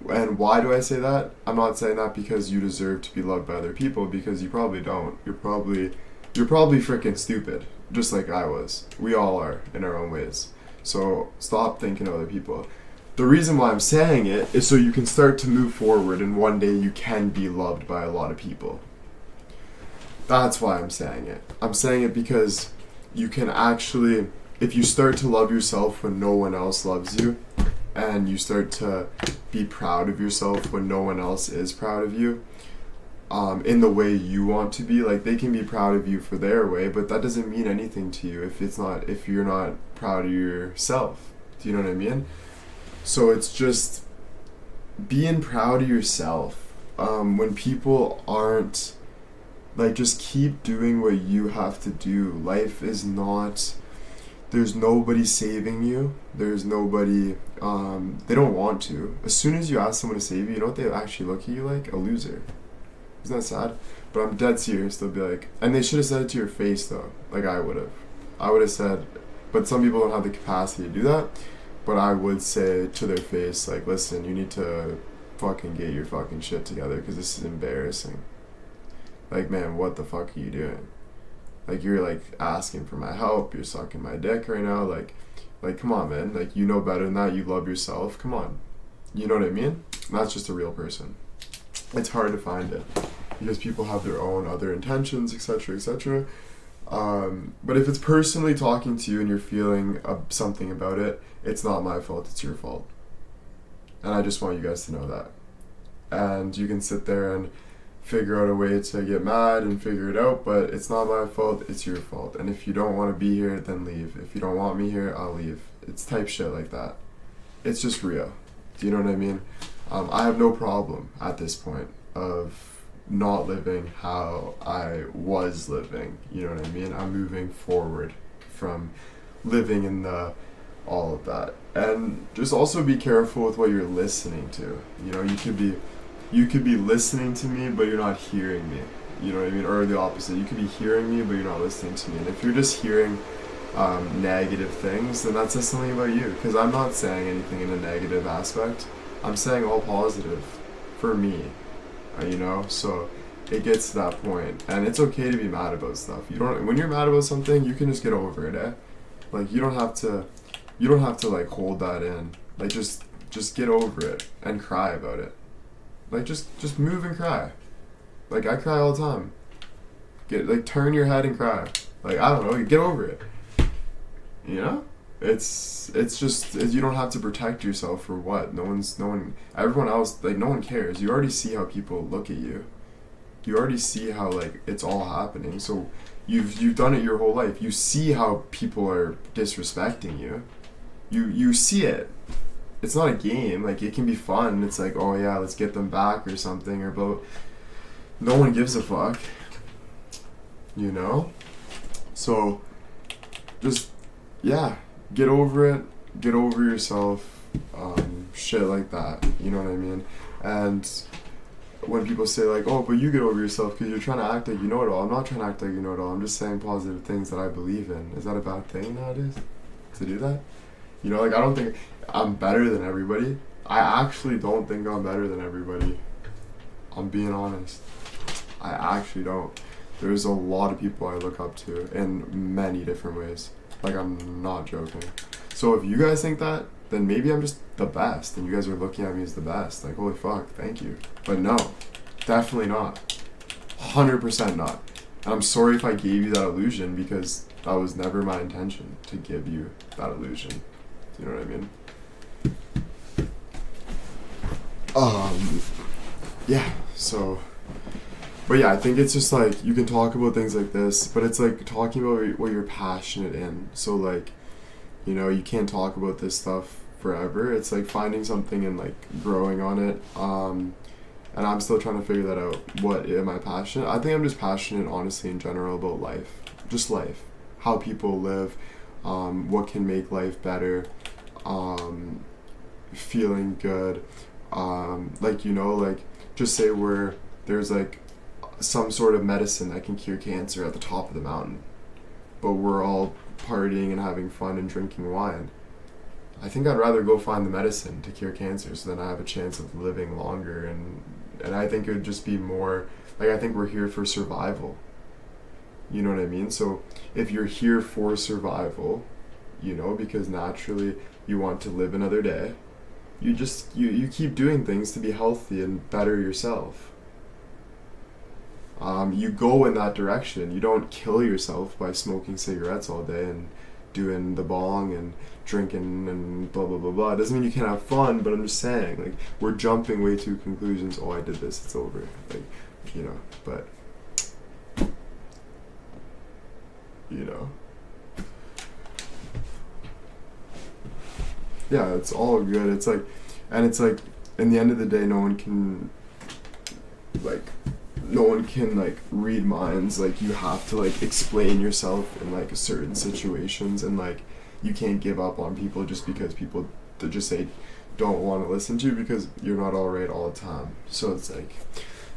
and why do I say that? I'm not saying that because you deserve to be loved by other people, because you probably don't. You're probably freaking stupid, just like I was. We all are in our own ways. So stop thinking of other people. The reason why I'm saying it is so you can start to move forward and one day you can be loved by a lot of people. That's why I'm saying it. I'm saying it because you can actually, if you start to love yourself when no one else loves you, and you start to be proud of yourself when no one else is proud of you, in the way you want to be, like, they can be proud of you for their way, but that doesn't mean anything to you if you're not proud of yourself. Do you know what I mean? So it's just being proud of yourself. When people aren't, like, just keep doing what you have to do. Life is not, there's nobody saving you. There's nobody, they don't want to. As soon as you ask someone to save you, you know what they actually look at you like? A loser. Isn't that sad? But I'm dead serious. They'll be like, and they should have said it to your face though. Like I would have said, but some people don't have the capacity to do that. But I would say to their face, like, listen, you need to fucking get your fucking shit together because this is embarrassing. Like, man, what the fuck are you doing? Like, you're, like, asking for my help. You're sucking my dick right now. Like, come on, man. Like, you know better than that. You love yourself. Come on. You know what I mean? And that's just a real person. It's hard to find it because people have their own other intentions, etc., etc. But if it's personally talking to you and you're feeling something about it, it's not my fault, it's your fault. And I just want you guys to know that. And you can sit there and figure out a way to get mad and figure it out, but it's not my fault, it's your fault. And if you don't want to be here, then leave. If you don't want me here, I'll leave. It's type shit like that. It's just real. Do you know what I mean? I have no problem at this point of not living how I was living. You know what I mean? I'm moving forward from living in all of that. And just also be careful with what you're listening to. You know, you could be listening to me, but you're not hearing me. You know what I mean? Or the opposite. You could be hearing me, but you're not listening to me. And if you're just hearing negative things, then that says something about you. Because I'm not saying anything in a negative aspect. I'm saying all positive for me. You know? So it gets to that point. And it's okay to be mad about stuff. When you're mad about something, you can just get over it, eh? Like, you don't have to like hold that in. Like, just get over it and cry about it. Like, just move and cry. Like, I cry all the time. Turn your head and cry. Like, I don't know, get over it. You know? It's just, you don't have to protect yourself for what? Everyone else, like, no one cares. You already see how people look at you. You already see how, like, it's all happening. So you've done it your whole life. You see how people are disrespecting you. You see it. It's not a game. Like, it can be fun. It's like, oh yeah, let's get them back or something, or but no one gives a fuck. You know? So just, yeah, get over it. Get over yourself. Shit like that. You know what I mean? And when people say, like, oh, but you get over yourself because you're trying to act like you know it all. I'm not trying to act like you know it all. I'm just saying positive things that I believe in. Is that a bad thing nowadays to do that? You know, like, I don't think I'm better than everybody. I actually don't think I'm better than everybody. I'm being honest. I actually don't. There's a lot of people I look up to in many different ways. Like, I'm not joking. So if you guys think that, then maybe I'm just the best, and you guys are looking at me as the best. Like, holy fuck, thank you. But no, definitely not. 100% not. And I'm sorry if I gave you that illusion, because that was never my intention to give you that illusion. Do you know what I mean? Yeah, so, but yeah, I think it's just like, you can talk about things like this, but it's like talking about what you're passionate in. So like, you know, you can't talk about this stuff forever. It's like finding something and like growing on it. And I'm still trying to figure that out. What am I passionate? I think I'm just passionate, honestly, in general about life. Just life. How people live. What can make life better. Feeling good. Like, you know, like, just say where there's like some sort of medicine that can cure cancer at the top of the mountain, but we're all partying and having fun and drinking wine. I think I'd rather go find the medicine to cure cancer, so then I have a chance of living longer, and I think it would just be more like, I think we're here for survival. You know what I mean? So if you're here for survival, you know, because naturally you want to live another day, you just you keep doing things to be healthy and better yourself. You go in that direction. You don't kill yourself by smoking cigarettes all day and doing the bong and drinking and blah blah blah blah. It doesn't mean you can't have fun, but I'm just saying, like, we're jumping way to conclusions. Oh, I did this, it's over. Like, you know, but you know. Yeah, it's all good. It's like, and it's like, in the end of the day, no one can like read minds. Like, you have to like explain yourself in like certain situations, and like, you can't give up on people just because people just say don't want to listen to you, because you're not all right all the time. So it's like,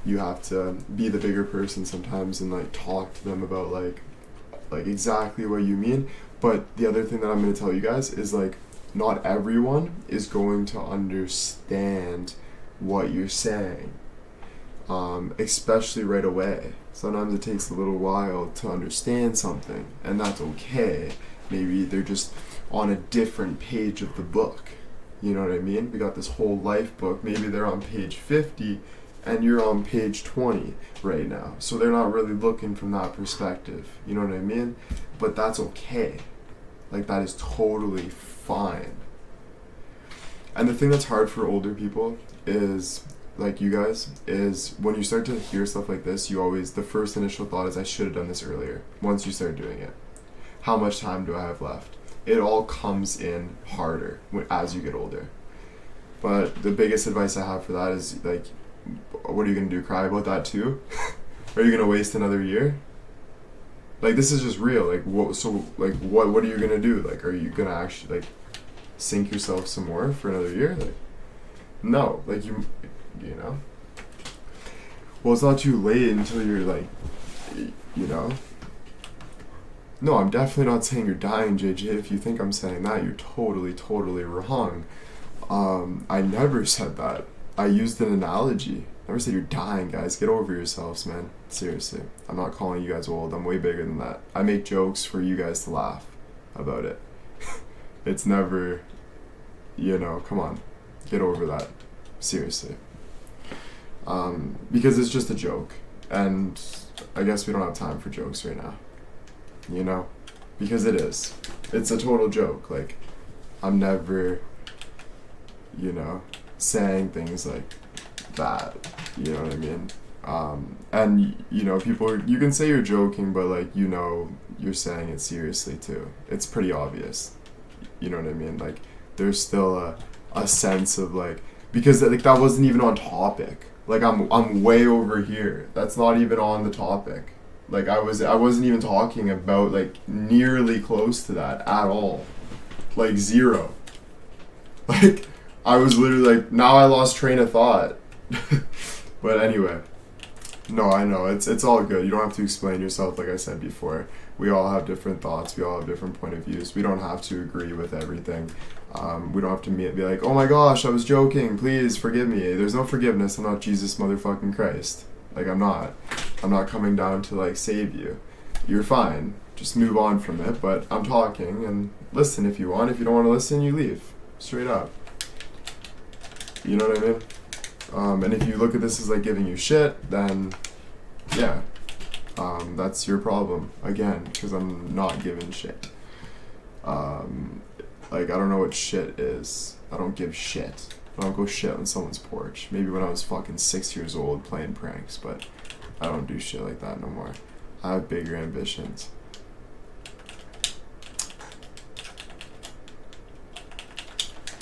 you have to be the bigger person sometimes and like talk to them about like exactly what you mean. But the other thing that I'm going to tell you guys is, like, not everyone is going to understand what you're saying, especially right away. Sometimes it takes a little while to understand something, and that's okay. Maybe they're just on a different page of the book. You know what I mean? We got this whole life book. Maybe they're on page 50 and you're on page 20 right now. So they're not really looking from that perspective. You know what I mean? But that's okay. Like, that is totally fine. And the thing that's hard for older people is, like you guys, is when you start to hear stuff like this, you always, the first initial thought is, I should have done this earlier. Once you start doing it, how much time do I have left? It all comes in harder as you get older. But the biggest advice I have for that is, like, what are you gonna do? Cry about that too? Are you gonna waste another year? Like, this is just real. Like, what? So, like, what are you gonna do? Like, are you gonna actually, like, sink yourself some more for another year? Like, no. Like, you know. Well, it's not too late until you're like, you know. No, I'm definitely not saying you're dying, JJ. If you think I'm saying that, you're totally, totally wrong. I never said that. I used an analogy. I never said you're dying, guys. Get over yourselves, man. Seriously. I'm not calling you guys old. I'm way bigger than that. I make jokes for you guys to laugh about it. It's never, you know, come on. Get over that. Seriously. Because it's just a joke. And I guess we don't have time for jokes right now. You know? Because it is. It's a total joke. Like, I'm never, you know, saying things like that. You know what I mean? And, you know, people, you can say you're joking, but, like, you know, you're saying it seriously too. It's pretty obvious. You know what I mean? Like, there's still a sense of, like, because, like, that wasn't even on topic. Like, I'm way over here. That's not even on the topic. Like, I wasn't even talking about, like, nearly close to that at all. Like, zero. Like, I was literally like, now I lost train of thought. But anyway, no, I know, it's all good. You don't have to explain yourself, like I said before. We all have different thoughts. We all have different point of views. We don't have to agree with everything. We don't have to be like, oh my gosh, I was joking. Please forgive me. There's no forgiveness. I'm not Jesus motherfucking Christ. Like, I'm not. I'm not coming down to like save you. You're fine. Just move on from it. But I'm talking, and listen if you want. If you don't want to listen, you leave. Straight up. You know what I mean? And if you look at this as like giving you shit, then yeah, that's your problem again, because I'm not giving shit. Like, I don't know what shit is. I don't give shit. I don't go shit on someone's porch. Maybe when I was fucking 6 years old playing pranks, but I don't do shit like that no more. I have bigger ambitions.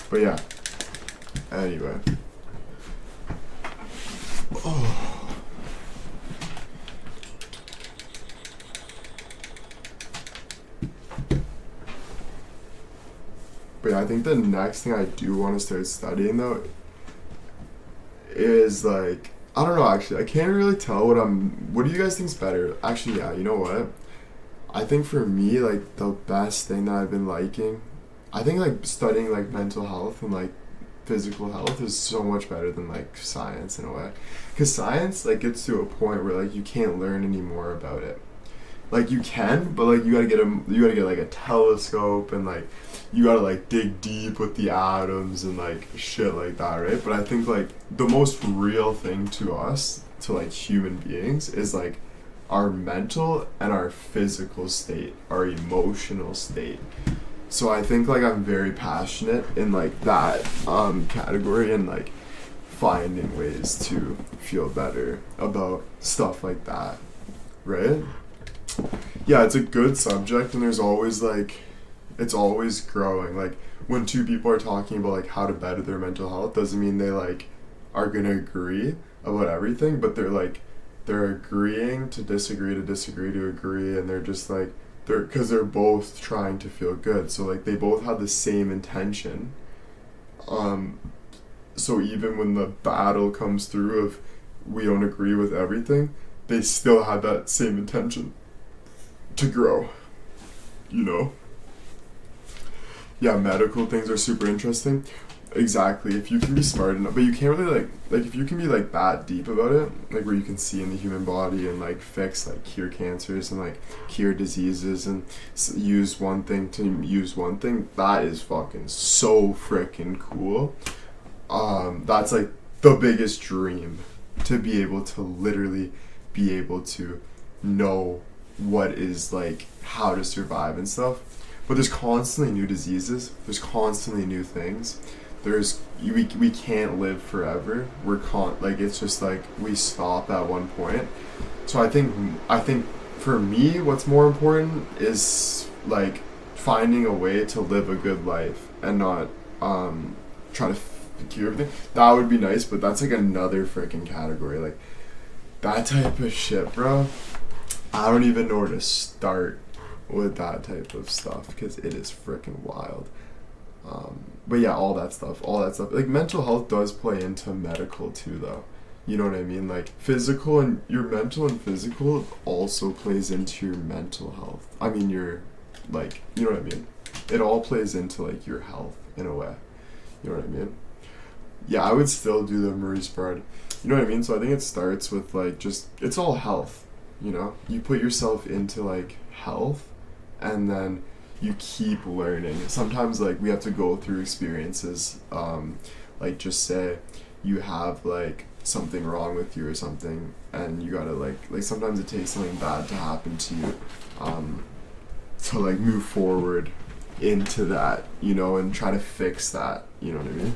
But yeah. Anyway. Oh. But yeah, I think the next thing I do want to start studying though is like, I don't know actually. I can't really tell what do you guys think's better? Actually, yeah, you know what? I think for me, like the best thing that I've been liking, I think like studying like mental health and like physical health is so much better than like science in a way. Cuz science like gets to a point where like you can't learn any more about it. Like you can, but like you gotta get like a telescope and like you gotta like dig deep with the atoms and like shit like that, right? But I think like the most real thing to us, to like human beings, is like our mental and our physical state, our emotional state. So I think like I'm very passionate in like that category and like finding ways to feel better about stuff like that, right? Yeah, it's a good subject, and there's always like, it's always growing. Like when two people are talking about like how to better their mental health, doesn't mean they like are gonna agree about everything, but they're agreeing to disagree to agree, and they're just like because they're both trying to feel good. So like they both have the same intention. So even when the battle comes through of we don't agree with everything, they still have that same intention to grow, you know? Yeah, medical things are super interesting. Exactly, if you can be smart enough, but you can't really like if you can be like that deep about it, like where you can see in the human body and like fix, like cure cancers and like cure diseases and use one thing to use one thing, that is fucking so freaking cool. That's like the biggest dream, to be able to literally be able to know what is like how to survive and stuff. But there's constantly new diseases, there's constantly new things, we can't live forever. Like it's just like we stop at one point. So I think for me what's more important is like finding a way to live a good life and not try to cure everything. That would be nice, but that's like another freaking category. Like that type of shit, bro. I don't even know where to start with that type of stuff because it is freaking wild. But yeah, all that stuff. Like mental health does play into medical too, though. You know what I mean? Like physical and your mental and physical also plays into your mental health. I mean, your like, you know what I mean? It all plays into like your health in a way. You know what I mean? Yeah, I would still do the Maurice Bard. You know what I mean? So I think it starts with like just, it's all health. You know, you put yourself into like health, and then you keep learning. Sometimes like we have to go through experiences, like just say you have like something wrong with you or something, and you gotta like sometimes it takes something bad to happen to you, to like move forward into that, you know, and try to fix that. You know what I mean?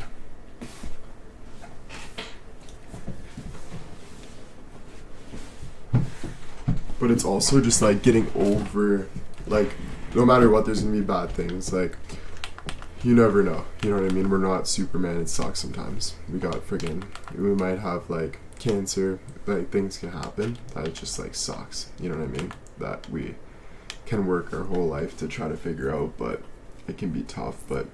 But it's also just like getting over, like, no matter what, there's gonna be bad things. Like, you never know. You know what I mean? We're not Superman. It sucks sometimes. We might have like cancer. Like things can happen. That just like sucks. You know what I mean? That we can work our whole life to try to figure out, but it can be tough. But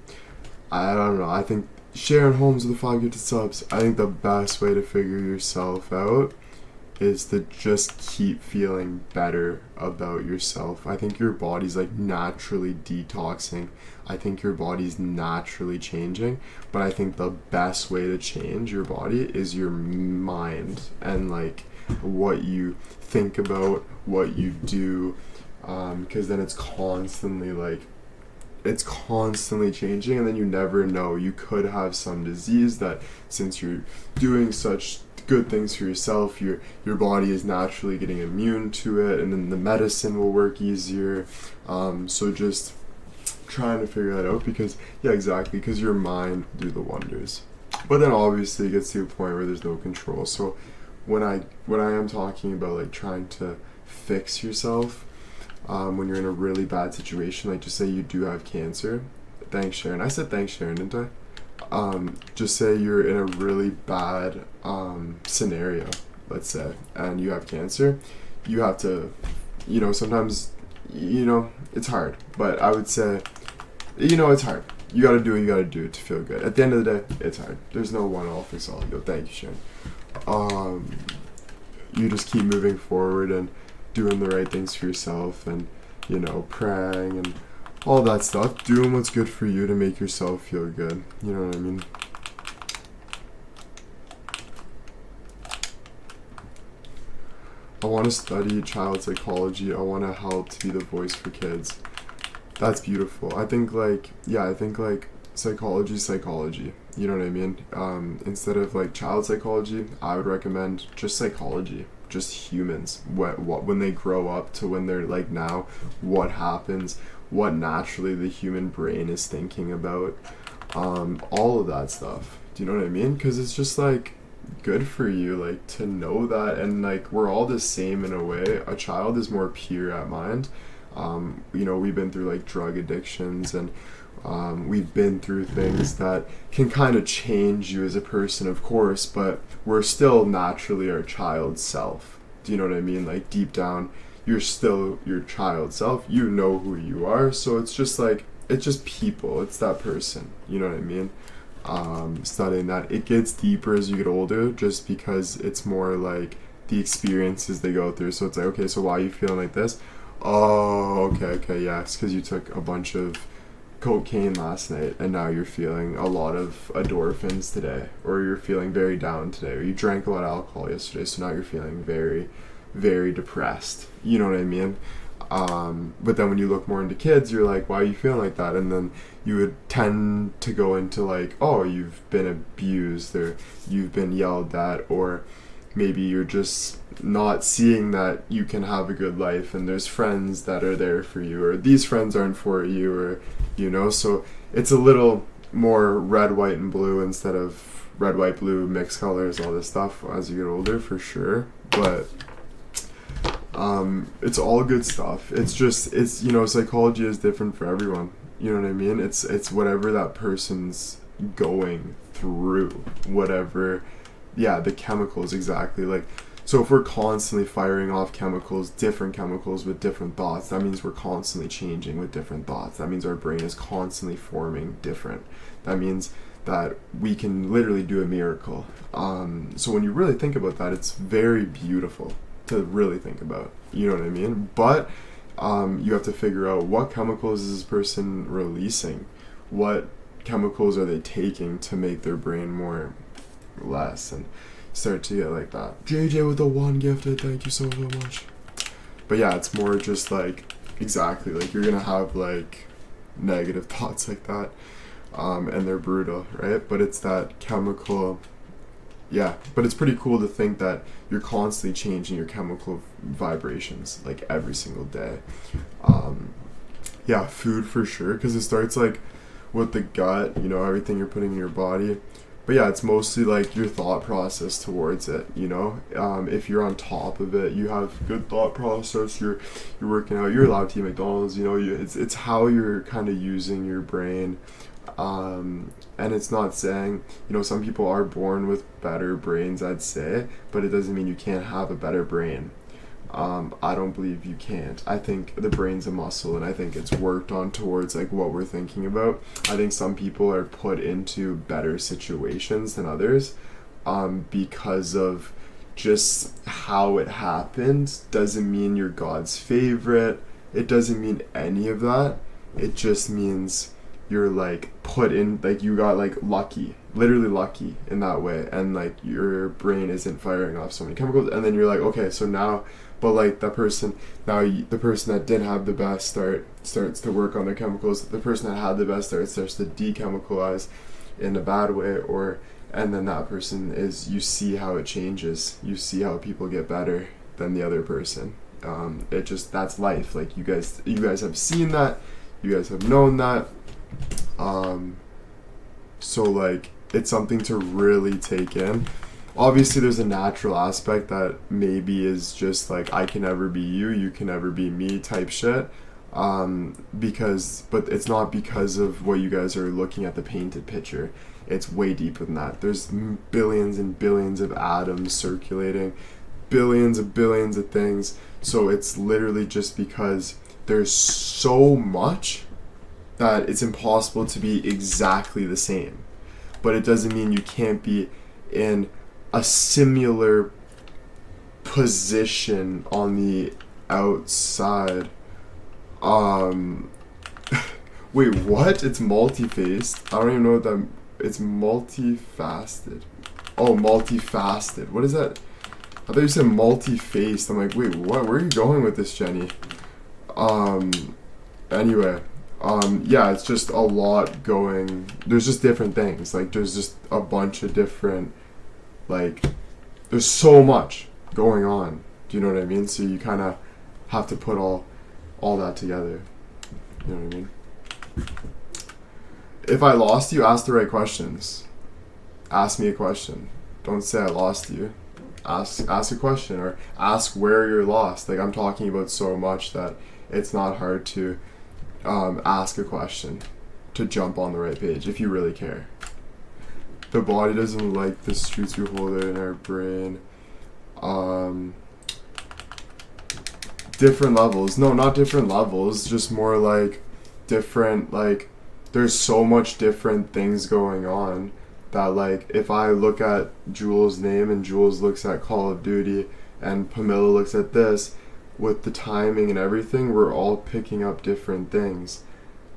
I don't know. I think Sharon Holmes with the 5 gifted subs. I think the best way to figure yourself out is to just keep feeling better about yourself. I think your body's like naturally detoxing. I think your body's naturally changing, but I think the best way to change your body is your mind and like what you think about, what you do, because then it's constantly changing, and then you never know. You could have some disease that, since you're doing such good things for yourself, your body is naturally getting immune to it, and then the medicine will work easier. So just trying to figure that out, because because your mind will do the wonders. But then obviously it gets to a point where there's no control. So when I am talking about like trying to fix yourself, when you're in a really bad situation, like just say you do have cancer. Thanks, Sharon. I said thanks, Sharon, didn't I? Just say you're in a really bad scenario, let's say, and you have cancer. You have to, sometimes, it's hard. But I would say, it's hard. You gotta do what you gotta do to feel good. At the end of the day, it's hard. There's no one all fix all. Thank you, Sharon. You just keep moving forward and doing the right things for yourself, and praying and all that stuff, doing what's good for you to make yourself feel good. You know what I mean? I want to study child psychology. I want to help to be the voice for kids. That's beautiful. I think psychology. You know what I mean? Instead of like child psychology, I would recommend just psychology. Just humans, what when they grow up to when they're like now, what happens, what naturally the human brain is thinking about, all of that stuff. Do you know what I mean? Because it's just like good for you, like, to know that. And like, we're all the same in a way. A child is more pure at mind. We've been through like drug addictions, and we've been through things that can kind of change you as a person, of course, but we're still naturally our child self. Do you know what I mean? Like, deep down, you're still your child self. You know who you are. So it's just like, it's just people. It's that person. You know what I mean? Studying that. It gets deeper as you get older, just because it's more like the experiences they go through. So it's like, okay, so why are you feeling like this? Oh, okay, yeah, it's because you took a bunch of cocaine last night and now you're feeling a lot of endorphins today, or you're feeling very down today, or you drank a lot of alcohol yesterday, so now you're feeling very, very depressed. You know what I mean? But then when you look more into kids, you're like, why are you feeling like that? And then you would tend to go into like, oh, you've been abused, or you've been yelled at, or maybe you're just not seeing that you can have a good life and there's friends that are there for you, or these friends aren't for you, or so it's a little more red, white, and blue instead of red, white, blue, mixed colors, all this stuff as you get older, for sure. But it's all good stuff. It's just, psychology is different for everyone. You know what I mean? It's whatever that person's going through, whatever. Yeah, the chemicals, exactly. Like, so if we're constantly firing off different chemicals with different thoughts, that means we're constantly changing with different thoughts. That means our brain is constantly forming different. That means that we can literally do a miracle. So when you really think about that, it's very beautiful to really think about. You know what I mean? But you have to figure out, what chemicals is this person releasing? What chemicals are they taking to make their brain more or less, and start to get like that. JJ with the one gifted, thank you so much. But yeah, it's more just like, exactly, like, you're gonna have like negative thoughts like that, and they're brutal, right? But it's that chemical. Yeah, but it's pretty cool to think that you're constantly changing your chemical vibrations like every single day. Yeah, food for sure, because it starts like with the gut, everything you're putting in your body. But yeah, it's mostly like your thought process towards it, if you're on top of it, you have good thought process, you're working out, you're allowed to eat McDonald's, it's how you're kind of using your brain. And it's not saying, some people are born with better brains, I'd say, but it doesn't mean you can't have a better brain. I don't believe you can't. I think the brain's a muscle, and I think it's worked on towards like what we're thinking about. I think some people are put into better situations than others, because of just how it happened. Doesn't mean you're God's favorite. It doesn't mean any of that. It just means you're like put in, like you got like lucky, literally lucky in that way, and like your brain isn't firing off so many chemicals, and then you're like, okay, so now, but like the person that didn't have the best start starts to work on their chemicals. The person that had the best start starts to dechem in a bad way, or and then that person is, you see how it changes, you see how people get better than the other person. It just, that's life. Like you guys have seen that, you guys have known that. So like it's something to really take in. Obviously there's a natural aspect that maybe is just like, I can never be you, you can never be me type shit. But it's not because of what you guys are looking at, the painted picture. It's way deeper than that. There's billions and billions of atoms circulating, billions of things. So it's literally just because there's so much that it's impossible to be exactly the same. But it doesn't mean you can't be in a similar position on the outside. Wait, what? It's multi-faced? I don't even know what that... It's multifaceted. Oh, multifaceted. What is that? I thought you said multi-faced. I'm like, wait, what? Where are you going with this, Jenny? Anyway. Yeah, it's just a lot going... There's just different things. Like, there's just a bunch of different... Like, there's so much going on. Do you know what I mean? So you kind of have to put all that together. You know what I mean? If I lost you, ask the right questions. Ask me a question. Don't say I lost you. Ask a question, or ask where you're lost. Like, I'm talking about so much that it's not hard to ask a question to jump on the right page if you really care. The body doesn't like the streets we hold it in our brain. Different levels. No, not different levels. Just more like different, like, there's so much different things going on that, like, if I look at Jules' name and Jules looks at Call of Duty and Pamela looks at this, with the timing and everything, we're all picking up different things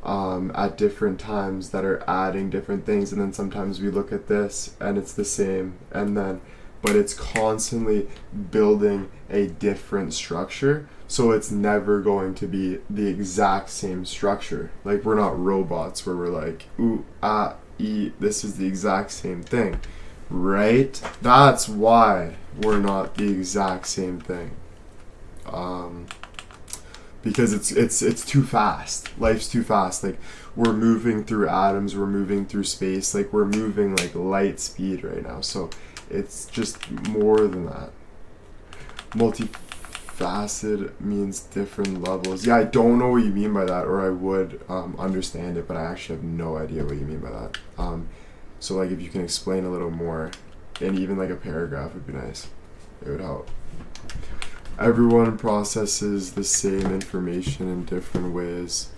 at different times that are adding different things. And then sometimes we look at this and it's the same, and then, but it's constantly building a different structure. So it's never going to be the exact same structure. Like, we're not robots where we're like, ooh, ah, e, this is the exact same thing, right? That's why we're not the exact same thing. Because it's too fast. Life's too fast. Like, we're moving through atoms, we're moving through space, like we're moving like light speed right now. So it's just more than that. Multifaceted means different levels. Yeah, I don't know what you mean by that, or I would understand it, but I actually have no idea what you mean by that. So like, if you can explain a little more, and even like a paragraph would be nice. It would help. Everyone processes the same information in different ways.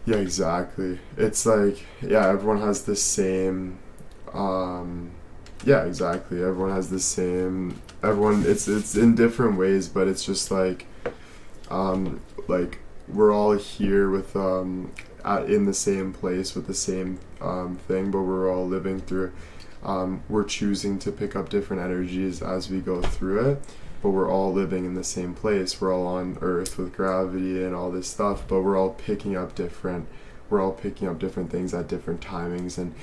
Yeah, exactly. It's like, yeah, everyone has the same, yeah, exactly. Everyone has the same, it's in different ways, but it's just like we're all here with, in the same place with the same thing, but we're all living through, we're choosing to pick up different energies as we go through it. But we're all living in the same place. We're all on Earth with gravity and all this stuff, but we're all picking up different things at different timings and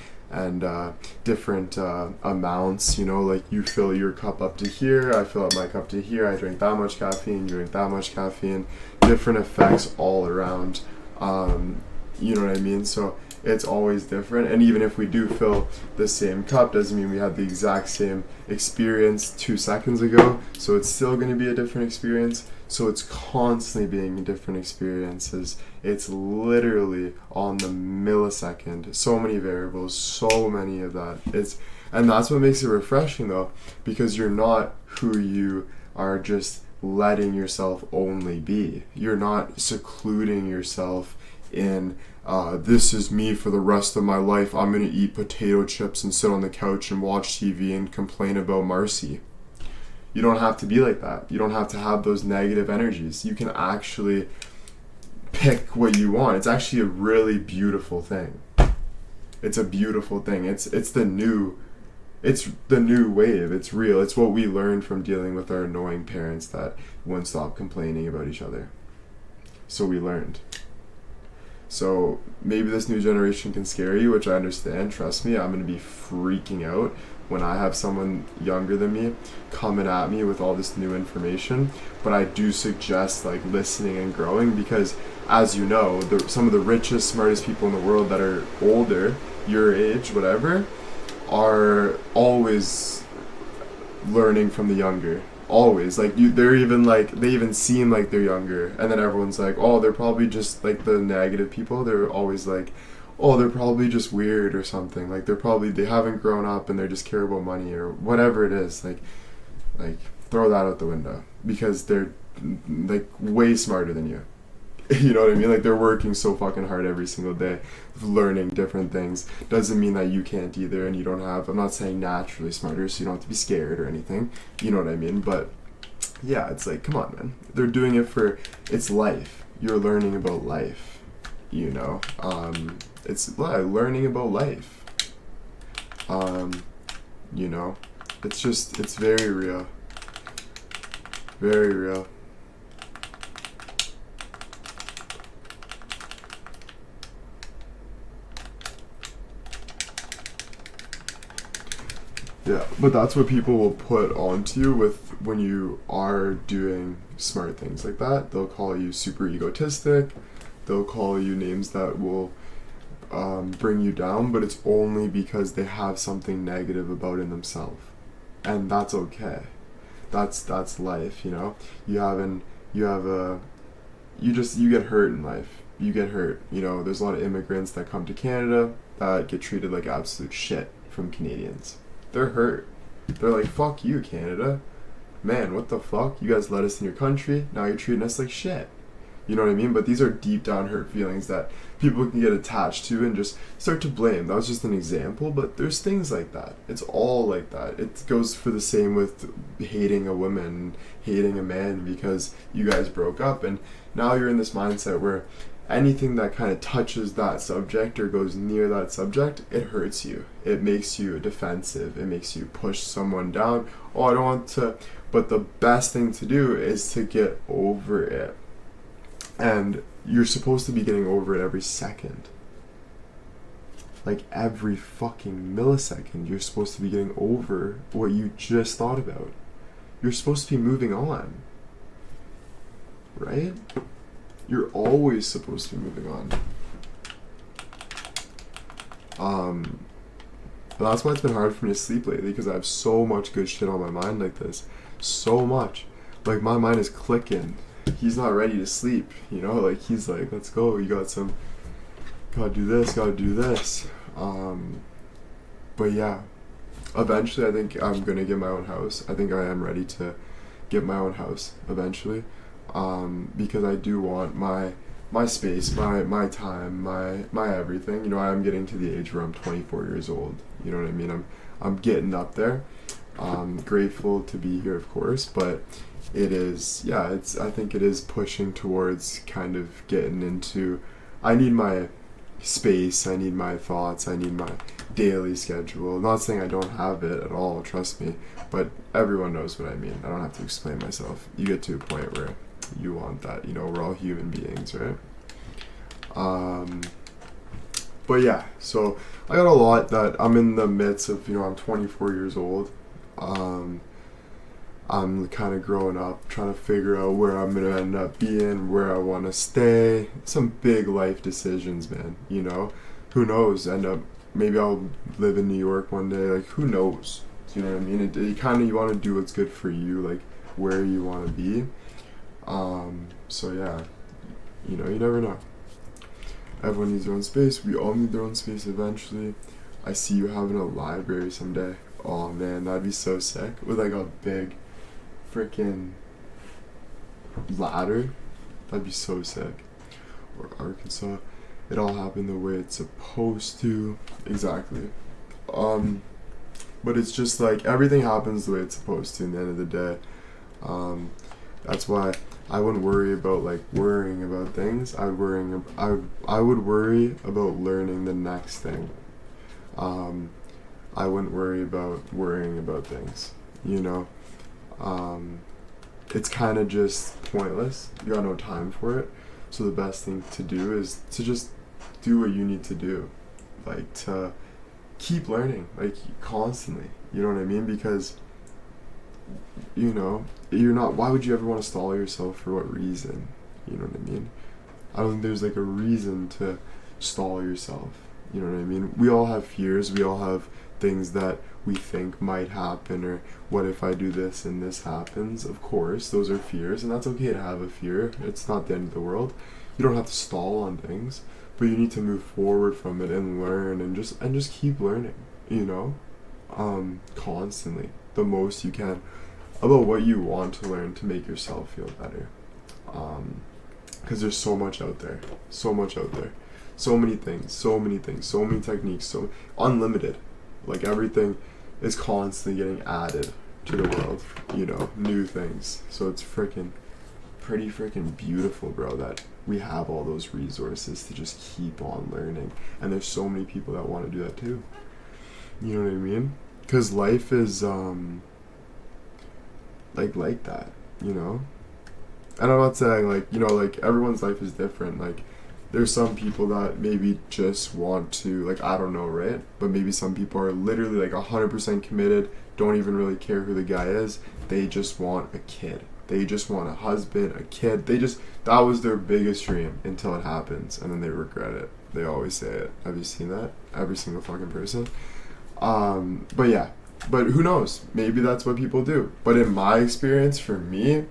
different amounts. You know, like, you fill your cup up to here, I fill up my cup to here, I drink that much caffeine, you drink that much caffeine. Different effects all around. You know what I mean? So it's always different, and even if we do fill the same cup, doesn't mean we had the exact same experience 2 seconds ago, so it's still going to be a different experience. So it's constantly being different experiences. It's literally on the millisecond, so many variables, so many of that. And that's what makes it refreshing, though, because you're not who you are just letting yourself only be. You're not secluding yourself in this is me for the rest of my life. I'm going to eat potato chips and sit on the couch and watch TV and complain about Marcy. You don't have to be like that. You don't have to have those negative energies. You can actually pick what you want. It's actually a really beautiful thing. It's a beautiful thing. It's the new wave. It's real. It's what we learned from dealing with our annoying parents that wouldn't stop complaining about each other. So we learned. So maybe this new generation can scare you, which I understand. Trust me, I'm going to be freaking out when I have someone younger than me coming at me with all this new information. But I do suggest like listening and growing, because as you know, some of the richest, smartest people in the world that are older, your age, whatever, are always learning from the younger. Always. Like they're even like, they even seem like they're younger, and then everyone's like, oh, they're probably just like the negative people. They're always like, oh, they're probably just weird or something. Like they haven't grown up and they just care about money or whatever it is. Like throw that out the window, because they're like way smarter than you. You know what I mean? Like they're working so fucking hard every single day, learning different things. Doesn't mean that you can't either, and you don't have, I'm not saying naturally smarter, so you don't have to be scared or anything. You know what I mean? But yeah, it's like, come on, man. They're doing it for, it's life. You're learning about life, you know? It's learning about life. You know? It's just, it's very real. Very real. Yeah, but that's what people will put onto you with when you are doing smart things like that. They'll call you super egotistic. They'll call you names that will bring you down, but it's only because they have something negative about in themselves, and that's okay. That's life, you know. You get hurt in life. You get hurt. You know, there's a lot of immigrants that come to Canada that get treated like absolute shit from Canadians. They're hurt. They're like, fuck you, Canada. Man, what the fuck? You guys let us in your country, now you're treating us like shit. You know what I mean? But these are deep down hurt feelings that people can get attached to and just start to blame. That was just an example, but there's things like that. It's all like that. It goes for the same with hating a woman, hating a man because you guys broke up, and now you're in this mindset where anything that kind of touches that subject or goes near that subject, it hurts you. It makes you defensive. It makes you push someone down. Oh, I don't want to. But the best thing to do is to get over it. And you're supposed to be getting over it every second. Like every fucking millisecond, you're supposed to be getting over what you just thought about. You're supposed to be moving on. Right? You're always supposed to be moving on. But that's why it's been hard for me to sleep lately, because I have so much good shit on my mind like this. So much. Like my mind is clicking. He's not ready to sleep, you know? Like he's like, let's go. You got some, gotta do this, gotta do this. But yeah, eventually I think I'm gonna get my own house. I think I am ready to get my own house eventually. Because I do want my space, my time, my everything. You know, I am getting to the age where I'm 24 years old. You know what I mean? I'm getting up there. Grateful to be here, of course, but it is, yeah, I think it is pushing towards kind of getting into, I need my space, I need my thoughts, I need my daily schedule. I'm not saying I don't have it at all, trust me, but everyone knows what I mean. I don't have to explain myself. You get to a point where you want that, you know, we're all human beings, right? But yeah, so I got a lot that I'm in the midst of, you know, I'm 24 years old. I'm kind of growing up, trying to figure out where I'm going to end up being, where I want to stay. Some big life decisions, man, you know? Who knows? Maybe I'll live in New York one day, like, who knows? You know what I mean? It kind of, you want to do what's good for you, like, where you want to be. So yeah, you know, you never know. Everyone needs their own space. We all need their own space eventually. I see you having a library someday. Oh man, that'd be so sick. With like a big freaking ladder. That'd be so sick. Or Arkansas. It all happened the way it's supposed to. Exactly. But it's just like everything happens the way it's supposed to in the end of the day. That's why I wouldn't worry about like worrying about things. I would worry about learning the next thing. Um, I wouldn't worry about worrying about things. You know, um, it's kind of just pointless. You got no time for it. So the best thing to do is to just do what you need to do, like to keep learning, like constantly. You know what I mean? Because you know you're not. Why would you ever want to stall yourself? For what reason? You know what I mean? I don't think there's like a reason to stall yourself. You know what I mean? We all have fears. We all have things that we think might happen, or what if I do this and this happens? Of course, those are fears, and that's okay to have a fear. It's not the end of the world. You don't have to stall on things, but you need to move forward from it and learn and just keep learning, you know? Constantly, the most you can about what you want to learn to make yourself feel better. Because there's so much out there, so much out there, so many things, so many things, so many techniques, so unlimited. Like everything is constantly getting added to the world, you know, new things. So it's pretty freaking beautiful, bro, that we have all those resources to just keep on learning. And there's so many people that want to do that too. You know what I mean? Because life is like that, you know? And I'm not saying like, you know, like everyone's life is different. Like there's some people that maybe just want to, like, I don't know, right? But maybe some people are literally like 100% committed, don't even really care who the guy is. They just want a kid. They just want a husband, a kid. That was their biggest dream until it happens, and then they regret it. They always say it. Have you seen that? Every single fucking person. But yeah. But who knows? Maybe that's what people do. But in my experience, for me,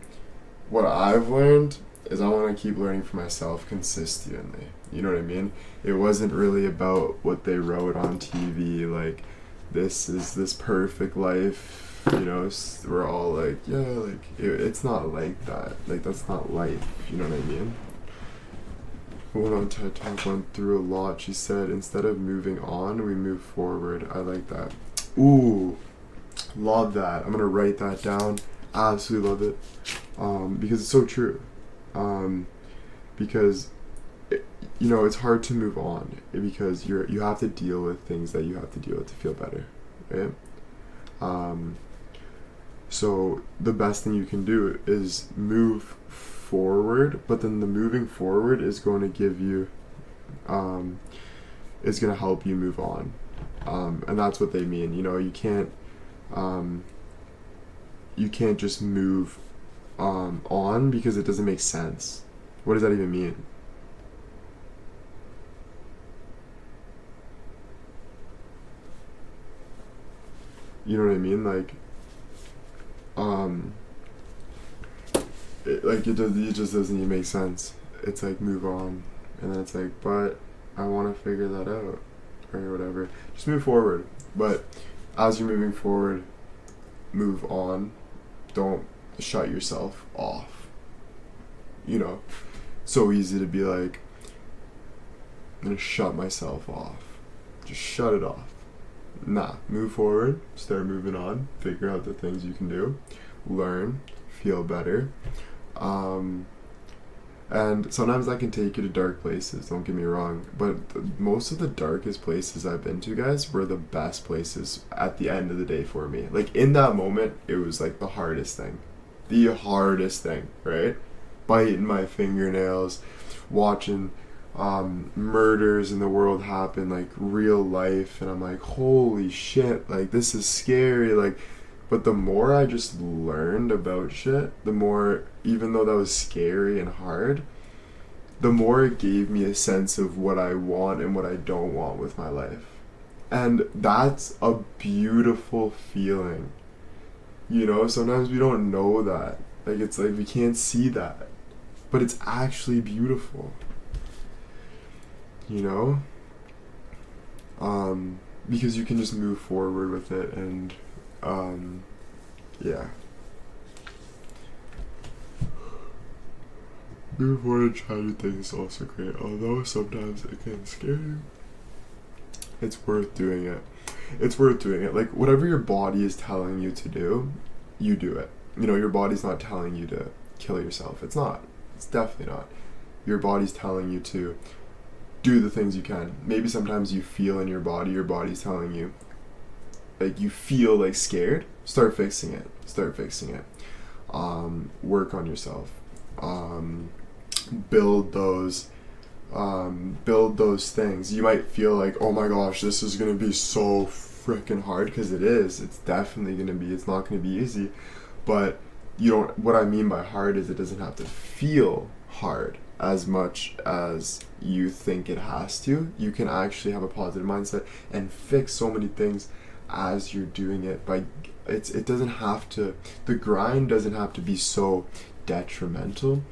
what I've learned is I want to keep learning for myself consistently. You know what I mean? It wasn't really about what they wrote on TV, like, this is this perfect life, you know, we're all like, yeah, like, it's not like that. Like, that's not life, you know what I mean? Went on TED Talk, went through a lot. She said, instead of moving on, we move forward. I like that. Ooh, love that. I'm gonna write that down. Absolutely love it. Because it's so true. Because you know, it's hard to move on because you have to deal with things that you have to deal with to feel better, right? So the best thing you can do is move forward, but then the moving forward is going to give you, is going to help you move on, and that's what they mean. You know, you can't just move on because it doesn't make sense. What does that even mean? You know what I mean? Like, it just doesn't even make sense. It's like, move on, and then it's like, but I want to figure that out, or whatever. Just move forward. But as you're moving forward, move on. Don't shut yourself off. You know, so easy to be like, I'm gonna shut myself off. Just shut it off. Nah, move forward, start moving on, figure out the things you can do, learn, feel better. And sometimes that can take you to dark places, don't get me wrong, but most of the darkest places I've been to, guys, were the best places at the end of the day for me. Like, in that moment, it was like the hardest thing, right? Biting my fingernails, watching murders in the world happen, like real life, and I'm like, holy shit, like, this is scary. Like, but the more I just learned about shit, the more, even though that was scary and hard, the more it gave me a sense of what I want and what I don't want with my life. And that's a beautiful feeling. You know, sometimes we don't know that. Like, it's like we can't see that, but it's actually beautiful. You know? Because you can just move forward with it, and yeah. Move forward and try new things is also great, although sometimes it can scare you. It's worth doing it. It's worth doing it. Like, whatever your body is telling you to do, you do it. You know, your body's not telling you to kill yourself. It's not. It's definitely not. Your body's telling you to do the things you can. Maybe sometimes you feel in your body's telling you, like, you feel like scared. Start fixing it. Work on yourself. Build those things. You might feel like, oh my gosh, this is gonna be so freaking hard, because it is. It's definitely gonna be. It's not gonna be easy, but you don't. What I mean by hard is it doesn't have to feel hard as much as you think it has to. You can actually have a positive mindset and fix so many things as you're doing it. It doesn't have to. The grind doesn't have to be so detrimental.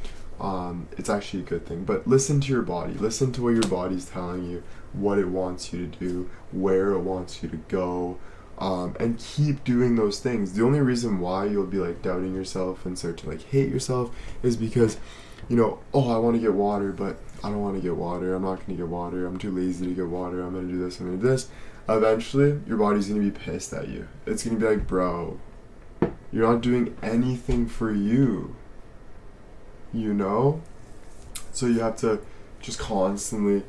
It's actually a good thing. But listen to your body. Listen to what your body's telling you, what it wants you to do, where it wants you to go, and keep doing those things. The only reason why you'll be like doubting yourself and start to like hate yourself is because, you know, oh, I want to get water, but I don't want to get water. I'm not going to get water. I'm too lazy to get water. I'm going to do this. I'm going to do this. Eventually, your body's going to be pissed at you. It's going to be like, bro, you're not doing anything for you. You know? So you have to just constantly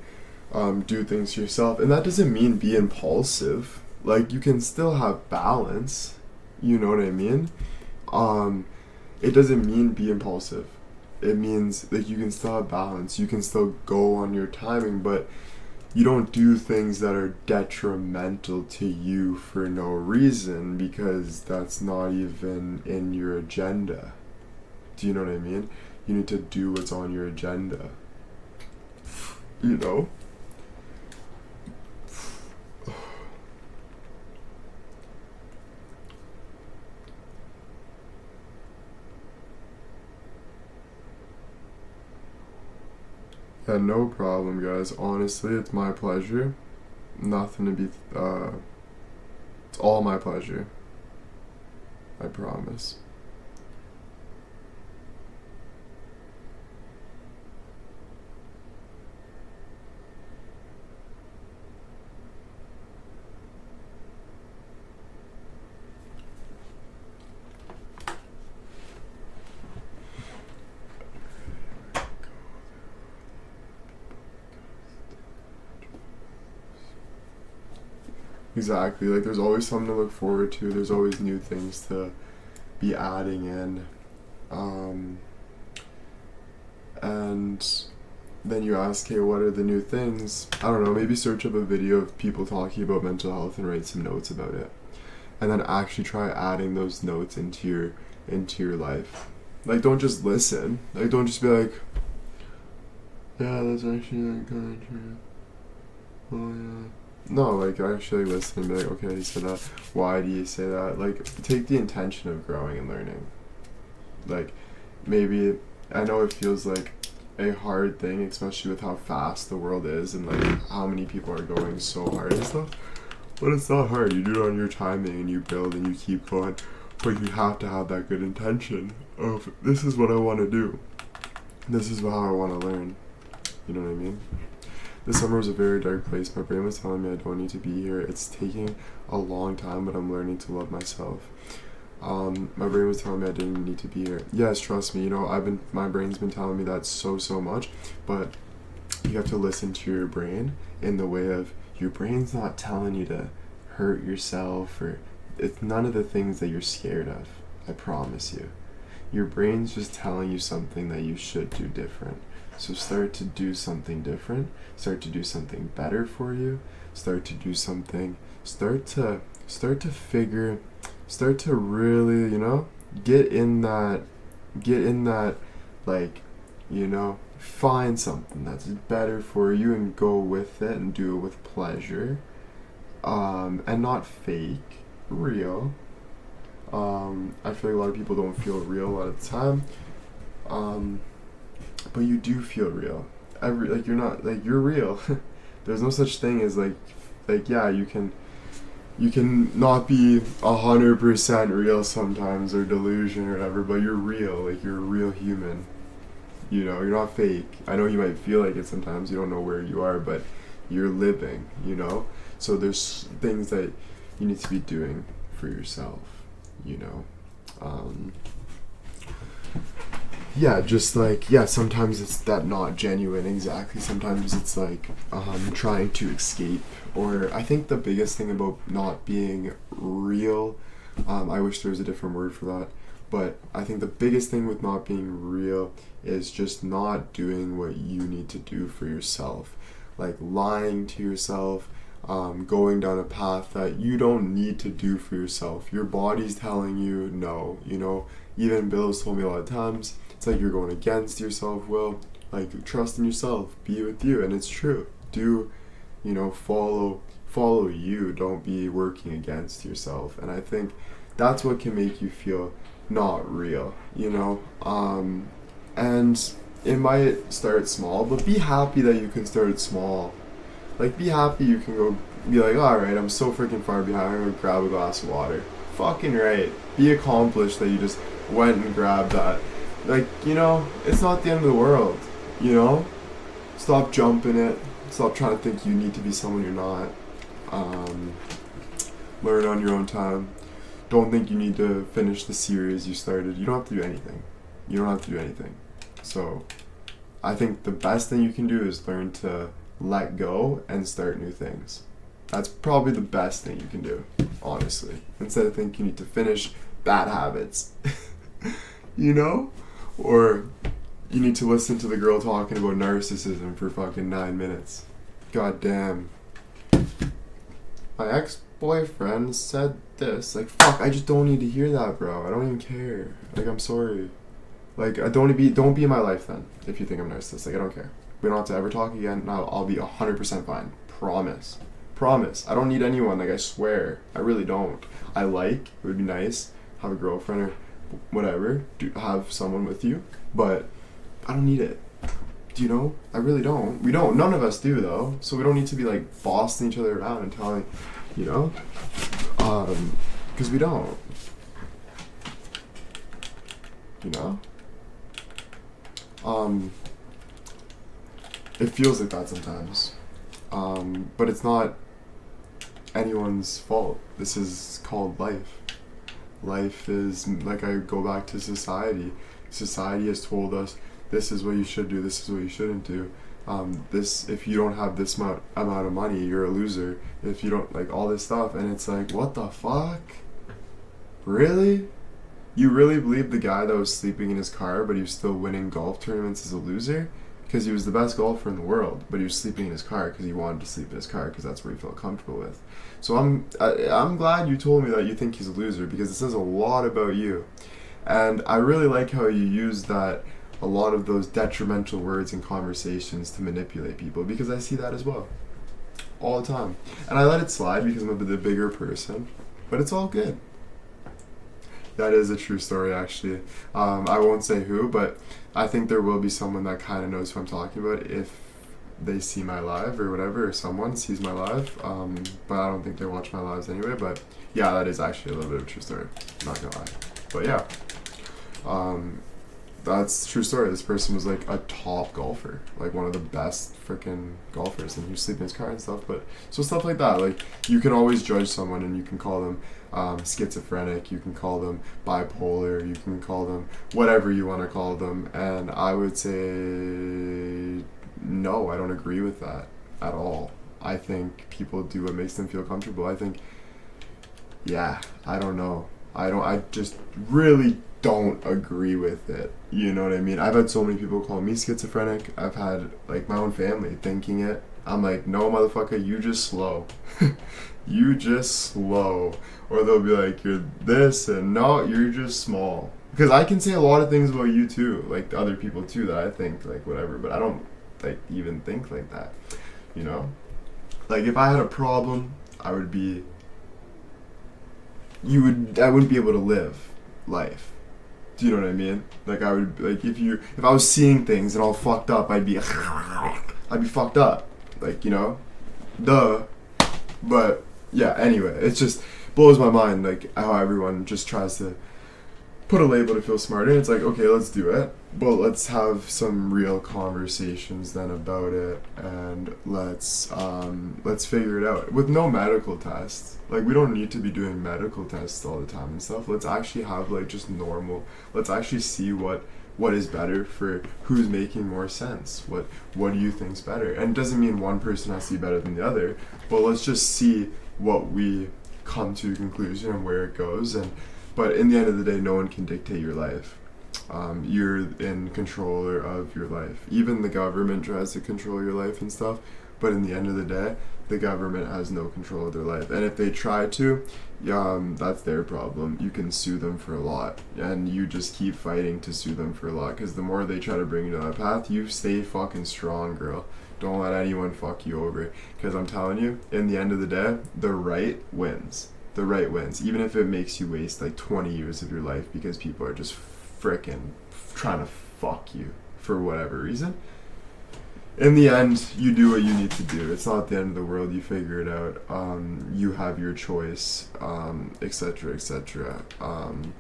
do things for yourself. And that doesn't mean be impulsive. Like, you can still have balance. You know what I mean? It doesn't mean be impulsive. It means like you can still have balance. You can still go on your timing, but you don't do things that are detrimental to you for no reason, because that's not even in your agenda. Do you know what I mean? You need to do what's on your agenda. You know? Yeah, no problem, guys. Honestly, it's my pleasure. Nothing to be, it's all my pleasure. I promise. Exactly. Like, there's always something to look forward to. There's always new things to be adding in. And then you ask, hey, what are the new things? I don't know, maybe search up a video of people talking about mental health and write some notes about it. And then actually try adding those notes into your life. Like, don't just listen. Like, don't just be like, yeah, that's actually like kind of true. Oh, yeah. No, like, actually listen and be like, okay, he said that. Why do you say that? Like, take the intention of growing and learning. Like, maybe, I know it feels like a hard thing, especially with how fast the world is and, like, how many people are going so hard and stuff. But it's not hard. You do it on your timing and you build and you keep going. But you have to have that good intention of, this is what I want to do. This is how I want to learn. You know what I mean? This summer was a very dark place. My brain was telling me I don't need to be here. It's taking a long time, but I'm learning to love myself. My brain was telling me I didn't need to be here. Yes, trust me, you know, my brain's been telling me that so much, but you have to listen to your brain in the way of, your brain's not telling you to hurt yourself, or it's none of the things that you're scared of. I promise you. Your brain's just telling you something that you should do different. So start to do something different. Start to do something better for you. Start to do something. Start to really, you know, get in that, like, you know, find something that's better for you and go with it and do it with pleasure. And not fake, real. I feel like a lot of people don't feel real a lot of the time. But you do feel real. You're real. There's no such thing as like yeah, you can not be 100% real sometimes, or delusion or whatever, but you're real. Like, you're a real human. You know, you're not fake. I know you might feel like it sometimes. You don't know where you are, but you're living, you know? So there's things that you need to be doing for yourself, you know? yeah, just like, yeah, sometimes it's that not genuine exactly. Sometimes it's like trying to escape. Or I think the biggest thing about not being real, I wish there was a different word for that, but I think the biggest thing with not being real is just not doing what you need to do for yourself. Like lying to yourself, going down a path that you don't need to do for yourself. Your body's telling you no, you know. Even Bill's told me a lot of times, it's like you're going against your self-will. Like, trust in yourself, be with you, and it's true. Do, you know, follow you. Don't be working against yourself. And I think that's what can make you feel not real, you know. And it might start small, but be happy that you can start small. Like, be happy you can go be like, alright, I'm so freaking far behind, I'm gonna grab a glass of water. Fucking right. Be accomplished that you just went and grabbed that. Like, you know, it's not the end of the world, you know? Stop jumping it. Stop trying to think you need to be someone you're not. Learn on your own time. Don't think you need to finish the series you started. You don't have to do anything. You don't have to do anything. So, I think the best thing you can do is learn to let go and start new things. That's probably the best thing you can do, honestly. Instead of thinking you need to finish bad habits. You know? Or you need to listen to the girl talking about narcissism for fucking 9 minutes. God damn. My ex-boyfriend said this. Like, fuck, I just don't need to hear that, bro. I don't even care. Like, I'm sorry. Like, don't be in my life then, if you think I'm narcissistic. I don't care. We don't have to ever talk again. No, I'll be 100% fine. Promise. Promise. I don't need anyone, like, I swear. I really don't. It would be nice, have a girlfriend or whatever, have someone with you, but I don't need it. Do you know? I really don't. We don't. None of us do, though. So we don't need to be, like, bossing each other around and telling, you know? Because we don't. You know? It feels like that sometimes. But it's not anyone's fault. This is called life. Life is, like, I go back to society. Society has told us this is what you should do, this is what you shouldn't do. If you don't have this amount of money, you're a loser. If you don't, like, all this stuff. And it's like, what the fuck? Really? You really believe the guy that was sleeping in his car but he was still winning golf tournaments is a loser? Because he was the best golfer in the world, but he was sleeping in his car because he wanted to sleep in his car because that's where he felt comfortable with. So I'm glad you told me that you think he's a loser, because it says a lot about you. And I really like how you use that, a lot of those detrimental words in conversations to manipulate people, because I see that as well. All the time. And I let it slide because I'm the bigger person, but it's all good. That is a true story, actually. I won't say who, but I think there will be someone that kind of knows who I'm talking about if they see my live or whatever, or someone sees my live. But I don't think they watch my lives anyway. But yeah, that is actually a little bit of a true story. I'm not gonna lie. But yeah, that's a true story. This person was like a top golfer, like one of the best freaking golfers, and he was sleeping in his car and stuff. But so stuff like that, like, you can always judge someone and you can call them schizophrenic, you can call them bipolar, you can call them whatever you want to call them, and I would say no, I don't agree with that at all. I think people do what makes them feel comfortable. I think, yeah, I don't know. I just really don't agree with it. You know what I mean? I've had so many people call me schizophrenic. I've had, like, my own family thinking it. I'm like, no, motherfucker, you just slow. You just slow. Or they'll be like, you're this, and no, you're just small. Because I can say a lot of things about you too, like other people too, that I think, like, whatever, but I don't, like, even think like that, you know? Like, if I had a problem, I wouldn't be able to live life. Do you know what I mean? Like, I would, like, if I was seeing things and all fucked up, I'd be fucked up. Like, you know? Duh. But, yeah, anyway, it just blows my mind, like, how everyone just tries to put a label to feel smarter. And it's like, okay, let's do it, but let's have some real conversations then about it, and let's figure it out with no medical tests. Like, we don't need to be doing medical tests all the time and stuff. Let's actually have like just normal. Let's actually see what is better for who's making more sense. What do you think's better? And it doesn't mean one person has to be better than the other, but let's just see what we come to a conclusion and where it goes. But in the end of the day, no one can dictate your life. You're in control of your life. Even the government tries to control your life and stuff, but in the end of the day, the government has no control of their life. And if they try to, that's their problem. You can sue them for a lot, and you just keep fighting to sue them for a lot, because the more they try to bring you to that path, you stay fucking strong, girl. Don't let anyone fuck you over, because I'm telling you, in the end of the day, the right wins. The right wins, even if it makes you waste like 20 years of your life because people are just frickin' trying to fuck you for whatever reason. In the end, you do what you need to do. It's not the end of the world. You figure it out. You have your choice, etc., etc. And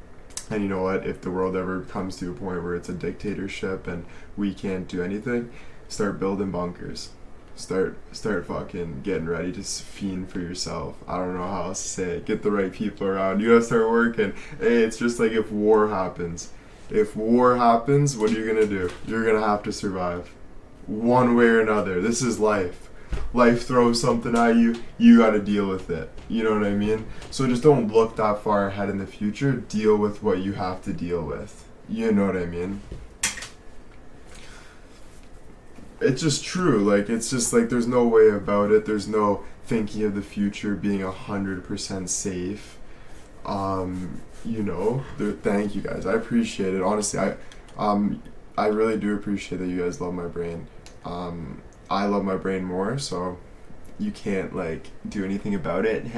you know what? If the world ever comes to a point where it's a dictatorship and we can't do anything, start building bunkers. Start fucking getting ready to fiend for yourself. I don't know how else to say it. Get the right people around. You gotta start working. Hey, it's just like if war happens. If war happens, what are you gonna do? You're gonna have to survive. One way or another. This is life. Life throws something at you, you gotta deal with it. You know what I mean? So just don't look that far ahead in the future. Deal with what you have to deal with. You know what I mean? It's just true. Like, it's just like there's no way about it. There's no thinking of the future being 100% safe. Thank you guys. I appreciate it. Honestly, I really do appreciate that you guys love my brain. I love my brain more, so you can't like do anything about it.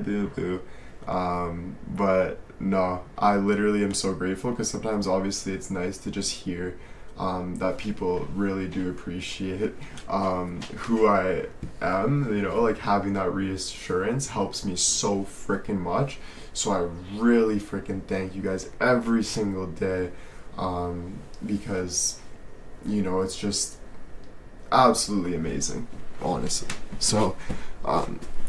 Boo boo. But no, I literally am so grateful, because sometimes obviously it's nice to just hear that people really do appreciate who I am. Like having that reassurance helps me so freaking much. So I really freaking thank you guys every single day, because it's just absolutely amazing, honestly. So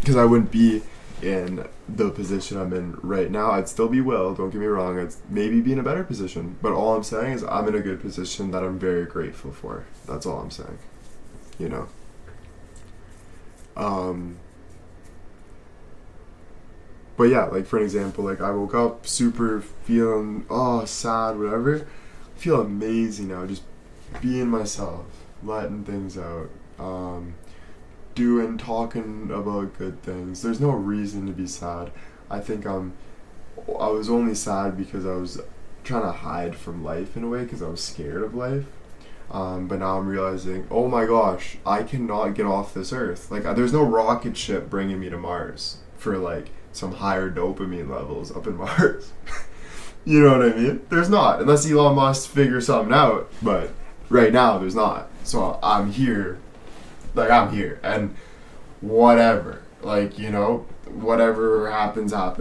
because I wouldn't be in the position I'm in right now. I'd still be don't get me wrong, I'd maybe be in a better position, but all I'm saying is I'm in a good position that I'm very grateful for. That's all I'm saying. But yeah, like for an example, like I woke up super feeling sad, whatever. I feel amazing now, just being myself, letting things out, talking about good things. There's no reason to be sad. I think I was only sad because I was trying to hide from life in a way, because I was scared of life. But now I'm realizing, oh my gosh, I cannot get off this earth. Like, there's no rocket ship bringing me to Mars for like some higher dopamine levels up in Mars. You know what I mean? There's not, unless Elon Musk figures something out. But right now, there's not. So I'm here. Like, I'm here, and whatever, whatever happens. I'm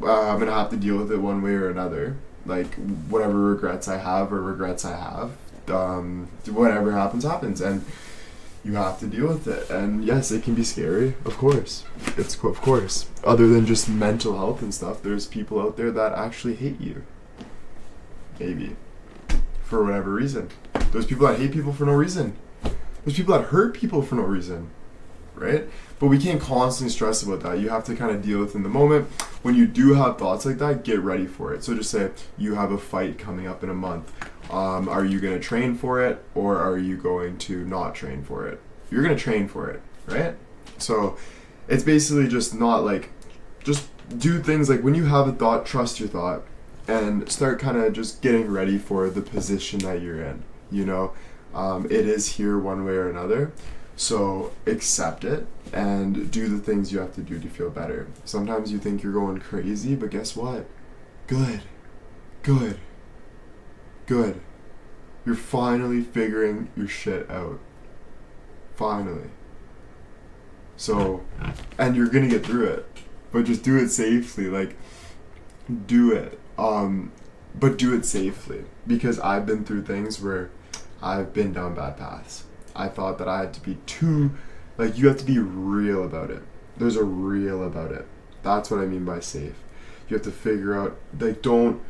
gonna have to deal with it one way or another. Like, whatever regrets I have, whatever happens, and you have to deal with it. And yes, it can be scary, of course. Of course. Other than just mental health and stuff, there's people out there that actually hate you. Maybe. For whatever reason. There's people that hate people for no reason. There's people that hurt people for no reason, right? But we can't constantly stress about that. You have to kind of deal with it in the moment. When you do have thoughts like that, get ready for it. So just say you have a fight coming up in a month. Are you going to train for it, or are you going to not train for it? You're going to train for it, right? So it's basically just not like, just do things like when you have a thought, trust your thought, and start kind of just getting ready for the position that you're in, It is here one way or another, so accept it and do the things you have to do to feel better. Sometimes you think you're going crazy, but guess what? Good. You're finally figuring your shit out. Finally. So, and you're gonna get through it, but just do it safely. Like, do it. but do it safely, because I've been through things where I've been down bad paths. I thought that I had to be too, like, you have to be real about it. There's a real about it. That's what I mean by safe. You have to figure out, like, don't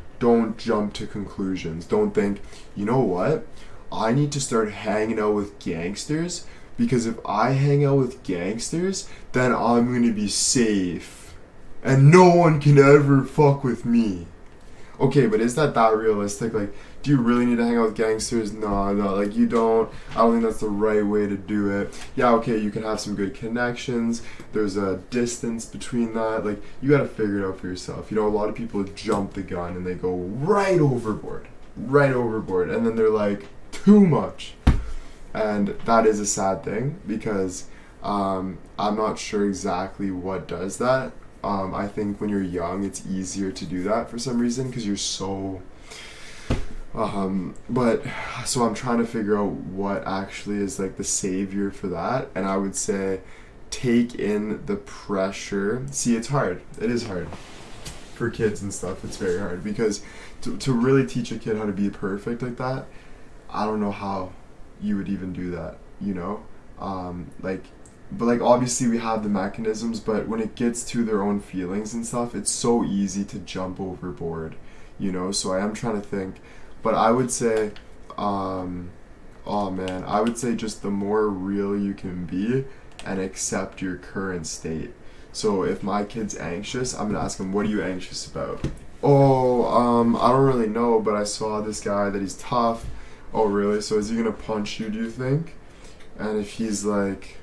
jump to conclusions. Don't think, you know what? I need to start hanging out with gangsters, because if I hang out with gangsters, then I'm going to be safe. And no one can ever fuck with me. Okay, but is that realistic? Like, do you really need to hang out with gangsters? No, like, you don't. I don't think that's the right way to do it. Yeah, okay, you can have some good connections. There's a distance between that. Like, you gotta figure it out for yourself. You know, a lot of people jump the gun and they go right overboard. And then they're like, too much. And that is a sad thing, because I'm not sure exactly what does that. I think when you're young, it's easier to do that for some reason, because you're so... but, so I'm trying to figure out what actually is, like, the savior for that. And I would say, take in the pressure. See, it's hard. It is hard. For kids and stuff, it's very hard. Because to really teach a kid how to be perfect like that, I don't know how you would even do that, you know? But, like, obviously we have the mechanisms, but when it gets to their own feelings and stuff, it's so easy to jump overboard, you know? So I am trying to think, but I would say, I would say just the more real you can be and accept your current state. So if my kid's anxious, I'm gonna ask him, what are you anxious about? I don't really know, but I saw this guy that he's tough. Oh, really? So is he gonna punch you, do you think? And if he's like...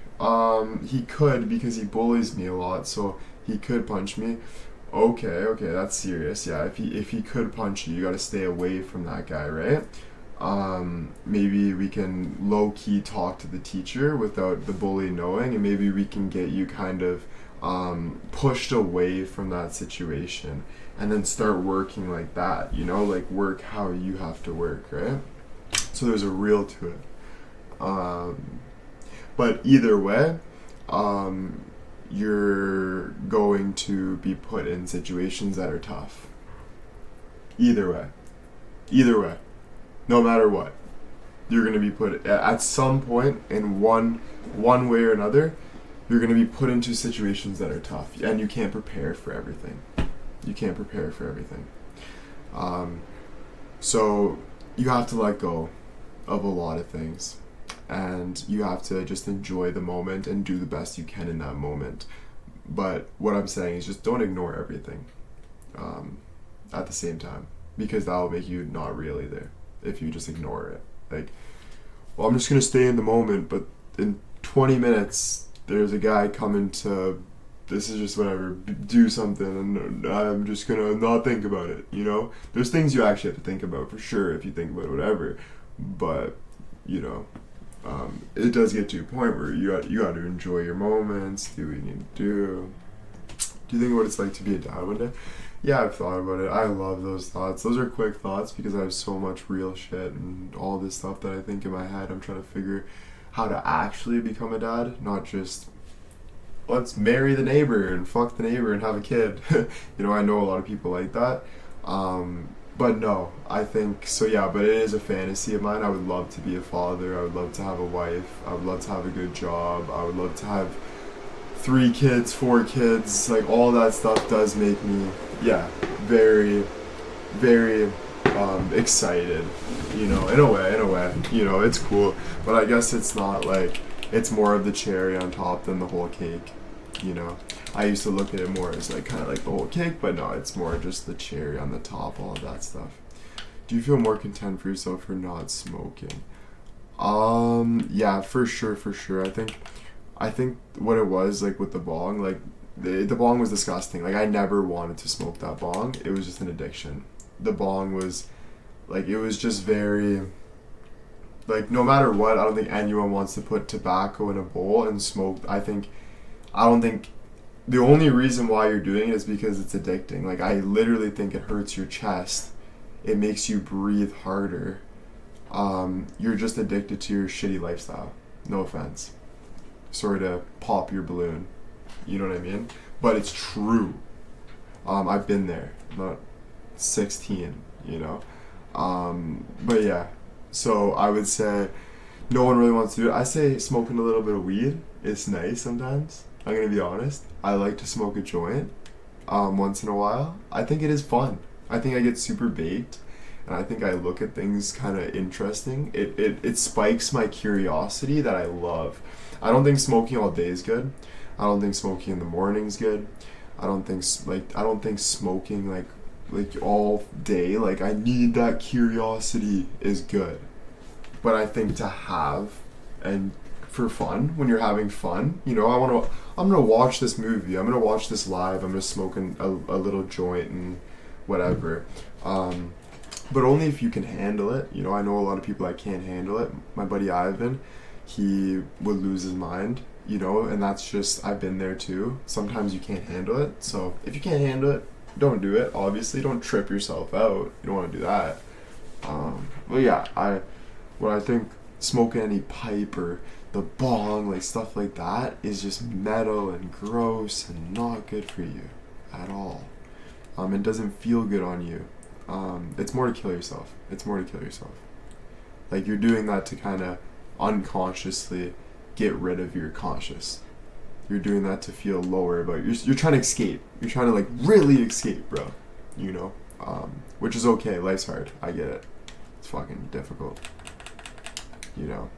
he could, because he bullies me a lot, so he could punch me. Okay, that's serious. Yeah, if he could punch you, you gotta stay away from that guy, right? Maybe we can low-key talk to the teacher without the bully knowing, and maybe we can get you kind of pushed away from that situation, and then start working like that, you know, like work how you have to work, right? So there's a real to it. But either way, you're going to be put in situations that are tough. Either way, no matter what, you're going to be put at some point in one way or another. You're going to be put into situations that are tough, and you can't prepare for everything. So you have to let go of a lot of things. And you have to just enjoy the moment and do the best you can in that moment. But what I'm saying is just don't ignore everything at the same time, because that will make you not really there if you just ignore it. Like, well, I'm just going to stay in the moment, but in 20 minutes, there's a guy coming to, this is just whatever, do something, and I'm just going to not think about it, you know? There's things you actually have to think about for sure if you think about whatever, but, you know... it does get to a point where you got to enjoy your moments, do what you need to do. Do you think what it's like to be a dad one day? Yeah, I've thought about it. I love those thoughts. Those are quick thoughts because I have so much real shit and all this stuff that I think in my head. I'm trying to figure how to actually become a dad, not just let's marry the neighbor and fuck the neighbor and have a kid. You know, I know a lot of people like that. But no, I think, so yeah, but it is a fantasy of mine. I would love to be a father. I would love to have a wife. I would love to have a good job. I would love to have 3 kids, 4 kids. Like, all that stuff does make me, yeah, very, very excited, you know, in a way, you know, it's cool. But I guess it's not like, it's more of the cherry on top than the whole cake, you know. I used to look at it more as like kind of like the whole cake, but no, it's more just the cherry on the top, all of that stuff. Do you feel more content for yourself for not smoking? Yeah, for sure. I think what it was, like, with the bong, like, the bong was disgusting. Like, I never wanted to smoke that bong. It was just an addiction. The bong was, like, it was just very, like, no matter what, I don't think anyone wants to put tobacco in a bowl and smoke. I don't think the only reason why you're doing it is because it's addicting. Like, I literally think it hurts your chest. It makes you breathe harder. You're just addicted to your shitty lifestyle. No offense. Sorry to pop your balloon. You know what I mean? But it's true. I've been there. I'm not 16. you know. But yeah, so I would say no one really wants to do it. I say smoking a little bit of weed is nice sometimes. I'm gonna be honest. I like to smoke a joint once in a while. I think it is fun. I think I get super baked, and I think I look at things kind of interesting. It spikes my curiosity that I love. I don't think smoking all day is good. I don't think smoking in the morning is good. I don't think smoking like all day, like I need that curiosity is good. But I think to have and for fun, when you're having fun, you know, I'm gonna watch this movie, I'm gonna watch this live, I'm just smoking a little joint and whatever. But only if you can handle it. You know, I know a lot of people that can't handle it. My buddy Ivan, he would lose his mind, you know, and that's just, I've been there too. Sometimes you can't handle it. So if you can't handle it, don't do it. Obviously, don't trip yourself out. You don't want to do that. But yeah, I think smoking any pipe or the bong, like stuff like that, is just metal and gross and not good for you at all. It doesn't feel good on you. It's more to kill yourself. It's more to kill yourself. Like you're doing that to kind of unconsciously get rid of your conscious. You're doing that to feel lower, but you're trying to escape. You're trying to like really escape, bro. You know, which is okay. Life's hard. I get it. It's fucking difficult. You know.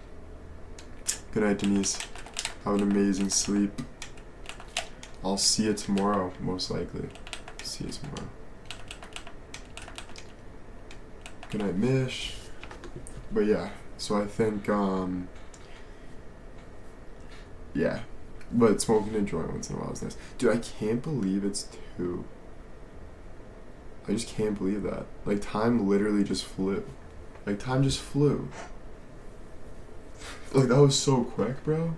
Good night, Denise. Have an amazing sleep. I'll see you tomorrow, most likely. See you tomorrow. Good night, Mish. But yeah, so I think, yeah. But smoking a joint once in a while is nice. Dude, I can't believe it's 2. I just can't believe that. Like, time literally just flew. Like, time just flew. Like, that was so quick, bro.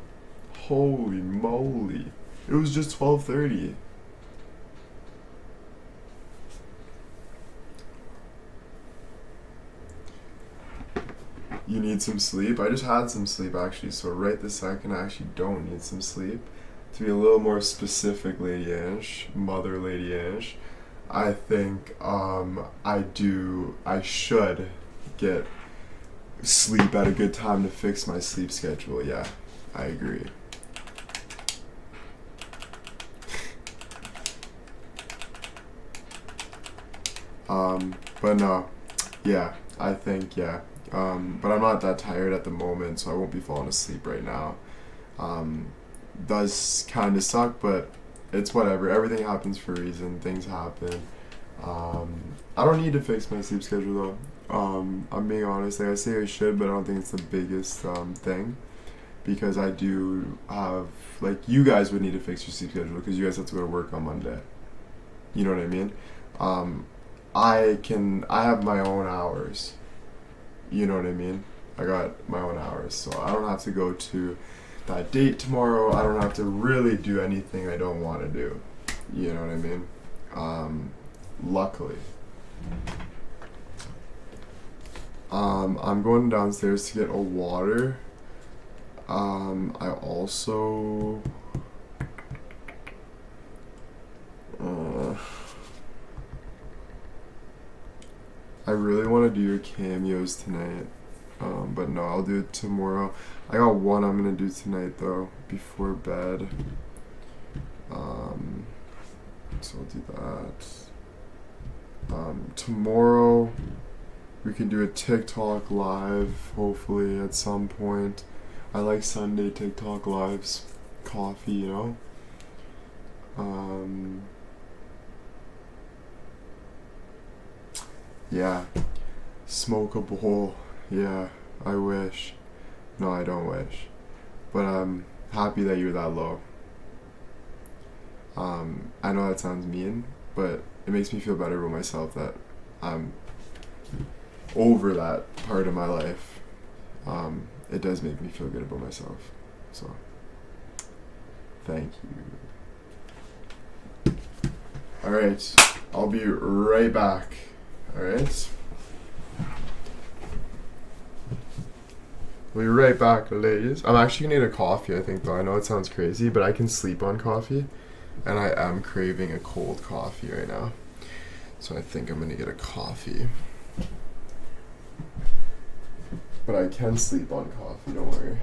Holy moly. It was just 12:30. You need some sleep? I just had some sleep, actually, so right this second I actually don't need some sleep. To be a little more specific, Lady Ange, Mother Lady Ange, I think I should get sleep at a good time to fix my sleep schedule. Yeah, I agree. But no, yeah, I think, yeah. But I'm not that tired at the moment, so I won't be falling asleep right now. Does kind of suck, but it's whatever. Everything happens for a reason. Things happen. I don't need to fix my sleep schedule though. I'm being honest. Like I say I should, but I don't think it's the biggest thing, because I do have, like, you guys would need to fix your sleep schedule because you guys have to go to work on Monday. You know what I mean? I have my own hours. You know what I mean? I got my own hours, so I don't have to go to that date tomorrow. I don't have to really do anything I don't want to do. You know what I mean? Luckily. I'm going downstairs to get a water. I also... I really want to do your cameos tonight, but no, I'll do it tomorrow. I got one I'm gonna do tonight though, before bed. So I'll do that. Tomorrow we can do a TikTok live, hopefully at some point. I like Sunday TikTok lives. Coffee, you know. Yeah, smoke a bowl. Yeah, I wish. No, I don't wish. But I'm happy that you're that low. I know that sounds mean, but it makes me feel better about myself that I'm over that part of my life. It does make me feel good about myself. So, thank you. Alright, I'll be right back. Alright? We'll be right back, ladies. I'm actually gonna need a coffee, I think, though. I know it sounds crazy, but I can sleep on coffee. And I am craving a cold coffee right now. So I think I'm gonna get a coffee. But I can sleep on coffee, don't worry.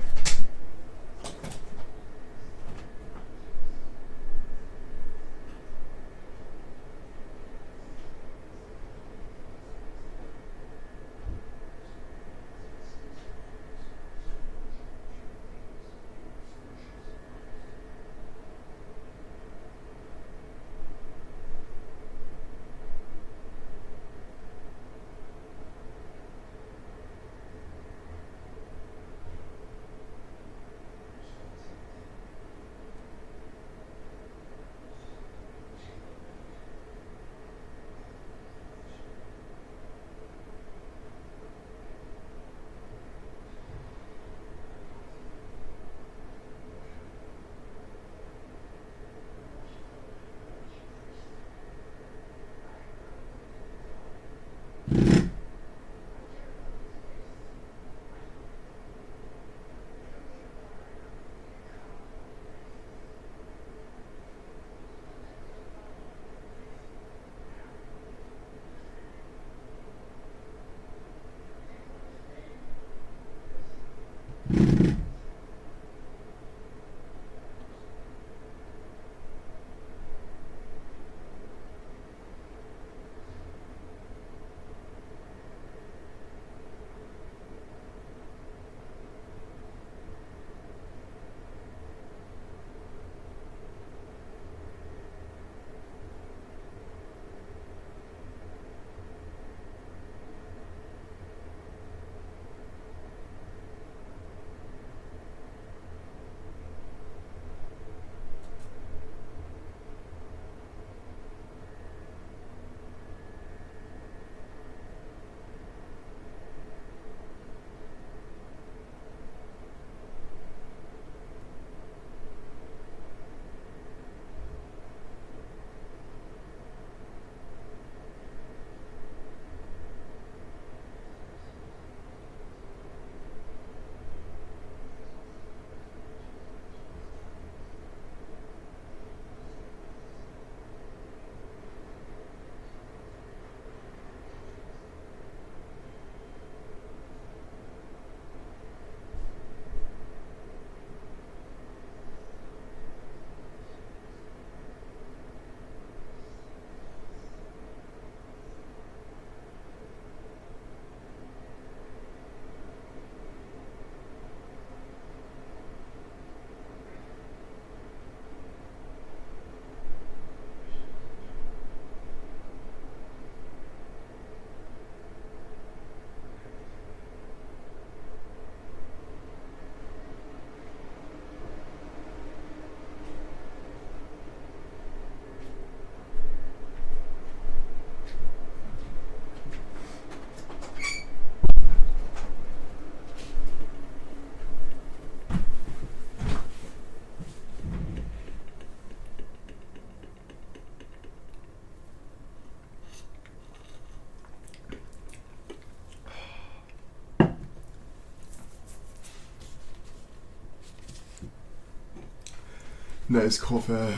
Nice coffee.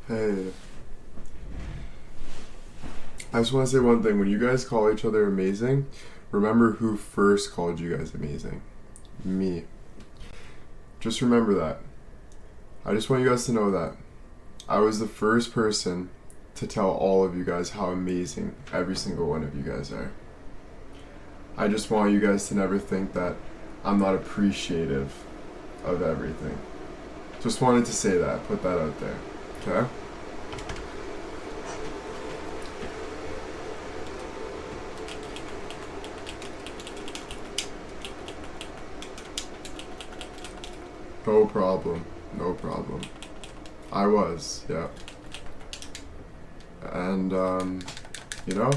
Hey. I just want to say one thing. When you guys call each other amazing, remember who first called you guys amazing. Me. Just remember that. I just want you guys to know that. I was the first person to tell all of you guys how amazing every single one of you guys are. I just want you guys to never think that I'm not appreciative of everything. Just wanted to say that, put that out there, okay? No problem, no problem. I was, yeah. And, you know?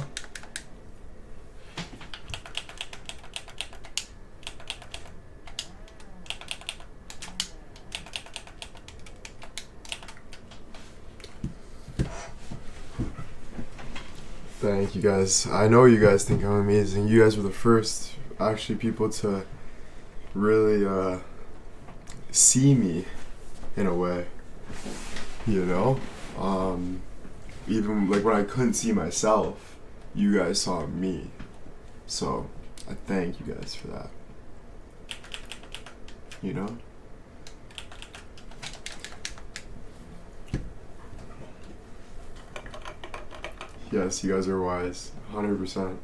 Thank you guys. I know you guys think I'm amazing. You guys were the first, actually, people to really, see me in a way, you know? Even like when I couldn't see myself, you guys saw me. So I thank you guys for that. You know? Yes, you guys are wise. 100%.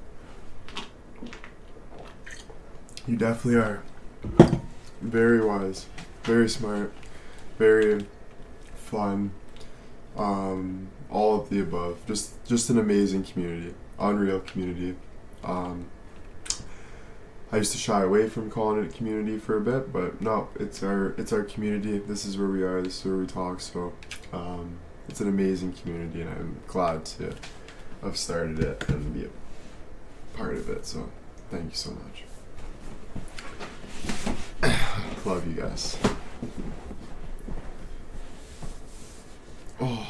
You definitely are. Very wise. Very smart. Very fun. All of the above. Just an amazing community. Unreal community. I used to shy away from calling it a community for a bit, but no, it's our community. This is where we are. This is where we talk. So, it's an amazing community, and I'm glad to have started it and be a part of it. So, thank you so much. Love you guys. Oh.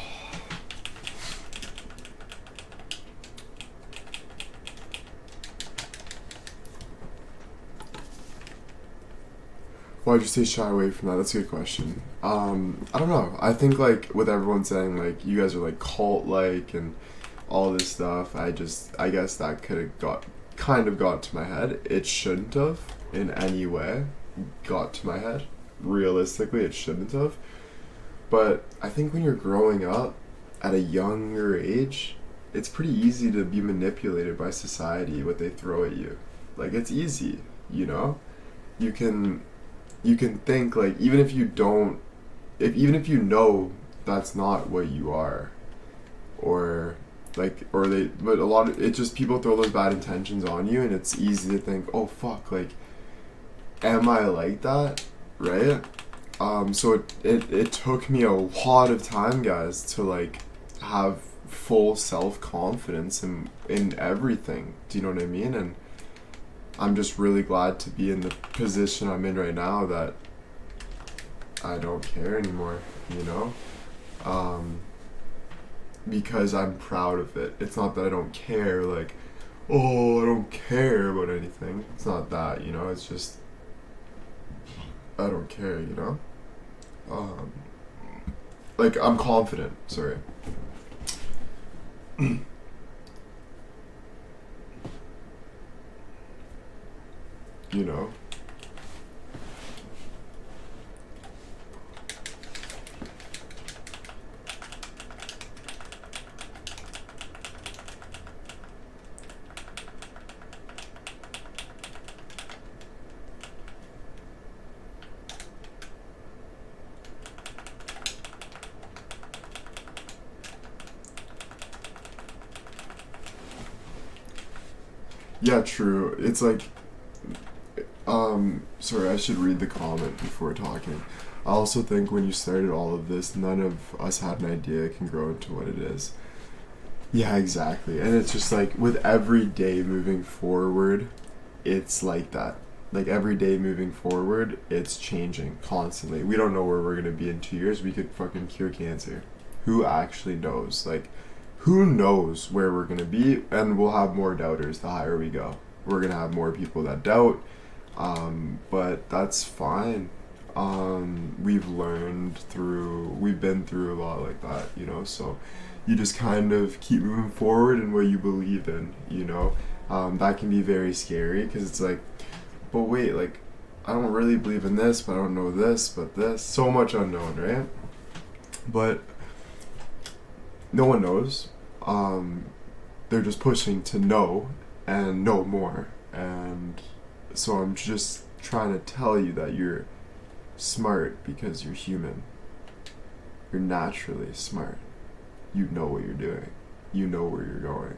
Why'd you say shy away from that? That's a good question. I don't know. I think like with everyone saying like you guys are like cult like and all this stuff, I guess that could have kind of got to my head. It shouldn't have in any way got to my head. Realistically, it shouldn't have. But I think when you're growing up at a younger age, it's pretty easy to be manipulated by society, what they throw at you. Like it's easy, you know? You can think like even if you know that's not what you are, but a lot of it just people throw those bad intentions on you, and it's easy to think, oh fuck, like am I like that, right? So it took me a lot of time, guys, to like have full self-confidence in everything. Do you know what I mean? And I'm just really glad to be in the position I'm in right now that I don't care anymore, you know? Because I'm proud of it. It's not that I don't care, like, oh, I don't care about anything. It's not that, you know? It's just, I don't care, you know? Like, I'm confident, sorry. You know? Yeah, true. It's like, sorry, I should read the comment before talking. I also think when you started all of this, none of us had an idea it can grow into what it is. Yeah, exactly. And it's just like with every day moving forward, it's like that. Like every day moving forward, it's changing constantly. We don't know where we're gonna be in 2 years. We could fucking cure cancer. Who actually knows? Like, who knows where we're gonna be? And we'll have more doubters the higher we go. We're gonna have more people that doubt. But that's fine. We've been through a lot like that, you know, so you just kind of keep moving forward in what you believe in, you know. That can be very scary because it's like, but wait, like, I don't really believe in this, but I don't know this, but this. So much unknown, right? But no one knows. They're just pushing to know and know more. And so I'm just trying to tell you that you're smart because you're human. You're naturally smart. You know what you're doing. You know where you're going.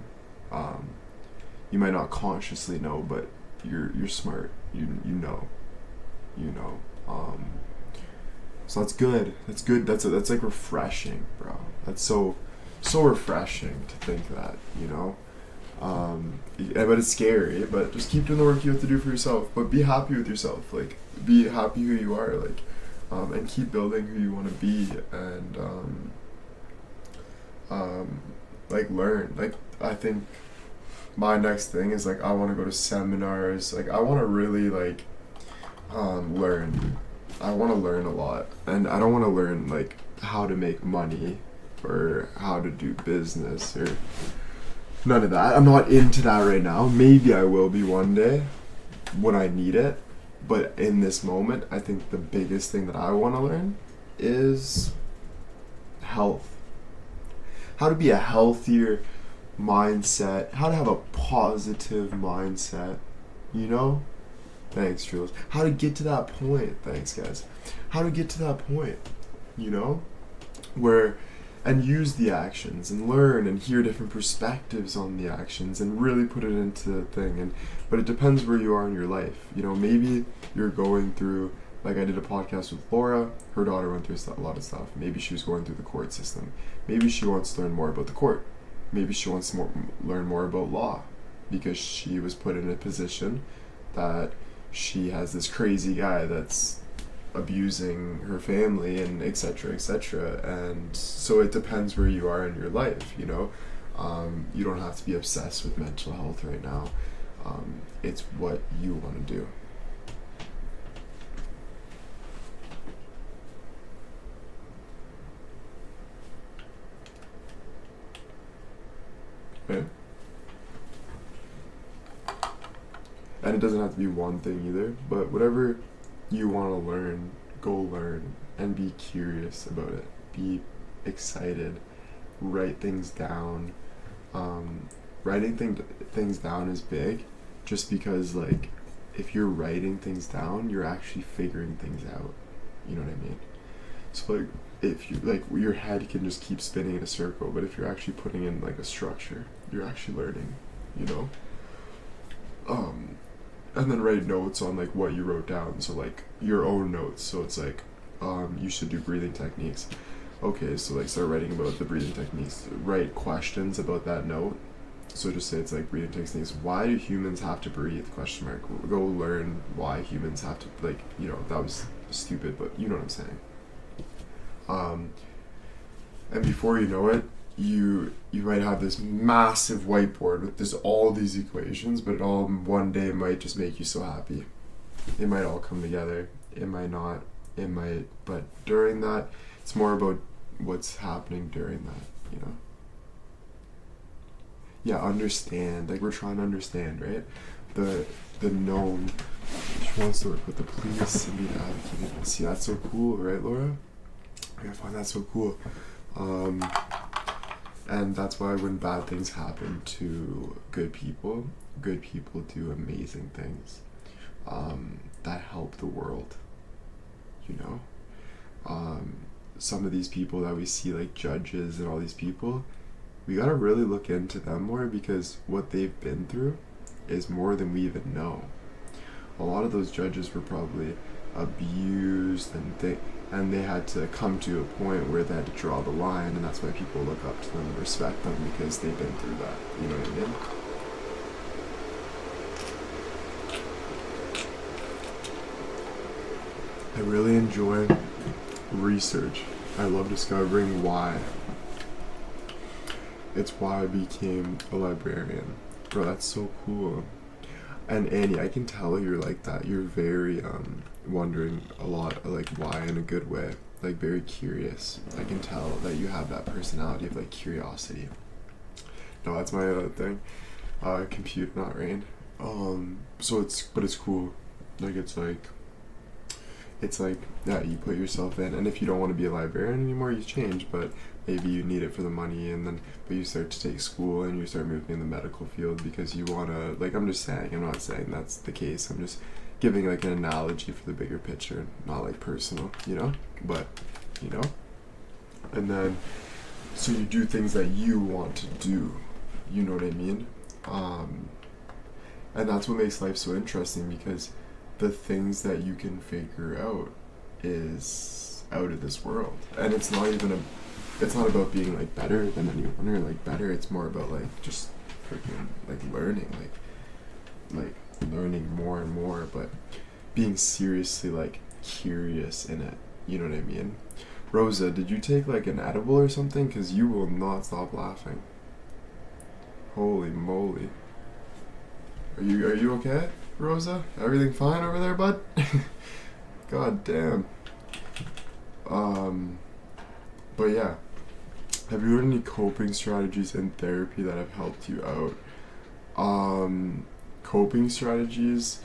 You might not consciously know, but you're smart. You know. So that's good. That's good. That's like refreshing, bro. That's so refreshing to think that, you know. But it's scary. But just keep doing the work you have to do for yourself. But be happy with yourself. Like, be happy who you are. Like, and keep building who you want to be. And like learn. Like, I think my next thing is like I want to go to seminars. Like, I want to really like learn. I want to learn a lot, and I don't want to learn like how to make money or how to do business or none of that. I'm not into that right now. Maybe I will be one day when I need it, but in this moment, I think the biggest thing that I want to learn is health. How to be a healthier mindset, how to have a positive mindset, you know? Thanks, Jules. How to get to that point, thanks guys. How to get to that point, you know? Where, and use the actions and learn and hear different perspectives on the actions and really put it into the thing. And but it depends where you are in your life. You know, maybe you're going through, like I did a podcast with Laura, her daughter went through a lot of stuff. Maybe she was going through the court system. Maybe she wants to learn more about the court. Maybe she wants to learn more about law because she was put in a position that she has this crazy guy that's abusing her family and etc etc, and so it depends where you are in your life, you know. You don't have to be obsessed with mental health right now. It's what you want to do. Okay. And it doesn't have to be one thing either, but whatever you want to learn, go learn and be curious about it. Be excited. Write things down. Writing things down is big, just because like if you're writing things down, you're actually figuring things out. You know what I mean? So like if you like your head can just keep spinning in a circle, but if you're actually putting in like a structure, you're actually learning. You know. And then write notes on like what you wrote down, so like your own notes. So it's like you should do breathing techniques. Okay, so like start writing about the breathing techniques. Write questions about that note. So just say it's like breathing techniques. Why do humans have to breathe? Question mark. Go learn why humans have to, like, you know, that was stupid, but you know what I'm saying. And before you know it, you might have this massive whiteboard with this all these equations, but it all one day might just make you so happy. It might all come together. It might not. It might. But during that, it's more about what's happening during that, you know? Yeah, understand. Like, we're trying to understand, right? The known. She wants to work with the police and be an advocate. See, that's so cool, right, Laura? I find that so cool. And that's why when bad things happen to good people do amazing things that help the world, you know. Some of these people that we see, like judges and all these people, we gotta really look into them more, because what they've been through is more than we even know. A lot of those judges were probably abused, and they had to come to a point where they had to draw the line, and that's why people look up to them and respect them, because they've been through that. You know what I mean? I really enjoy research. I love discovering why. It's why I became a librarian. Bro, that's so cool. And Annie, I can tell you're like that. You're very wondering a lot, like why, in a good way. Like very curious. I can tell that you have that personality of like curiosity. No, that's my other thing. Compute, not rain. So it's cool. Like it's like yeah, you put yourself in, and if you don't want to be a librarian anymore, you change. But maybe you need it for the money, but you start to take school and you start moving in the medical field because you want to, like, I'm just saying, I'm not saying that's the case, I'm just giving like an analogy for the bigger picture, not like personal, you know, but you know. And then so you do things that you want to do, you know what I mean. And that's what makes life so interesting, because the things that you can figure out is out of this world. And it's not about being like better than anyone or like better. It's more about like just freaking like learning, like learning more and more, but being seriously like curious in it. You know what I mean? Rosa, did you take like an edible or something? Because you will not stop laughing. Holy moly. Are you okay, Rosa? Everything fine over there, bud? God damn. But yeah. Have you learned any coping strategies in therapy that have helped you out? Coping strategies?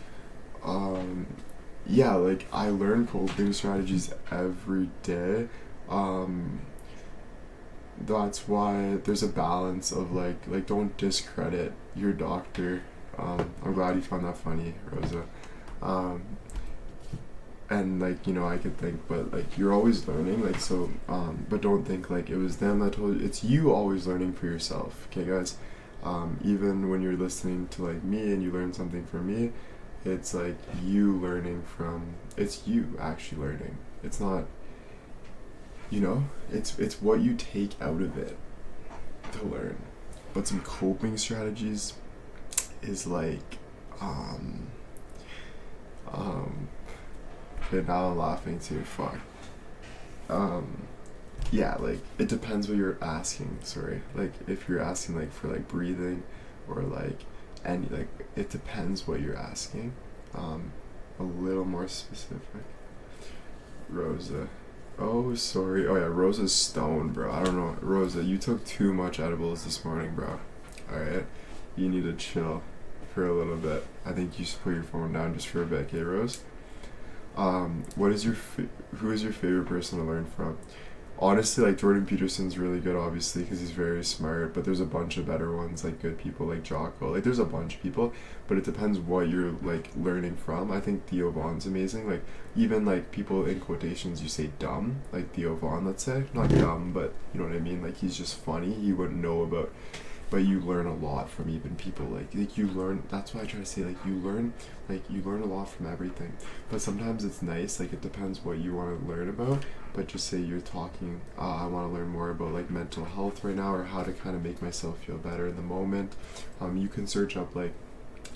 Yeah, like I learn coping strategies every day. Um, that's why there's a balance of like don't discredit your doctor. I'm glad you found that funny, Rosa. Um, and like I could think, but like you're always learning, like so. But don't think like it was them that told you. It's you always learning for yourself. Okay, guys. Even when you're listening to like me and you learn something from me, it's like you learning from. It's you actually learning. It's not. It's what you take out of it to learn. But some coping strategies is like, um, okay, now I'm laughing too. Fuck. Um, yeah, like it depends what you're asking. Sorry, like if you're asking like for like breathing, or like any like it depends what you're asking. A little more specific. Rosa. Oh, sorry. Oh yeah, Rosa's stoned, bro. I don't know, Rosa. You took too much edibles this morning, bro. All right, you need to chill for a little bit. I think you should put your phone down just for a bit, okay, Rose? What is who is your favorite person to learn from? Honestly, like Jordan Peterson's really good, obviously, because he's very smart. But there's a bunch of better ones, like good people, like Jocko. Like there's a bunch of people, but it depends what you're like learning from. I think Theo Vaughn's amazing. Like even like people in quotations, you say dumb, like Theo Vaughn, let's say, not dumb, but you know what I mean. Like he's just funny. He wouldn't know about, but you learn a lot from even people like you learn. That's why I try to say you learn a lot from everything. But sometimes it's nice. Like it depends what you want to learn about. But just say you're talking, I want to learn more about like mental health right now, or how to kind of make myself feel better in the moment. You can search up like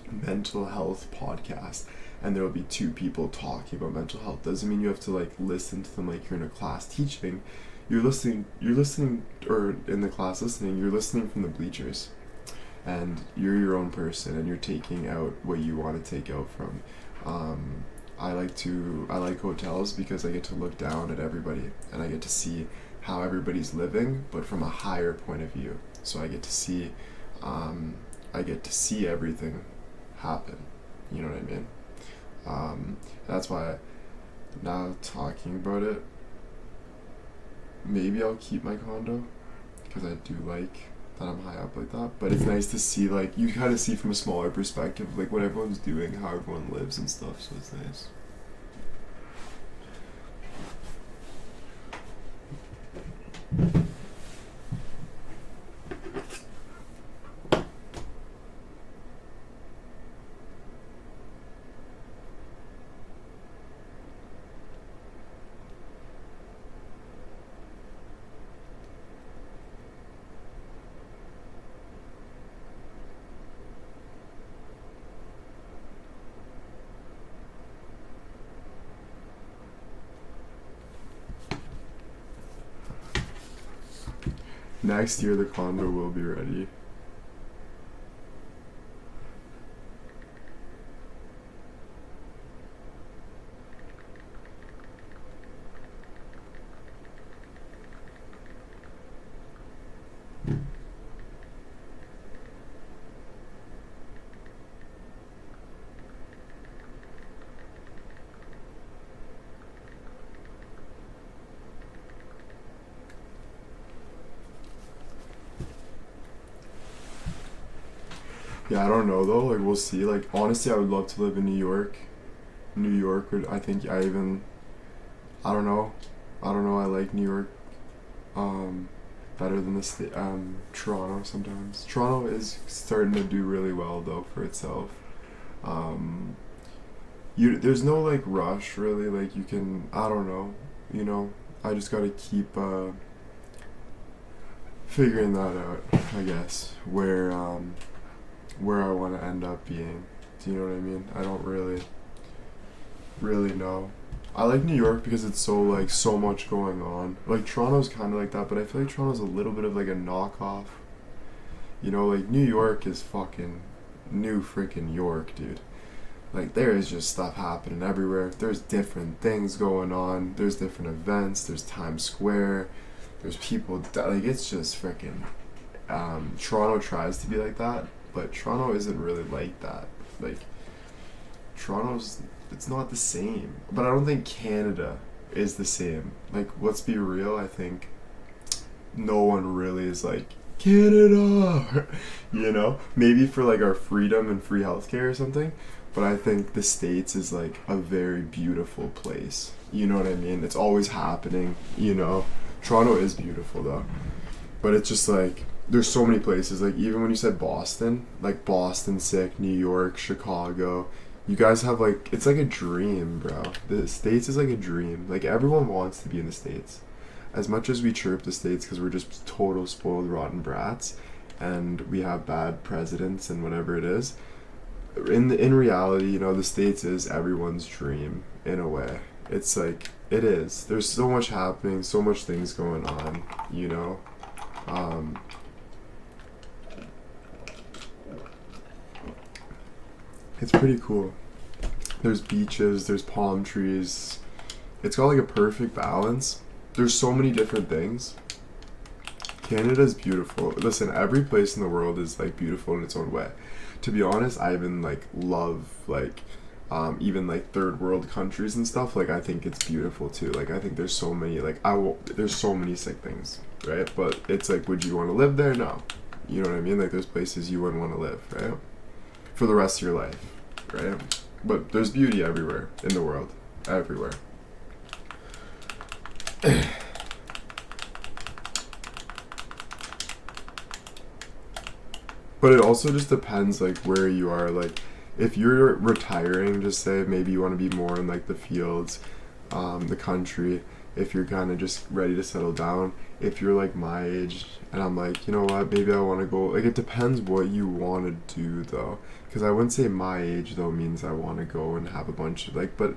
mental health podcast, and there will be two people talking about mental health. Doesn't mean you have to like listen to them like you're in a class teaching. You're listening, or in the class listening, you're listening from the bleachers, and you're your own person, and you're taking out what you want to take out from. I like hotels because I get to look down at everybody, and I get to see how everybody's living, but from a higher point of view. So I get to see everything happen. You know what I mean? That's why now talking about it, maybe I'll keep my condo, because I do like that I'm high up like that. But it's nice to see, like, you kind of see from a smaller perspective, like, what everyone's doing, how everyone lives and stuff, so it's nice. Next year the condo will be ready. Yeah, I don't know though. Like we'll see. Like honestly, I would love to live in New York. New York would. I think I even. I don't know. I don't know. I like New York. Better than the state. Toronto sometimes. Toronto is starting to do really well though for itself. Um, there's no like rush really. Like you can. I don't know. You know. I just gotta keep figuring that out. I guess where I want to end up being. Do you know what I mean? I don't really know. I like New York because it's so much going on. Like Toronto's kind of like that, but I feel like Toronto's a little bit of like a knockoff. You know, like New York is fucking New freaking York, dude. Like, there is just stuff happening everywhere. There's different things going on. There's different events. There's Times Square. There's people. Like, it's just freaking. Toronto tries to be like that, but Toronto isn't really like that. Like, Toronto's. It's not the same. But I don't think Canada is the same. Like, let's be real. I think no one really is like, Canada! You know? Maybe for, like, our freedom and free healthcare or something. But I think the States is, like, a very beautiful place. You know what I mean? It's always happening, you know? Toronto is beautiful, though. But it's just, like, there's so many places. Like, even when you said Boston, like, Boston sick, New York, Chicago. You guys have, like, it's like a dream, bro. The States is like a dream. Like, everyone wants to be in the States. As much as we chirp the States because we're just total spoiled rotten brats and we have bad presidents and whatever it is, in reality, you know, the States is everyone's dream in a way. It's like, it is. There's so much happening, so much things going on, you know. It's pretty cool. There's beaches, there's palm trees. It's got like a perfect balance. There's so many different things. Canada's beautiful. Listen, every place in the world is like beautiful in its own way. To be honest, I even like love like even like third world countries and stuff. Like, I think it's beautiful too. Like, I think there's so many like there's so many sick things, right? But it's like, would you want to live there? No. You know what I mean? Like, there's places you wouldn't want to live, right? For the rest of your life, right? But there's beauty everywhere in the world. Everywhere. But it also just depends, like, where you are. Like, if you're retiring, just say maybe you want to be more in, like, the fields, the country. If you're kind of just ready to settle down. If you're, like, my age, and I'm like, you know what, maybe I want to go. Like, it depends what you want to do, though. Because I wouldn't say my age, though, means I want to go and have a bunch of, like, but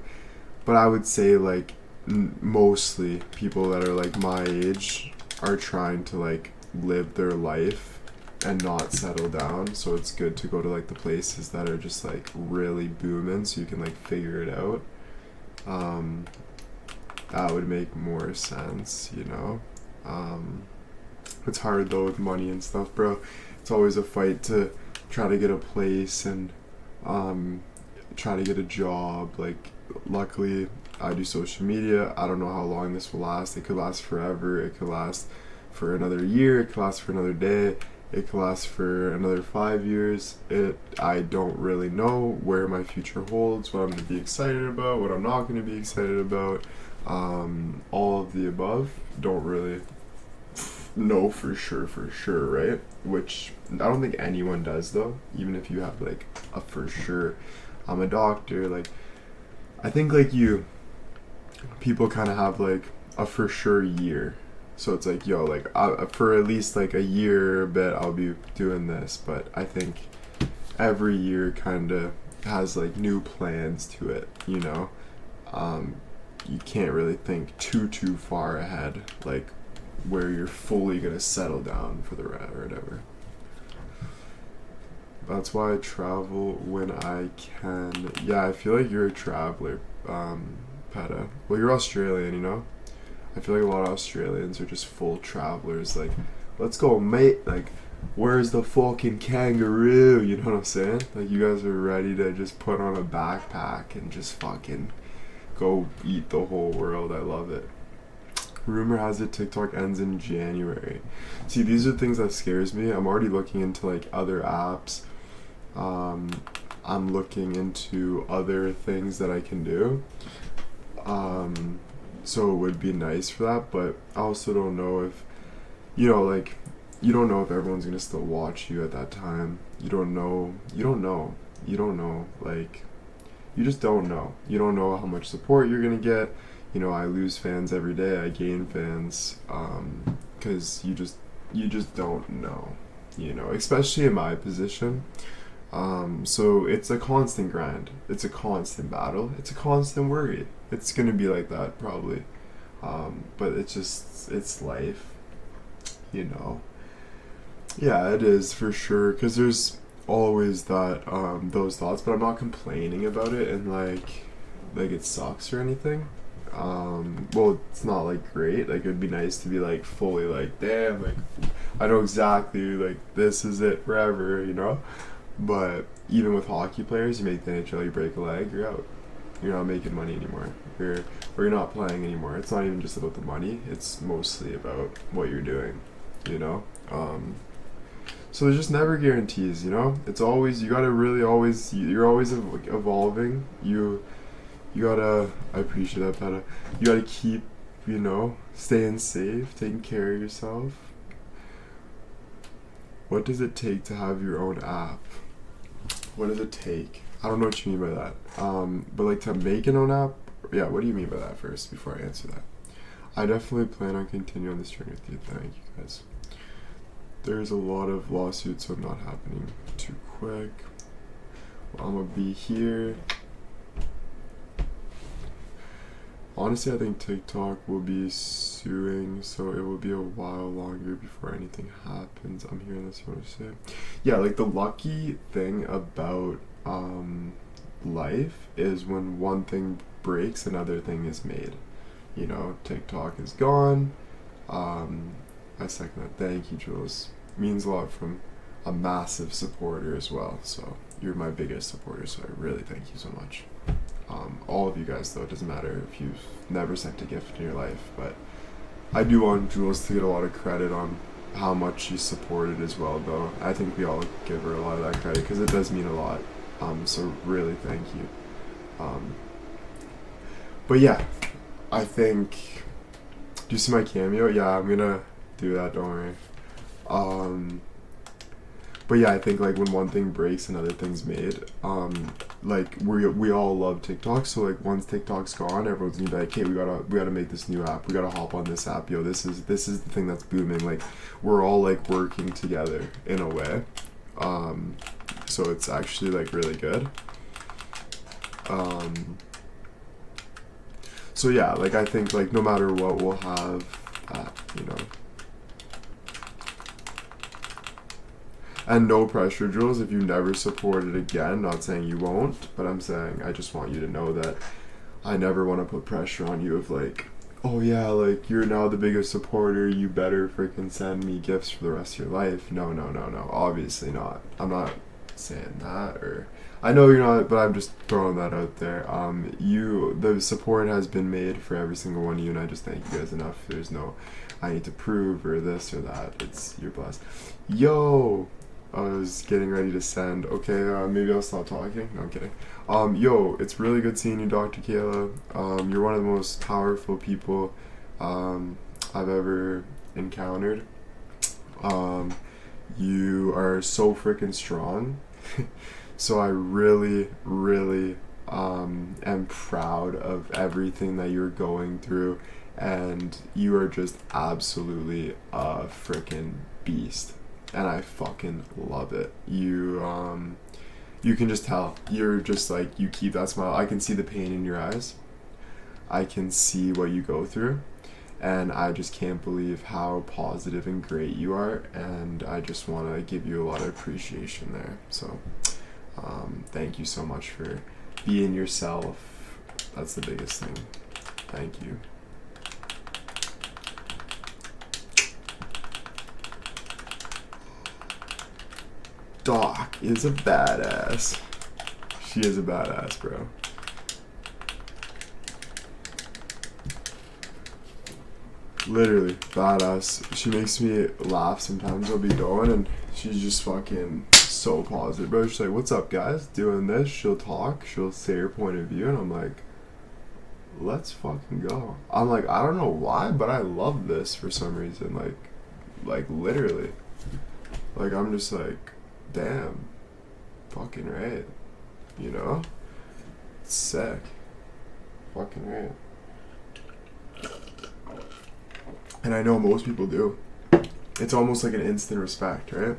I would say, like, mostly people that are, like, my age are trying to, like, live their life and not settle down. So it's good to go to, like, the places that are just, like, really booming so you can, like, figure it out. That would make more sense, you know? It's hard, though, with money and stuff, bro. It's always a fight to try to get a place and try to get a job. Like, luckily, I do social media. I don't know how long this will last. It could last forever. It could last for another year. It could last for another day. It could last for another 5 years. I don't really know where my future holds, what I'm going to be excited about, what I'm not going to be excited about. All of the above. Don't really know for sure, right? Which I don't think anyone does, though. Even if you have, like, a for sure, I'm a doctor, like, I think, like, people kind of have, like, a for sure year. So it's like, yo, like, for at least, like, a year, a bit, I'll be doing this. But I think every year kind of has, like, new plans to it, you know? You can't really think too far ahead, like, where you're fully going to settle down for the rest or whatever. That's why I travel when I can. Yeah, I feel like you're a traveler, Peta. Well, you're Australian, you know? I feel like a lot of Australians are just full travelers. Like, let's go, mate. Like, where's the fucking kangaroo? You know what I'm saying? Like, you guys are ready to just put on a backpack and just fucking go eat the whole world. I love it. Rumor has it TikTok ends in January. See, these are things that scares me. I'm already looking into, like, other apps. I'm looking into other things that I can do. So it would be nice for that, but I also don't know if, you know, like, you don't know if everyone's gonna still watch you at that time. You don't know, like, you just don't know. You don't know how much support you're gonna get. You know, I lose fans every day, I gain fans, because you just don't know, you know, especially in my position. So it's a constant grind. It's a constant battle. It's a constant worry. It's gonna be like that probably. But it's life, you know. Yeah, it is for sure. Cause always that those thoughts, but I'm not complaining about it and like it sucks or anything. Well, it's not like great. Like it'd be nice to be like fully like, damn, like I know exactly like this is it forever, you know. But even with hockey players, you make the NHL, you break a leg, you're out. You're not making money anymore. Or you're not playing anymore. It's not even just about the money. It's mostly about what you're doing, you know. So there's just never guarantees, you know. It's always you gotta really always you're always evolving. You gotta I appreciate that, Peta. You gotta keep, you know, staying safe, taking care of yourself. What does it take to have your own app? What does it take? I don't know what you mean by that. But like to make an own app, yeah. What do you mean by that first? Before I answer that, I definitely plan on continuing on this journey with you. Thank you guys. There's a lot of lawsuits, so I'm not happening too quick. Well, I'm gonna be here. Honestly, I think TikTok will be suing, so it will be a while longer before anything happens. I'm hearing this, you want to say? Yeah, like the lucky thing about life is when one thing breaks, another thing is made. You know, TikTok is gone. I second that. Thank you, Jules. Means a lot from a massive supporter as well. So you're my biggest supporter, so I really thank you so much. All of you guys, though, it doesn't matter if you've never sent a gift in your life, but I do want Jules to get a lot of credit on how much she supported as well, though. I think we all give her a lot of that credit because it does mean a lot. So really thank you. But yeah, I think, do you see my cameo? Yeah, I'm gonna do that, don't worry. But yeah, I think like when one thing breaks, another thing's made. Like we all love TikTok, so like once TikTok's gone, everyone's gonna be like, hey, we gotta make this new app. We gotta hop on this app. Yo, this is the thing that's booming. Like we're all like working together in a way. So it's actually like really good. So yeah, like I think like no matter what, we'll have you know. And no pressure, Jules, if you never support it again. Not saying you won't, but I'm saying I just want you to know that I never want to put pressure on you of like, oh yeah, like you're now the biggest supporter, you better freaking send me gifts for the rest of your life. No, obviously not. I'm not saying that, or I know you're not, but I'm just throwing that out there. The support has been made for every single one of you, and I just thank you guys enough. There's no I need to prove or this or that. It's you're blessed. Yo, I was getting ready to send. Okay, maybe I'll stop talking. No, I'm kidding. Yo, it's really good seeing you, Dr. Kayla. You're one of the most powerful people I've ever encountered. You are so freaking strong. So I really, really am proud of everything that you're going through, and you are just absolutely a freaking beast. And I fucking love it. You can just tell. You're just like, you keep that smile. I can see the pain in your eyes. I can see what you go through. And I just can't believe how positive and great you are. And I just want to give you a lot of appreciation there. So, thank you so much for being yourself. That's the biggest thing. Thank you. Doc is a badass. She is a badass, bro. Literally, badass. She makes me laugh sometimes. I'll be going and she's just fucking so positive, bro. She's like, what's up, guys? Doing this. She'll talk. She'll say her point of view. And I'm like, let's fucking go. I'm like, I don't know why, but I love this for some reason. Like literally. Like, I'm just like, damn, fucking right, you know? It's sick. Fucking right. And I know most people do. It's almost like an instant respect, right?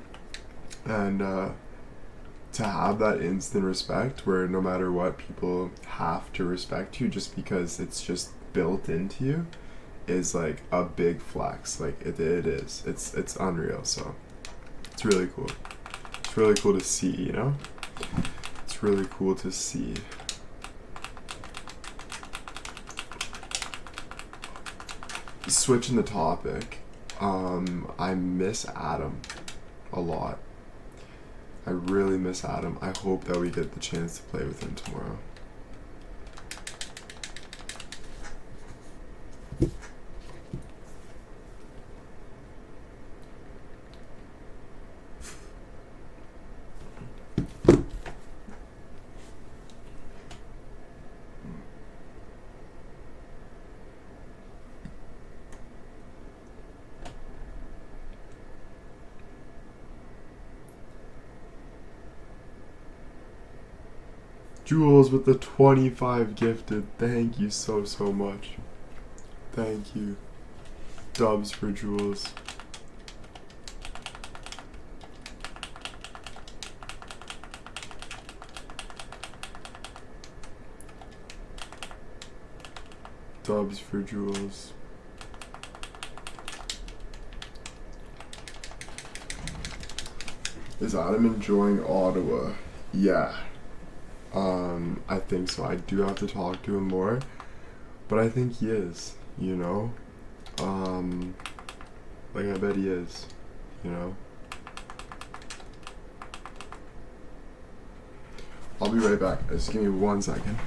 And to have that instant respect where no matter what, people have to respect you just because it's just built into you is like a big flex. Like it is. It's unreal, so it's really cool. it's really cool to see, you know? It's really cool to see. Switching the topic, I miss Adam a lot. I really miss Adam. I hope that we get the chance to play with him tomorrow. Jules with the 25 gifted. Thank you so much. Thank you. Dubs for Jules. Dubs for Jules. Is Adam enjoying Ottawa? Yeah. I think so. I do have to talk to him more, but I think he is, you know? Like I bet he is, you know? I'll be right back. Just give me 1 second.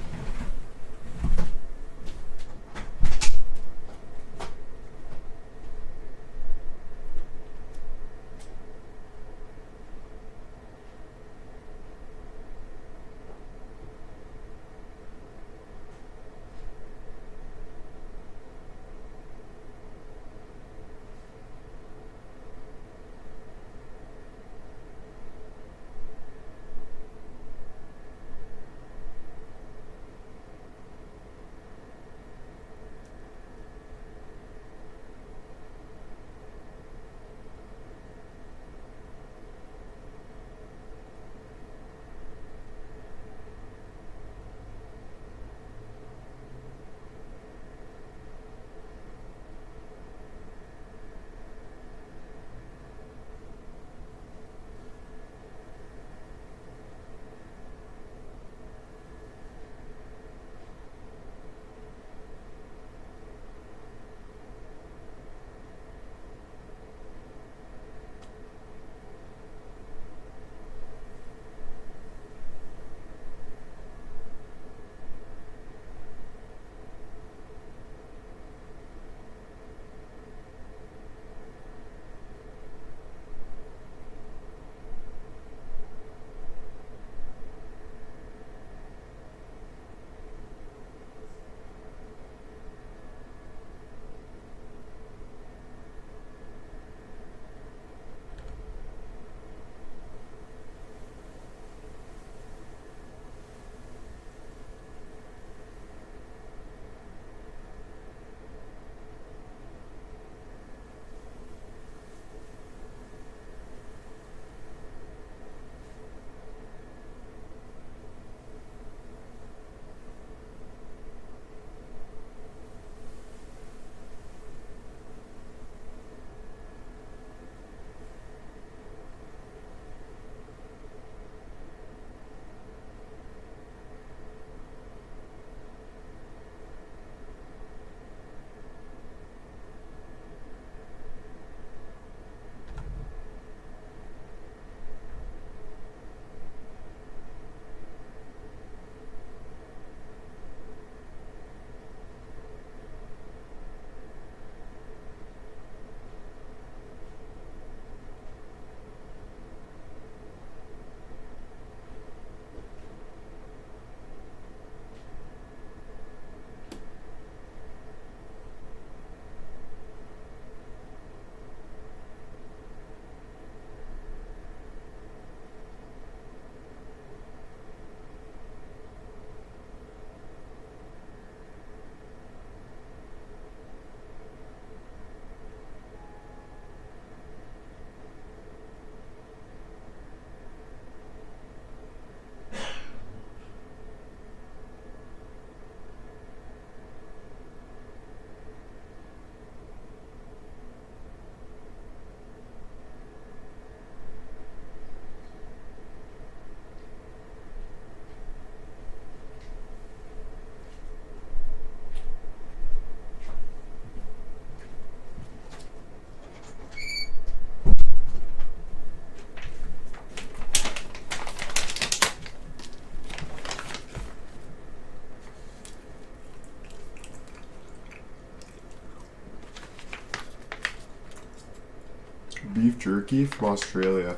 beef jerky from Australia.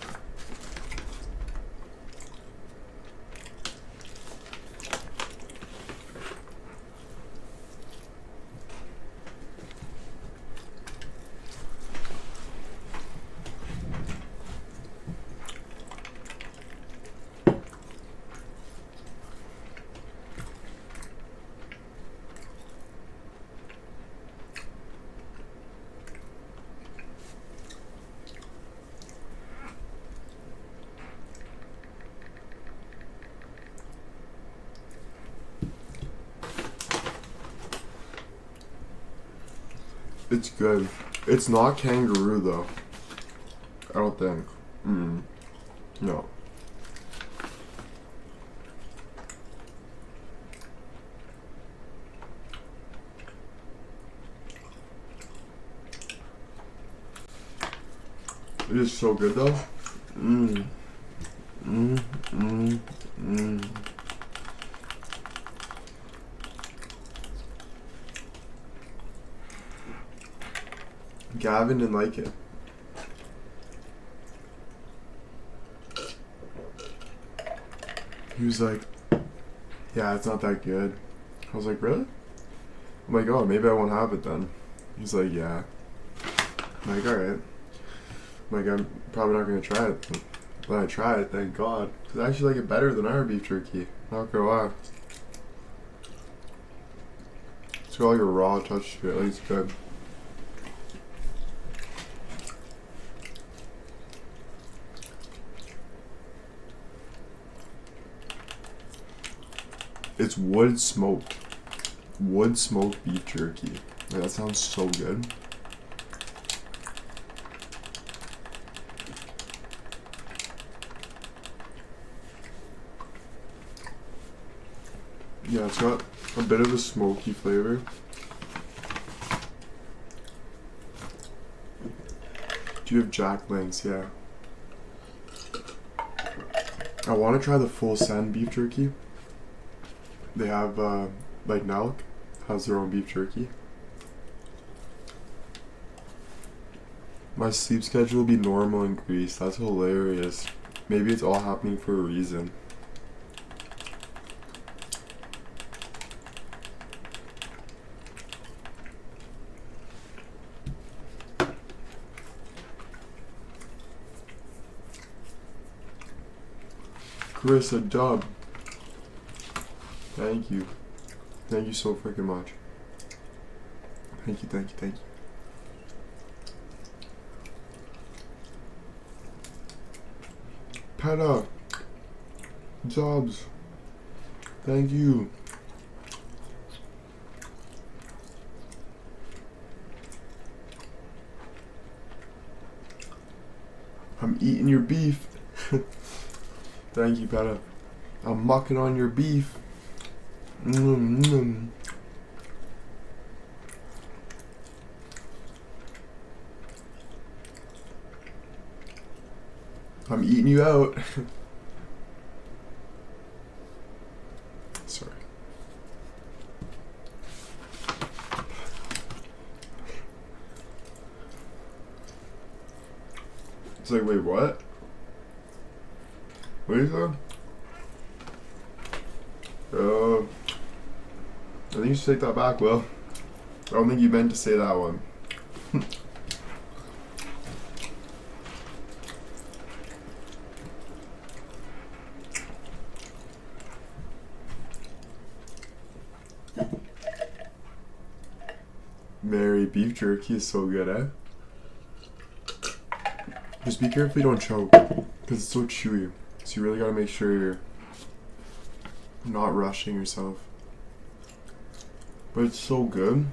It's good. It's not kangaroo though. I don't think. No. It is so good though. Gavin didn't like it. He was like, yeah, it's not that good. I was like, really? I'm like, oh, maybe I won't have it then. He's like, yeah. I'm like, alright. I'm like, I'm probably not going to try it. But I tried it, thank God. Because I actually like it better than our beef jerky. Not gonna lie. It's got like a raw touch to it. Like, it's good. It's wood smoked beef jerky. Like, that sounds so good. Yeah, it's got a bit of a smoky flavor. Do you have Jack Links? Yeah. I want to try the full send beef jerky. They have, like Nelk has their own beef jerky. My sleep schedule will be normal in Greece. That's hilarious. Maybe it's all happening for a reason. Chris, a dub. Thank you. Thank you so freaking much. Thank you, thank you, thank you. Peta. Jobs. Thank you. I'm eating your beef. Thank you, Peta. I'm mucking on your beef. I'm eating you out. Sorry. It's like, wait, what? What is that? I think you should take that back, Will. I don't think you meant to say that one. Mary, beef jerky is so good, eh? Just be careful you don't choke, because it's so chewy. So you really gotta make sure you're not rushing yourself. But it's so good.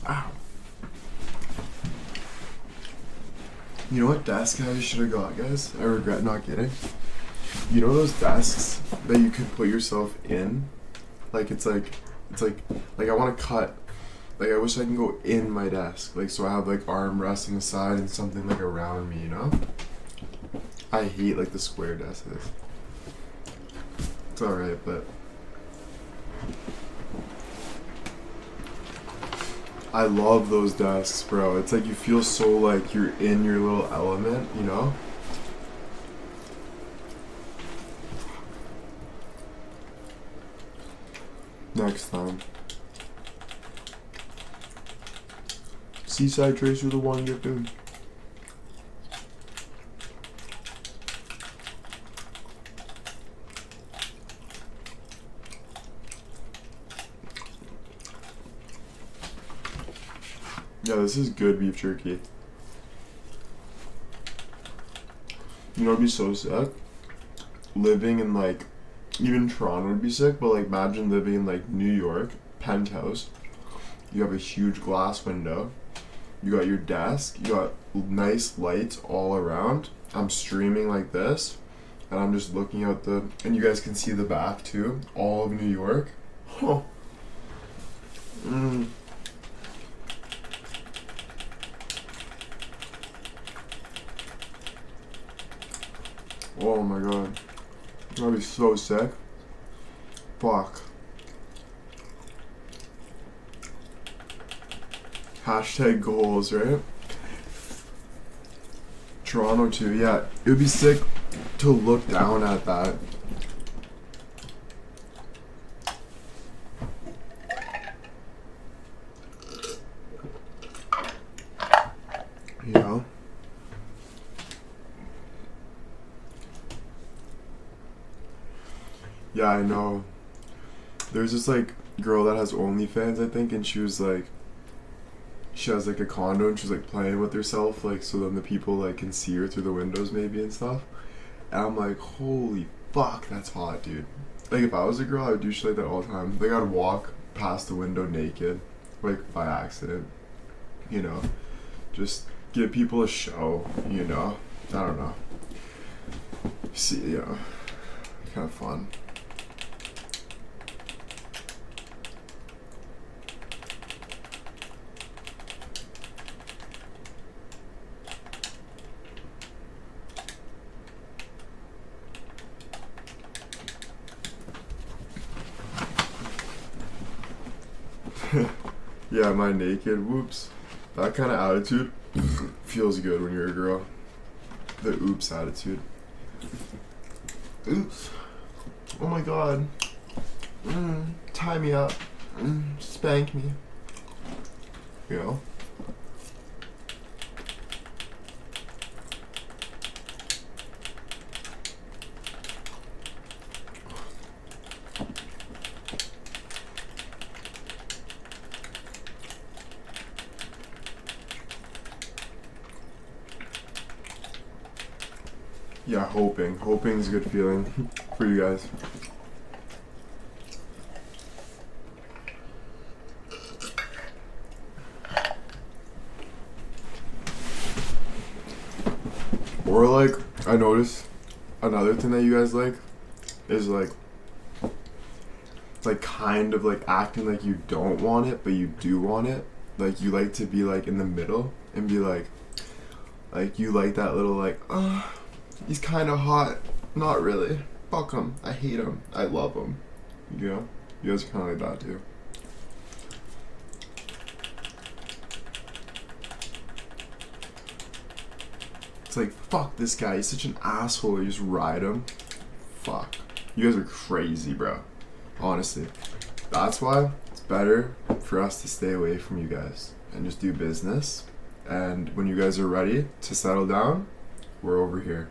Ow. You know what desk I should have got, guys? I regret not getting. You know those desks that you could put yourself in? Like it's like I want to cut. Like I wish I can go in my desk. Like so I have like armrests on the side and something like around me, you know? I hate like the square desks. It's alright, but I love those desks, bro. It's like you feel so like you're in your little element, you know? Next time. Seaside Tracer the one get in. Yeah, this is good beef jerky. You know, it'd be so sick. Living in like, even Toronto would be sick, but like imagine living in like New York, penthouse. You have a huge glass window. You got your desk. You got nice lights all around. I'm streaming like this, and I'm just looking out the, and you guys can see the back too. All of New York. Huh. Oh my god. That'd be so sick. Fuck. Hashtag goals, right? Toronto too, yeah. It would be sick to look down at that. You know? Yeah, I know. There's this like girl that has OnlyFans, I think, and she was like, she has like a condo and she's like playing with herself, like so then the people like can see her through the windows maybe and stuff. And I'm like, holy fuck, that's hot, dude. Like if I was a girl, I would do shit like that all the time. Like I'd walk past the window naked, like by accident. You know, just give people a show. You know, I don't know. See, you know, kind of fun. Yeah, am I naked? Whoops. That kind of attitude feels good when you're a girl. The oops attitude. Oops. Oh my god. Tie me up. Spank me. You know? Yeah, hoping. Hoping's a good feeling for you guys. Or like, I noticed another thing that you guys like is like kind of like acting like you don't want it, but you do want it. Like you like to be like in the middle and be like you like that little like, he's kind of hot. Not really. Fuck him. I hate him. I love him. You know? You guys are kind of like that too. It's like, fuck this guy. He's such an asshole. You just ride him. Fuck. You guys are crazy, bro. Honestly. That's why it's better for us to stay away from you guys and just do business. And when you guys are ready to settle down, we're over here.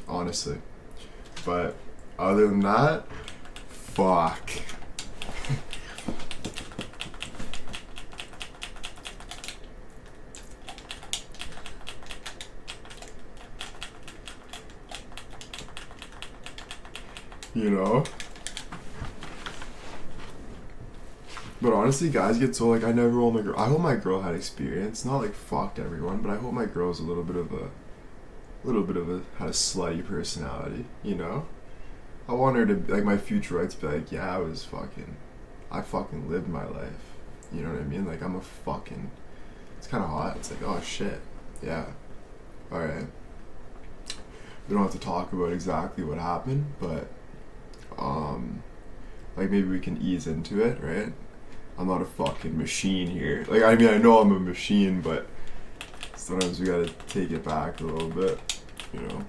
Honestly. But other than that, fuck. You know? But honestly, guys get so like, I never want my girl. I hope my girl had experience. Not like fucked everyone, but I hope my girl's a little bit of a had a slutty personality, you know? I want her to, like, my future wife to be like, yeah, I fucking lived my life. You know what I mean? Like, it's kind of hot. It's like, oh shit, yeah, alright. We don't have to talk about exactly what happened, but, like, maybe we can ease into it, right? I'm not a fucking machine here. Like, I mean, I know I'm a machine, but sometimes we gotta take it back a little bit, you know?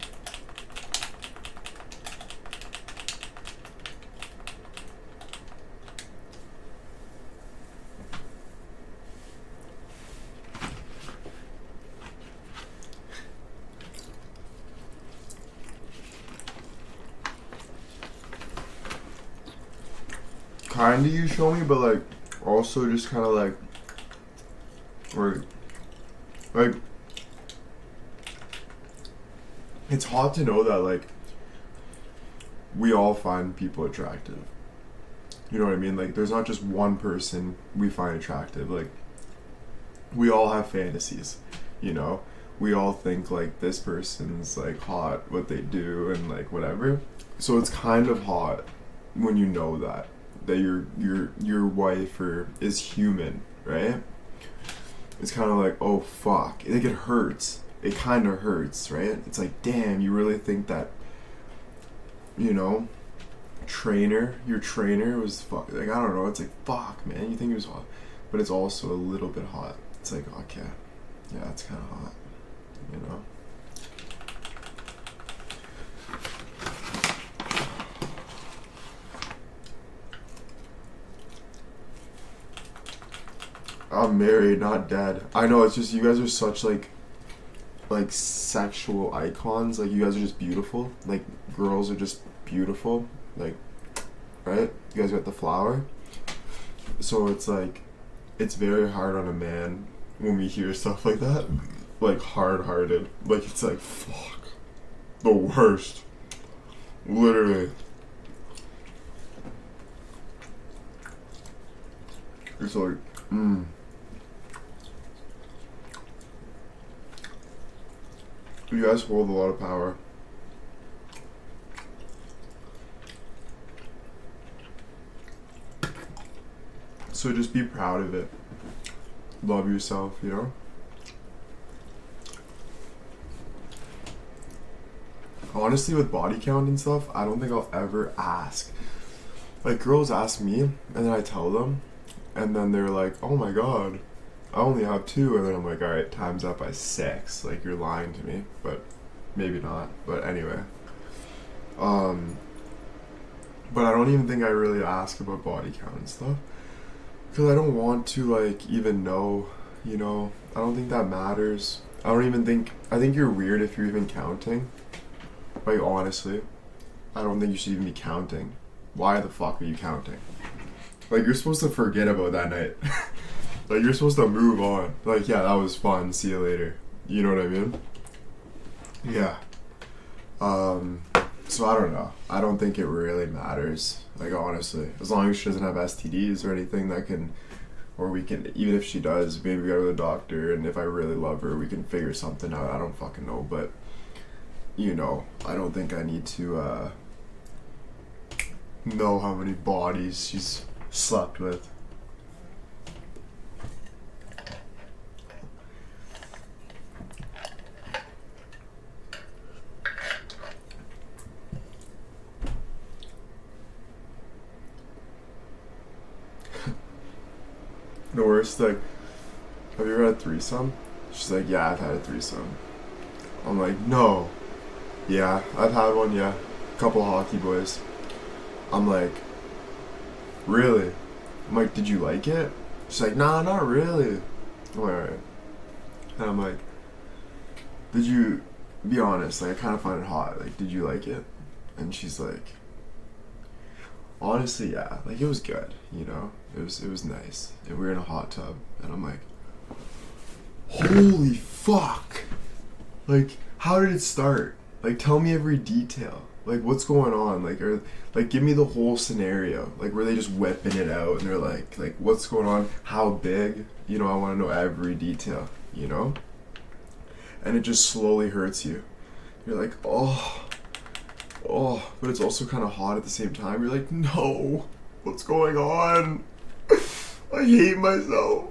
Kinda you show me, but like also just kind of like, or like it's hot to know that like we all find people attractive. You know what I mean? Like there's not just one person we find attractive. Like we all have fantasies, you know? We all think like this person's like hot, what they do and like whatever. So it's kind of hot when you know that your wife is human, right? It's kind of like, oh fuck, like it hurts. It kind of hurts, right? It's like, damn, you really think that, you know, your trainer was fuck, like I don't know. It's like, fuck, man, you think he was hot, but it's also a little bit hot. It's like, okay, yeah, it's kind of hot, you know. I'm married, not dead. I know, it's just you guys are such like sexual icons. Like you guys are just beautiful. Like girls are just beautiful. Like, right? You guys got the flower. So it's like, it's very hard on a man when we hear stuff like that. Like hard-hearted. Like it's like, fuck. The worst. Literally. It's like, You guys hold a lot of power. So just be proud of it. Love yourself, you know? Honestly, with body count and stuff, I don't think I'll ever ask. Like, girls ask me, and then I tell them, and then they're like, oh my god, I only have 2, and then I'm like, alright, time's up by 6. Like, you're lying to me, but maybe not. But anyway. But I don't even think I really ask about body count and stuff. Because I don't want to, like, even know, you know? I don't think that matters. I think you're weird if you're even counting. Like, honestly. I don't think you should even be counting. Why the fuck are you counting? Like, you're supposed to forget about that night. Like, you're supposed to move on. Like, yeah, that was fun. See you later. You know what I mean? Yeah. So I don't know. I don't think it really matters. Like, honestly. As long as she doesn't have STDs or anything that can... Or we can... Even if she does, maybe we go to the doctor, and if I really love her, we can figure something out. I don't fucking know, but... You know, I don't think I need to, know how many bodies she's slept with. The worst, like, have you ever had a threesome? She's like, yeah, I've had a threesome. I'm like, no. Yeah, I've had one, yeah. Couple hockey boys. I'm like, really? I'm like, did you like it? She's like, nah, not really. I'm like, alright. And I'm like, did you, be honest, like, I kind of find it hot. Like, did you like it? And she's like, honestly, yeah. Like, it was good, you know? It was nice. And we were in a hot tub. And I'm like, holy fuck. Like, how did it start? Like, tell me every detail. Like, what's going on? Like, give me the whole scenario. Like, were they just whipping it out and they're like, what's going on? How big? You know, I want to know every detail, you know? And it just slowly hurts you. You're like, oh, but it's also kind of hot at the same time. You're like, no, what's going on? I hate myself.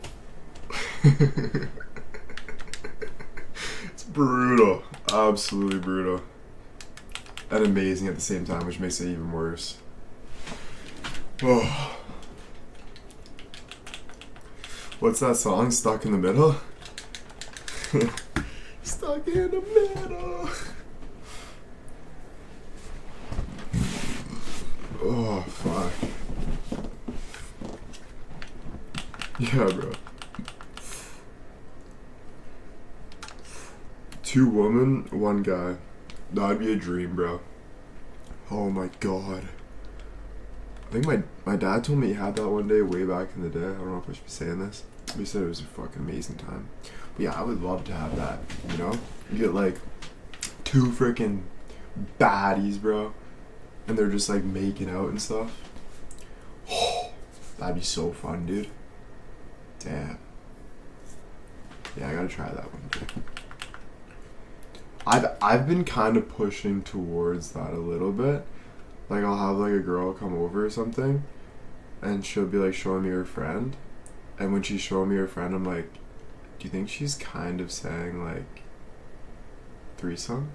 It's brutal. Absolutely brutal. And amazing at the same time, which makes it even worse. Oh. What's that song? Stuck in the Middle? Stuck in the middle. Oh, fuck. Yeah, bro. 2 women, 1 guy. That'd be a dream, bro. Oh my god. I think my dad told me he had that one day way back in the day. I don't know if I should be saying this. But he said it was a fucking amazing time. But yeah, I would love to have that, you know? You get like 2 freaking baddies, bro. And they're just like making out and stuff. Oh, that'd be so fun, dude. Damn. Yeah, I gotta try that one too. I've been kind of pushing towards that a little bit. Like I'll have like a girl come over or something, and she'll be like showing me her friend, and when she's showing me her friend, I'm like, do you think she's kind of saying like threesome?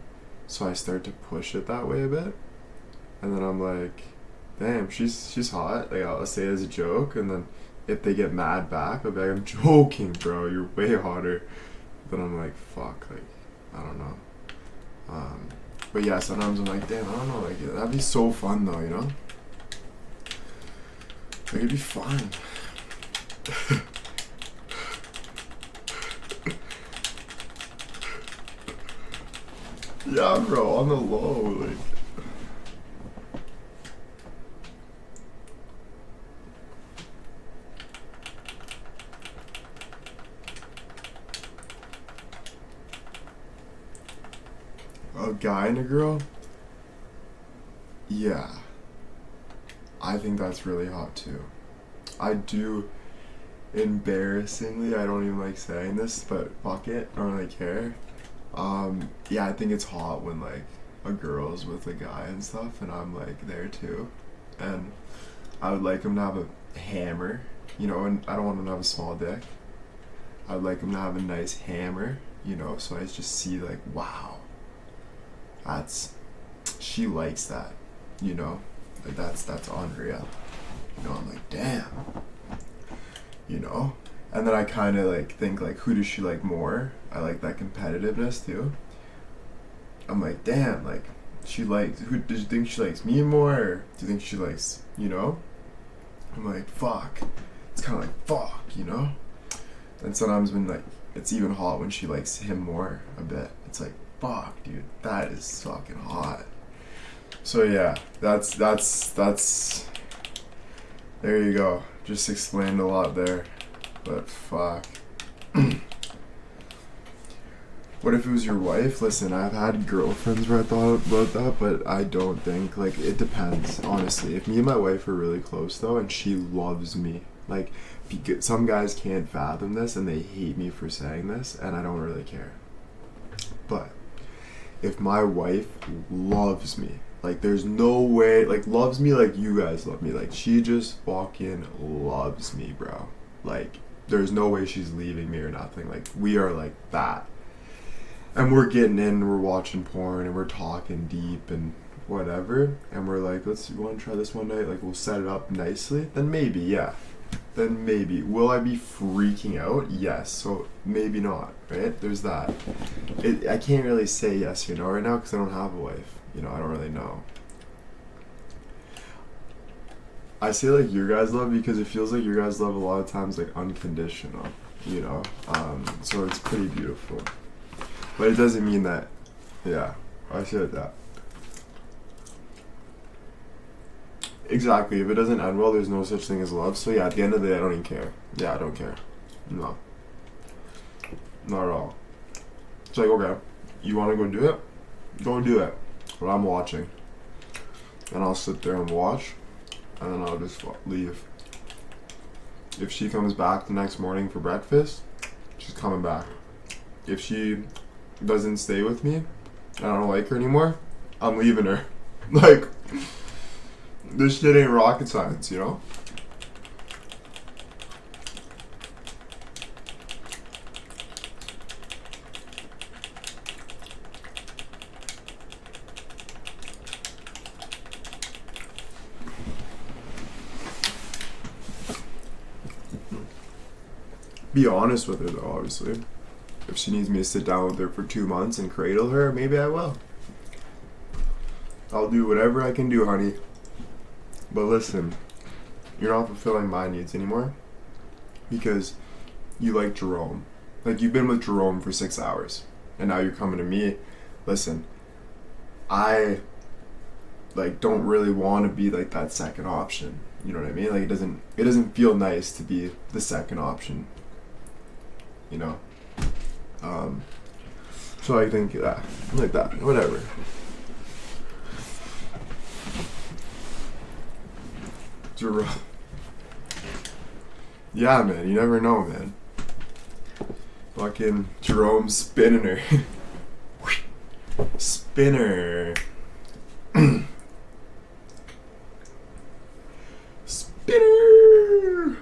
So I start to push it that way a bit, and then I'm like, damn, she's hot. Like I'll say it as a joke, and then if they get mad back, I'll be like, I'm joking, bro. You're way hotter. Then I'm like, fuck, like I don't know. But yeah, sometimes I'm like, damn, I don't know, like that'd be so fun though, you know? Like it'd be fun. Yeah, bro, on the low, like. A guy and a girl? Yeah. I think that's really hot too. I do, embarrassingly, I don't even like saying this, but fuck it, I don't really care. Yeah, I think it's hot when like a girl's with a guy and stuff, and I'm like there too. And I would like him to have a hammer, you know, and I don't want him to have a small dick. I would like him to have a nice hammer, you know, so I just see like, wow. She likes that, you know, like that's unreal, you know. I'm like, damn, you know. And then I kind of like think like, who does she like more? I like that competitiveness too. I'm like, damn, like she likes, who does you think she likes, me more, or do you think she likes, you know? I'm like, fuck. It's kind of like, fuck, you know. And sometimes when like it's even hot when she likes him more a bit. It's like, fuck, dude, that is fucking hot. So yeah, that's there you go. Just explained a lot there, but fuck. What if it was your wife? Listen, I've had girlfriends where I thought about that, but I don't think, like, it depends, honestly. If me and my wife are really close though, and she loves me, like, some guys can't fathom this and they hate me for saying this, and I don't really care. But if my wife loves me, like there's no way, like loves me like you guys love me, like she just fucking loves me, bro. Like there's no way she's leaving me or nothing. Like we are like that. And we're getting in, we're watching porn and we're talking deep and whatever. And we're like, you want to try this one night? Like we'll set it up nicely. Then maybe, yeah. Then maybe. Will I be freaking out? Yes. So maybe not, right? There's that. I can't really say yes or no right now because I don't have a wife. You know, I don't really know. I say like your guys' love because it feels like your guys' love a lot of times like unconditional, you know? So it's pretty beautiful. But it doesn't mean that, yeah, I say it that. Exactly. If it doesn't end well, there's no such thing as love. So yeah, at the end of the day, I don't even care. Yeah, I don't care. No. Not at all. It's like, okay, you want to go do it? Go do it. But I'm watching. And I'll sit there and watch. And then I'll just leave. If she comes back the next morning for breakfast, she's coming back. If she doesn't stay with me, and I don't like her anymore, I'm leaving her. Like, this shit ain't rocket science, you know? be honest with her though, obviously. If she needs me to sit down with her for 2 months and cradle her, maybe I will. I'll do whatever I can do, honey. But listen, you're not fulfilling my needs anymore because you like Jerome. Like, you've been with Jerome for 6 hours and now you're coming to me. Listen, I like don't really want to be like that second option. You know what I mean? Like, it doesn't feel nice to be the second option. You know? So I think like that, whatever. Jerome. Yeah, man, you never know, man. Fucking Jerome spinning her. Spinner. Spinner.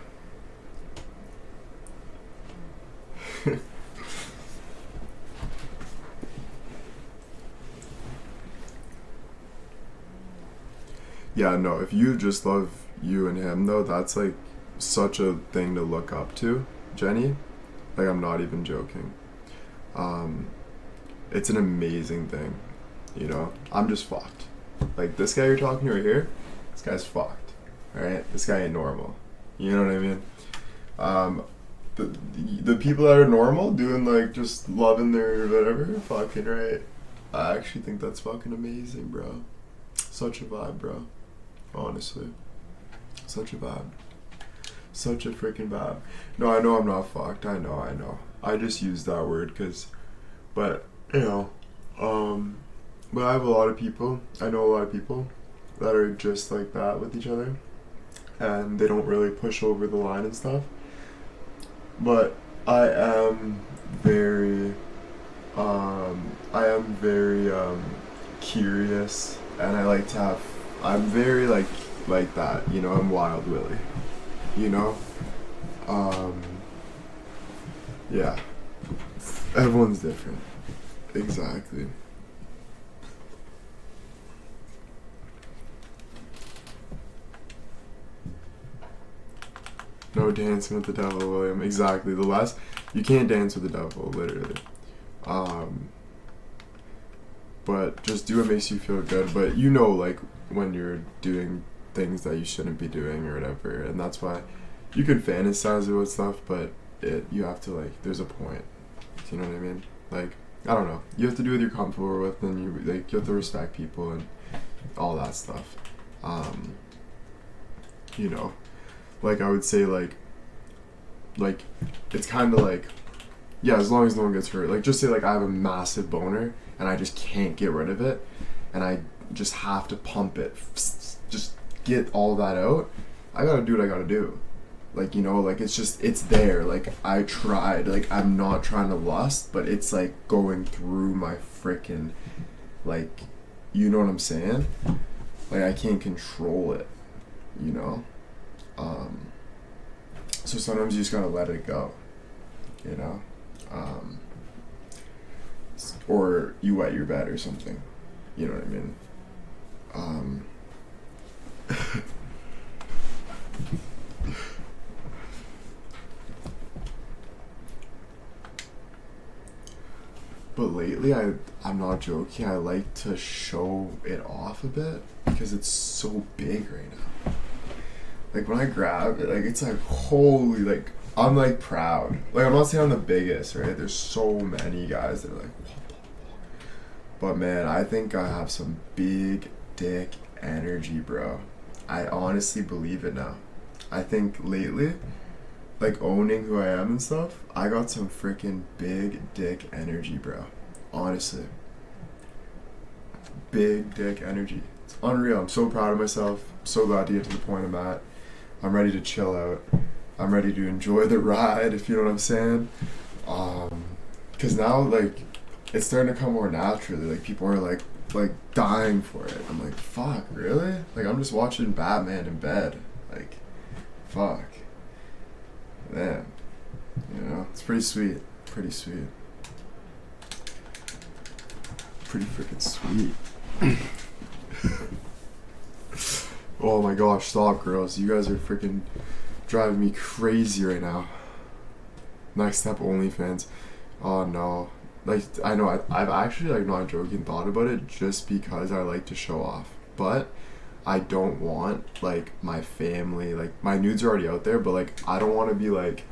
Yeah, no, if you just love you and him though, that's like such a thing to look up to, Jenny. Like, I'm not even joking. It's an amazing thing, you know? I'm just fucked. Like, this guy you're talking to right here, this guy's fucked, alright? This guy ain't normal. You know what I mean? The people that are normal, doing like just loving their whatever, fucking right. I actually think that's fucking amazing, bro. Such a vibe, bro. Honestly. Such a vibe. Such a freaking vibe. No, I know I'm not fucked. I know. I just used that word but, you know, but I have a lot of people, I know a lot of people that are just like that with each other, and they don't really push over the line and stuff. But I am very curious, and I like to have, I'm very like that, you know, I'm Wild Willie, you know? Yeah. Everyone's different. Exactly. No dancing with the devil, William. Exactly. You can't dance with the devil, literally. But just do what makes you feel good. But you know, like, when you're doing things that you shouldn't be doing or whatever, and that's why you can fantasize about stuff, but you have to, like, there's a point. You know what I mean? Like, I don't know. You have to do what you're comfortable with, and you have to respect people and all that stuff. You know, like, I would say, like it's kind of like, yeah, as long as no one gets hurt. Like, just say, like, I have a massive boner and I just can't get rid of it, and I just have to pump it, just get all that out. I gotta do what I gotta do. Like, you know, like, it's there. Like, I tried. Like, I'm not trying to lust, but it's, like, going through my frickin', like, you know what I'm saying? Like, I can't control it, you know? So sometimes you just gotta let it go, you know? Or you wet your bed or something, you know what I mean? But lately, I'm not joking, I like to show it off a bit because it's so big right now. Like, when I grab it, like, it's like, holy, like, I'm, like, proud. Like, I'm not saying I'm the biggest, right? There's so many guys that are like, what the fuck? But, man, I think I have some big dick energy, bro. I honestly believe it now. I think lately, like, owning who I am and stuff, I got some freaking big dick energy, bro. Honestly. Big dick energy. It's unreal. I'm so proud of myself. I'm so glad to get to the point I'm at. I'm ready to chill out. I'm ready to enjoy the ride, if you know what I'm saying. Because now, like, it's starting to come more naturally. Like, people are, like dying for it. I'm like, fuck, really? Like, I'm just watching Batman in bed. Like, fuck. Man. You know, it's pretty sweet. Pretty sweet. Pretty freaking sweet. Oh my gosh, stop, girls. You guys are freaking driving me crazy right now. Next step, OnlyFans. Oh no. Like, I know, I've actually, like, not joking, thought about it just because I like to show off. But I don't want, like, my family, like, my nudes are already out there, but, like, I don't want to be, like,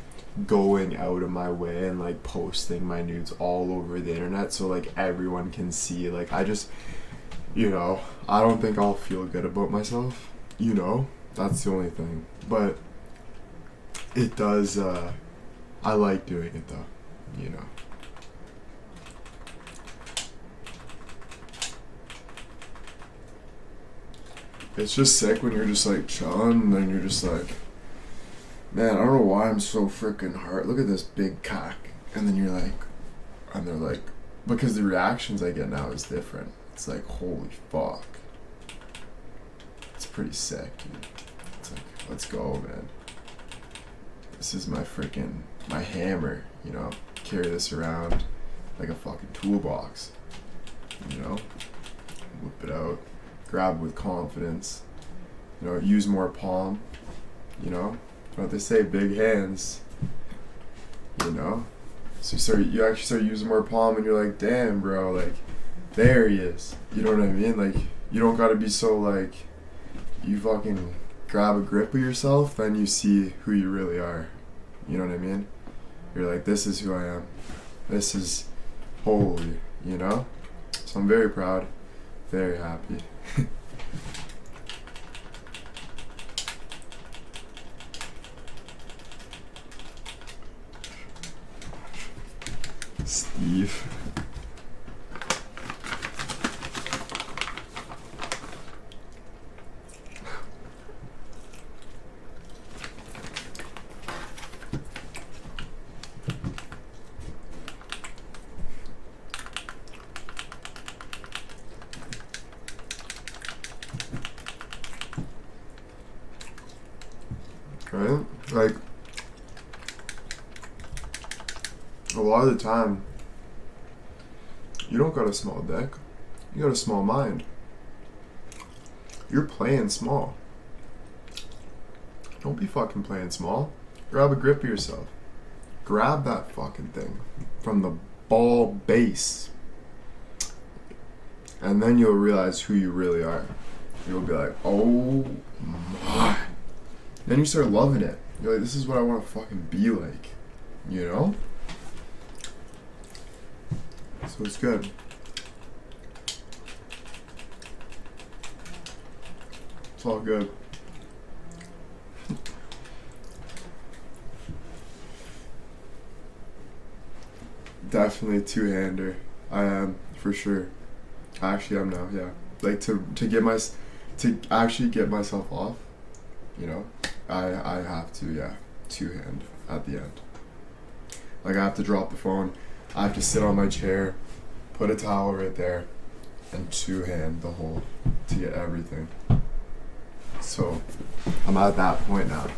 going out of my way and, like, posting my nudes all over the internet so, like, everyone can see. Like, I just, I don't think I'll feel good about myself, That's the only thing. But it does, I like doing it, though, It's just sick when you're just, like, chilling, and then you're just like, man, I don't know why I'm so freaking hard. Look at this big cock. And then you're like, and they're like, because the reactions I get now is different. It's like, holy fuck. It's pretty sick, dude. It's like, let's go, man. This is my hammer, Carry this around like a fucking toolbox, Whip it out. Grab it with confidence. Use more palm. What they say, big hands. So you actually start using more palm, and you're like, damn, bro, like, there he is. You know what I mean? Like, you don't gotta be so, like, you fucking grab a grip of yourself, then you see who you really are. You know what I mean? You're like, this is who I am. This is holy, So I'm very proud, very happy. Steve. Right? Like, a lot of the time, you don't got a small dick. You got a small mind. You're playing small. Don't be fucking playing small. Grab a grip of yourself. Grab that fucking thing from the ball base. And then you'll realize who you really are. You'll be like, oh my. Then you start loving it. You're like, this is what I want to fucking be like. So it's good. It's all good. Definitely two-hander. I am, for sure. Actually, I'm now, yeah. Like, to actually get myself off, I have to, yeah, two-hand at the end. Like, I have to drop the phone. I have to sit on my chair, put a towel right there, and two-hand the hole to get everything. So, I'm at that point now.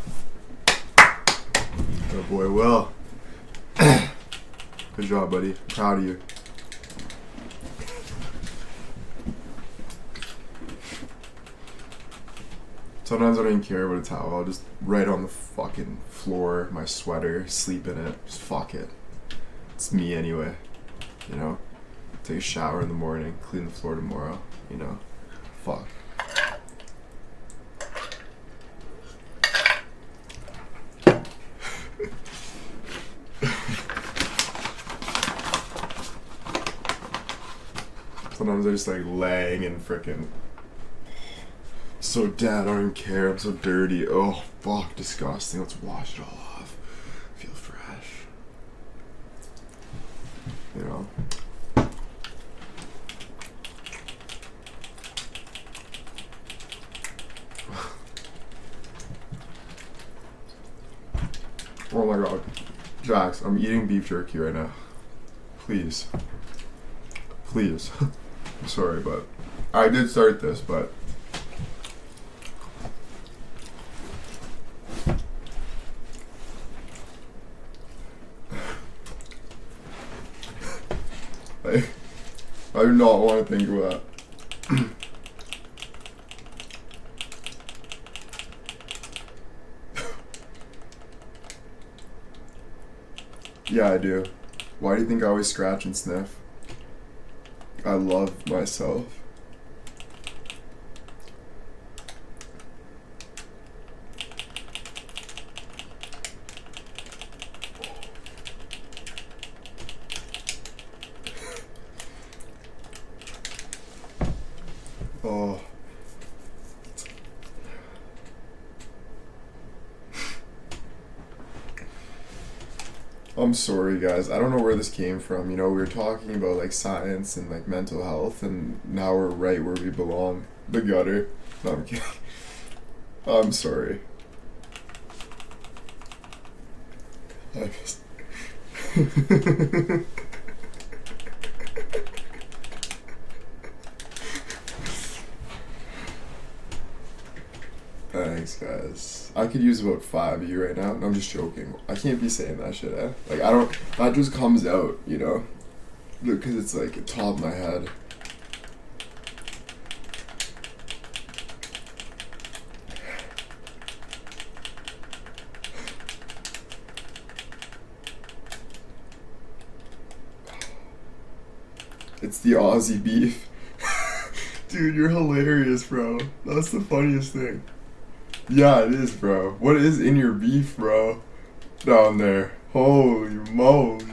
Oh boy, Will. Good job, buddy. Proud of you. Sometimes I don't even care about a towel. I'll just right on the fucking floor, my sweater, sleep in it. Just fuck it. It's me anyway. Take a shower in the morning, clean the floor tomorrow. Fuck. Sometimes I just like laying and frickin'. So dad, I don't even care. I'm so dirty. Oh fuck, disgusting. Let's wash it all off. Feel fresh. Oh my god. Jax, I'm eating beef jerky right now. Please. Please. I'm sorry, but I did start this, but like, I do not want to think of that. Yeah, I do. Why do you think I always scratch and sniff? I love myself. Oh. I'm sorry, guys. I don't know where this came from. You know, we were talking about like science and like mental health, and now we're right where we belong. The gutter. No, I'm kidding. I'm sorry. I just... Thanks, guys. I could use about 5 of you right now. No, I'm just joking. I can't be saying that shit, eh? Like, I don't... That just comes out, you know? Because it's, like, top of my head. It's the Aussie beef. Dude, you're hilarious, bro. That's the funniest thing. Yeah, it is, bro. What is in your beef, bro? Down there. Holy moly.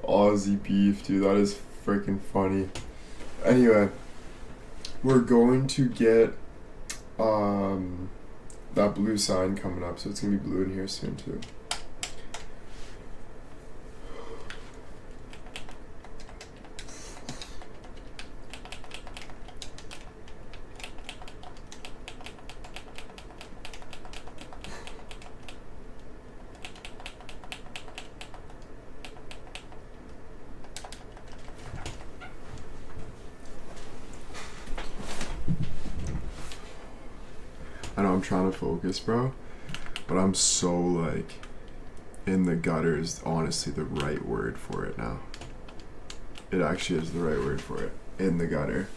Aussie beef, dude. That is freaking funny. Anyway, we're going to get that blue sign coming up, so it's gonna be blue in here soon too. I know I'm trying to focus, bro, but I'm so like in the gutter is honestly the right word for it now. It actually is the right word for it. In the gutter.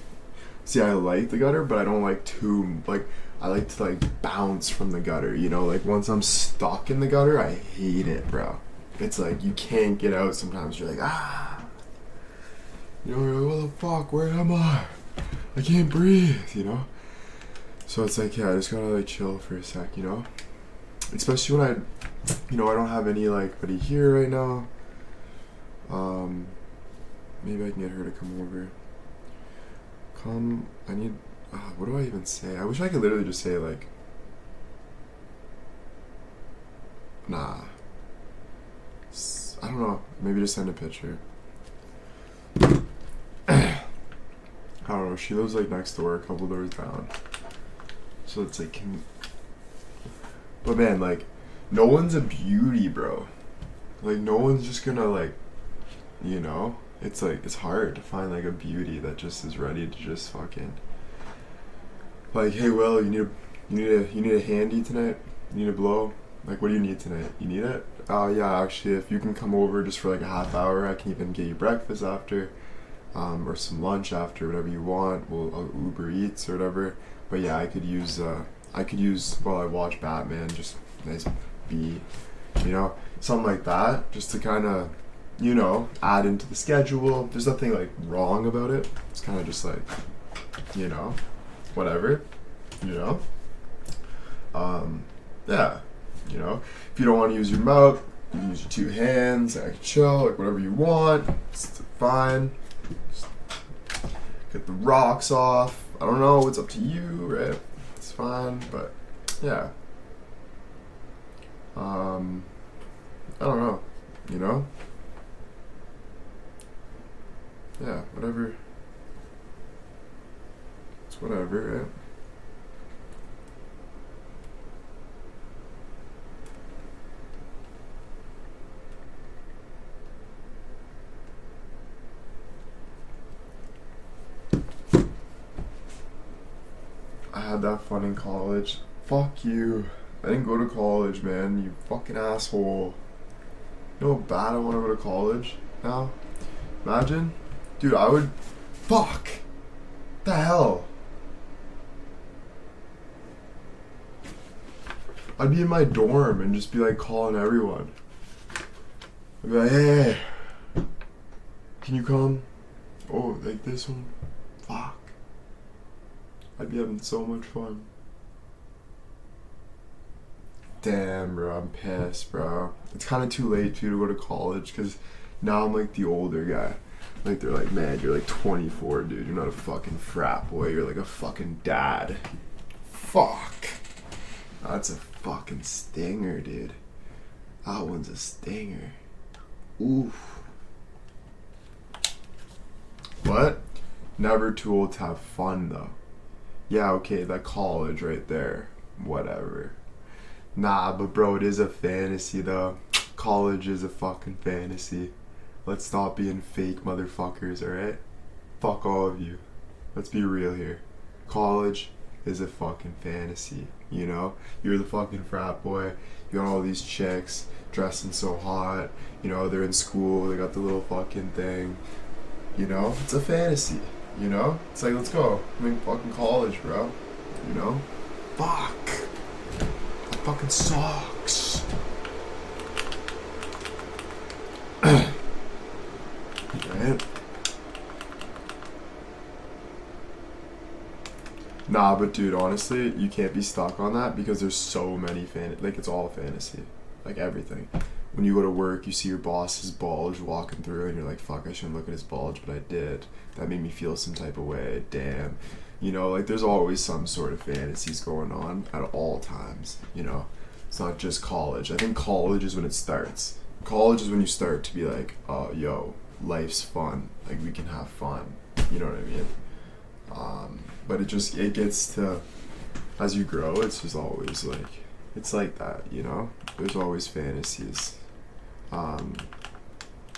See, I like the gutter, but I don't like too, like, I like to like bounce from the gutter, you know? Like once I'm stuck in the gutter, I hate it, bro. It's like you can't get out sometimes. You're like, ah. You know, you're like, what the fuck? Where am I? I can't breathe, you know? So it's like, yeah, I just gotta like chill for a sec, you know? Especially when I don't have anybody here right now. Maybe I can get her to come over. What do I even say? I wish I could literally just say like, nah. I don't know, maybe just send a picture. I don't know, she lives like next door, a couple doors down. So it's like, but man, like, no one's a beauty, bro. Like, no one's just gonna like, you know? It's like, it's hard to find like a beauty that just is ready to just fucking, like, hey, Will, you need a handy tonight? You need a blow? Like, what do you need tonight? You need it? Yeah, actually, if you can come over just for like a half hour, I can even get you breakfast after, or some lunch after, whatever you want. I'll Uber Eats or whatever. But yeah, I could use while I watch Batman, just nice beat, you know, something like that, just to kind of, you know, add into the schedule. There's nothing like wrong about it. It's kind of just like, you know, whatever, you know. Yeah, you know, if you don't want to use your mouth, you can use your 2 hands. I can chill, like whatever you want. It's fine. Just get the rocks off. I don't know, it's up to you, right? It's fine, but yeah. I don't know, you know? Yeah, whatever. It's whatever, right? I had that fun in college. Fuck you. I didn't go to college, man. You fucking asshole. You know how bad I want to go to college now? Imagine. Dude, I would... Fuck. The hell? I'd be in my dorm and just be like calling everyone. I'd be like, hey, can you come? Oh, like this one? Fuck. I'd be having so much fun. Damn, bro, I'm pissed, bro. It's kind of too late for you to go to college, because now I'm like the older guy. Like, they're like, man, you're like 24, dude. You're not a fucking frat boy. You're like a fucking dad. Fuck. That's a fucking stinger, dude. That one's a stinger. Oof. What? Never too old to have fun, though. Yeah, okay, that college right there. Whatever. Nah, but bro, it is a fantasy, though. College is a fucking fantasy. Let's stop being fake motherfuckers, alright? Fuck all of you. Let's be real here. College is a fucking fantasy, you know? You're the fucking frat boy. You got all these chicks dressing so hot. You know, they're in school. They got the little fucking thing. You know? It's a fantasy, you know? It's like, let's go. I'm in fucking college, bro. You know? Fuck. That fucking sucks. Right? Nah, but dude, honestly, you can't be stuck on that because there's so many like, it's all fantasy. Like, everything. When you go to work, you see your boss's bulge walking through and you're like, fuck, I shouldn't look at his bulge, but I did. That made me feel some type of way. Damn. You know, like, there's always some sort of fantasies going on at all times, you know? It's not just college. I think college is when it starts. College is when you start to be like, oh, yo, life's fun. Like, we can have fun. You know what I mean? But it gets to, as you grow, it's just always like, it's like that, you know? There's always fantasies.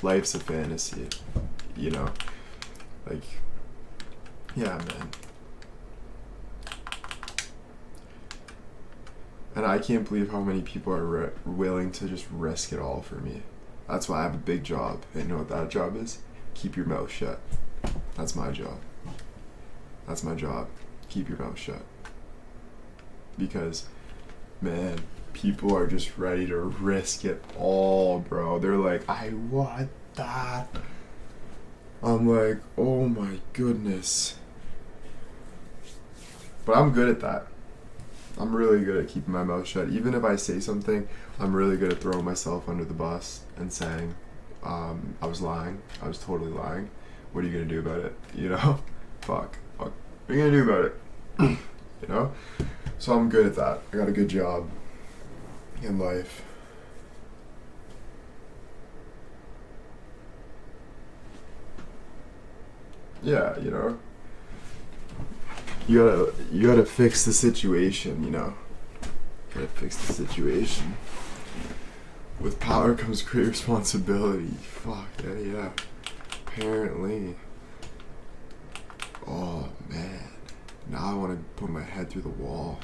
Life's a fantasy, you know? Like, yeah, man. And I can't believe how many people are willing to just risk it all for me. That's why I have a big job. And you know what that job is? Keep your mouth shut. That's my job. That's my job. Keep your mouth shut. Because, man, people are just ready to risk it all, bro. They're like, I want that. I'm like, oh my goodness. But I'm good at that. I'm really good at keeping my mouth shut. Even if I say something, I'm really good at throwing myself under the bus and saying, I was lying. I was totally lying. What are you going to do about it? You know? Fuck. What are you going to do about it? You know? So I'm good at that. I got a good job in life. Yeah, you know? You gotta fix the situation, you know? You gotta fix the situation. With power comes great responsibility. Fuck, yeah. Apparently. Oh, man. Now I want to put my head through the wall.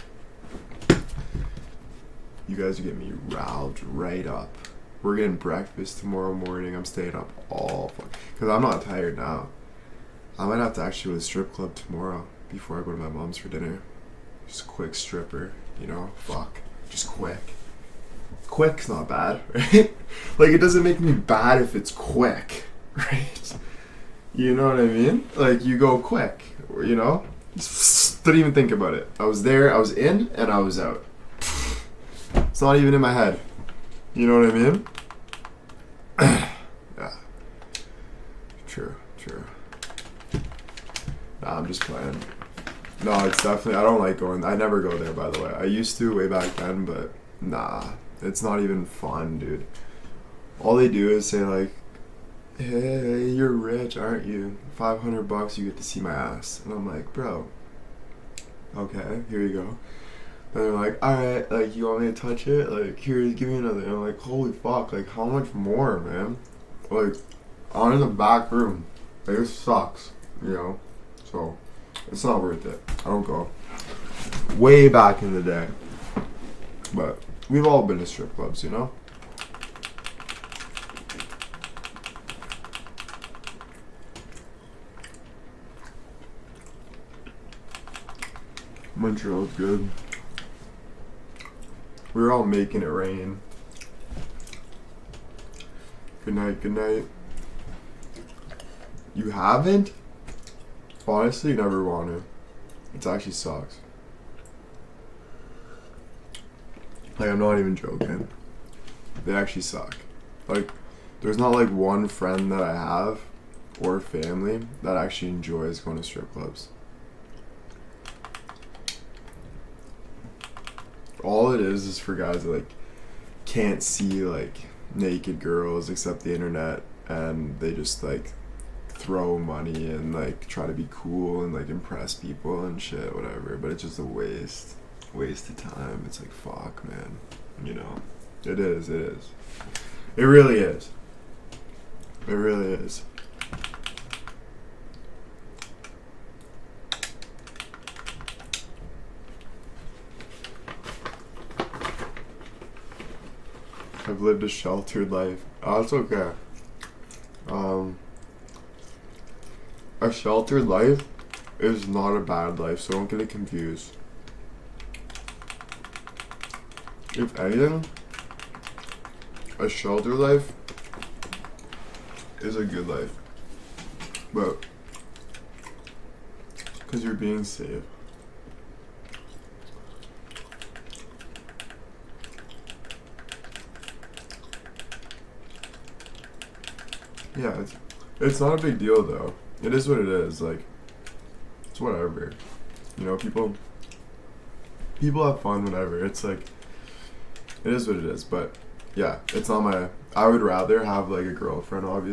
You guys are getting me riled right up. We're getting breakfast tomorrow morning. I'm staying up all fuck. Because I'm not tired now. I might have to actually go to the strip club tomorrow before I go to my mom's for dinner. Just a quick stripper, you know? Fuck. Just quick. Quick's not bad, right? Like, it doesn't make me bad if it's quick, right? You know what I mean? Like, you go quick, you know? Didn't even think about it. I was there, I was in, and I was out. It's not even in my head. You know what I mean? Yeah. True. Nah, I'm just playing. No, it's definitely, I don't like going, I never go there, by the way. I used to way back then, but nah. It's not even fun, dude. All they do is say like, hey, you're rich, aren't you? $500, you get to see my ass. And I'm like, bro, okay, here you go. And they're like, alright, like, you want me to touch it? Like, here, give me another. And I'm like, holy fuck, like, how much more, man? Like, I'm in the back room. Like, it sucks, you know? So, it's not worth it. I don't go. Way back in the day. But we've all been to strip clubs, you know? Montreal's good. We were all making it rain. Good night, good night. You haven't? Honestly, never want to. It actually sucks. Like, I'm not even joking. They actually suck. Like, there's not like one friend that I have or family that actually enjoys going to strip clubs. All it is for guys that like can't see like naked girls except the internet, and they just like throw money and like try to be cool and like impress people and shit, whatever. But it's just a waste of time. It's like, fuck, man. You know, it is. It really is. It really is. I've lived a sheltered life. Oh, it's okay. A sheltered life is not a bad life, so don't get it confused. If anything, a sheltered life is a good life. But, because you're being safe. Yeah, it's not a big deal though. It is what it is. Like, it's whatever. You know, people have fun, whatever. It's like, it is what it is. But yeah, it's not my. I would rather have like a girlfriend, obviously.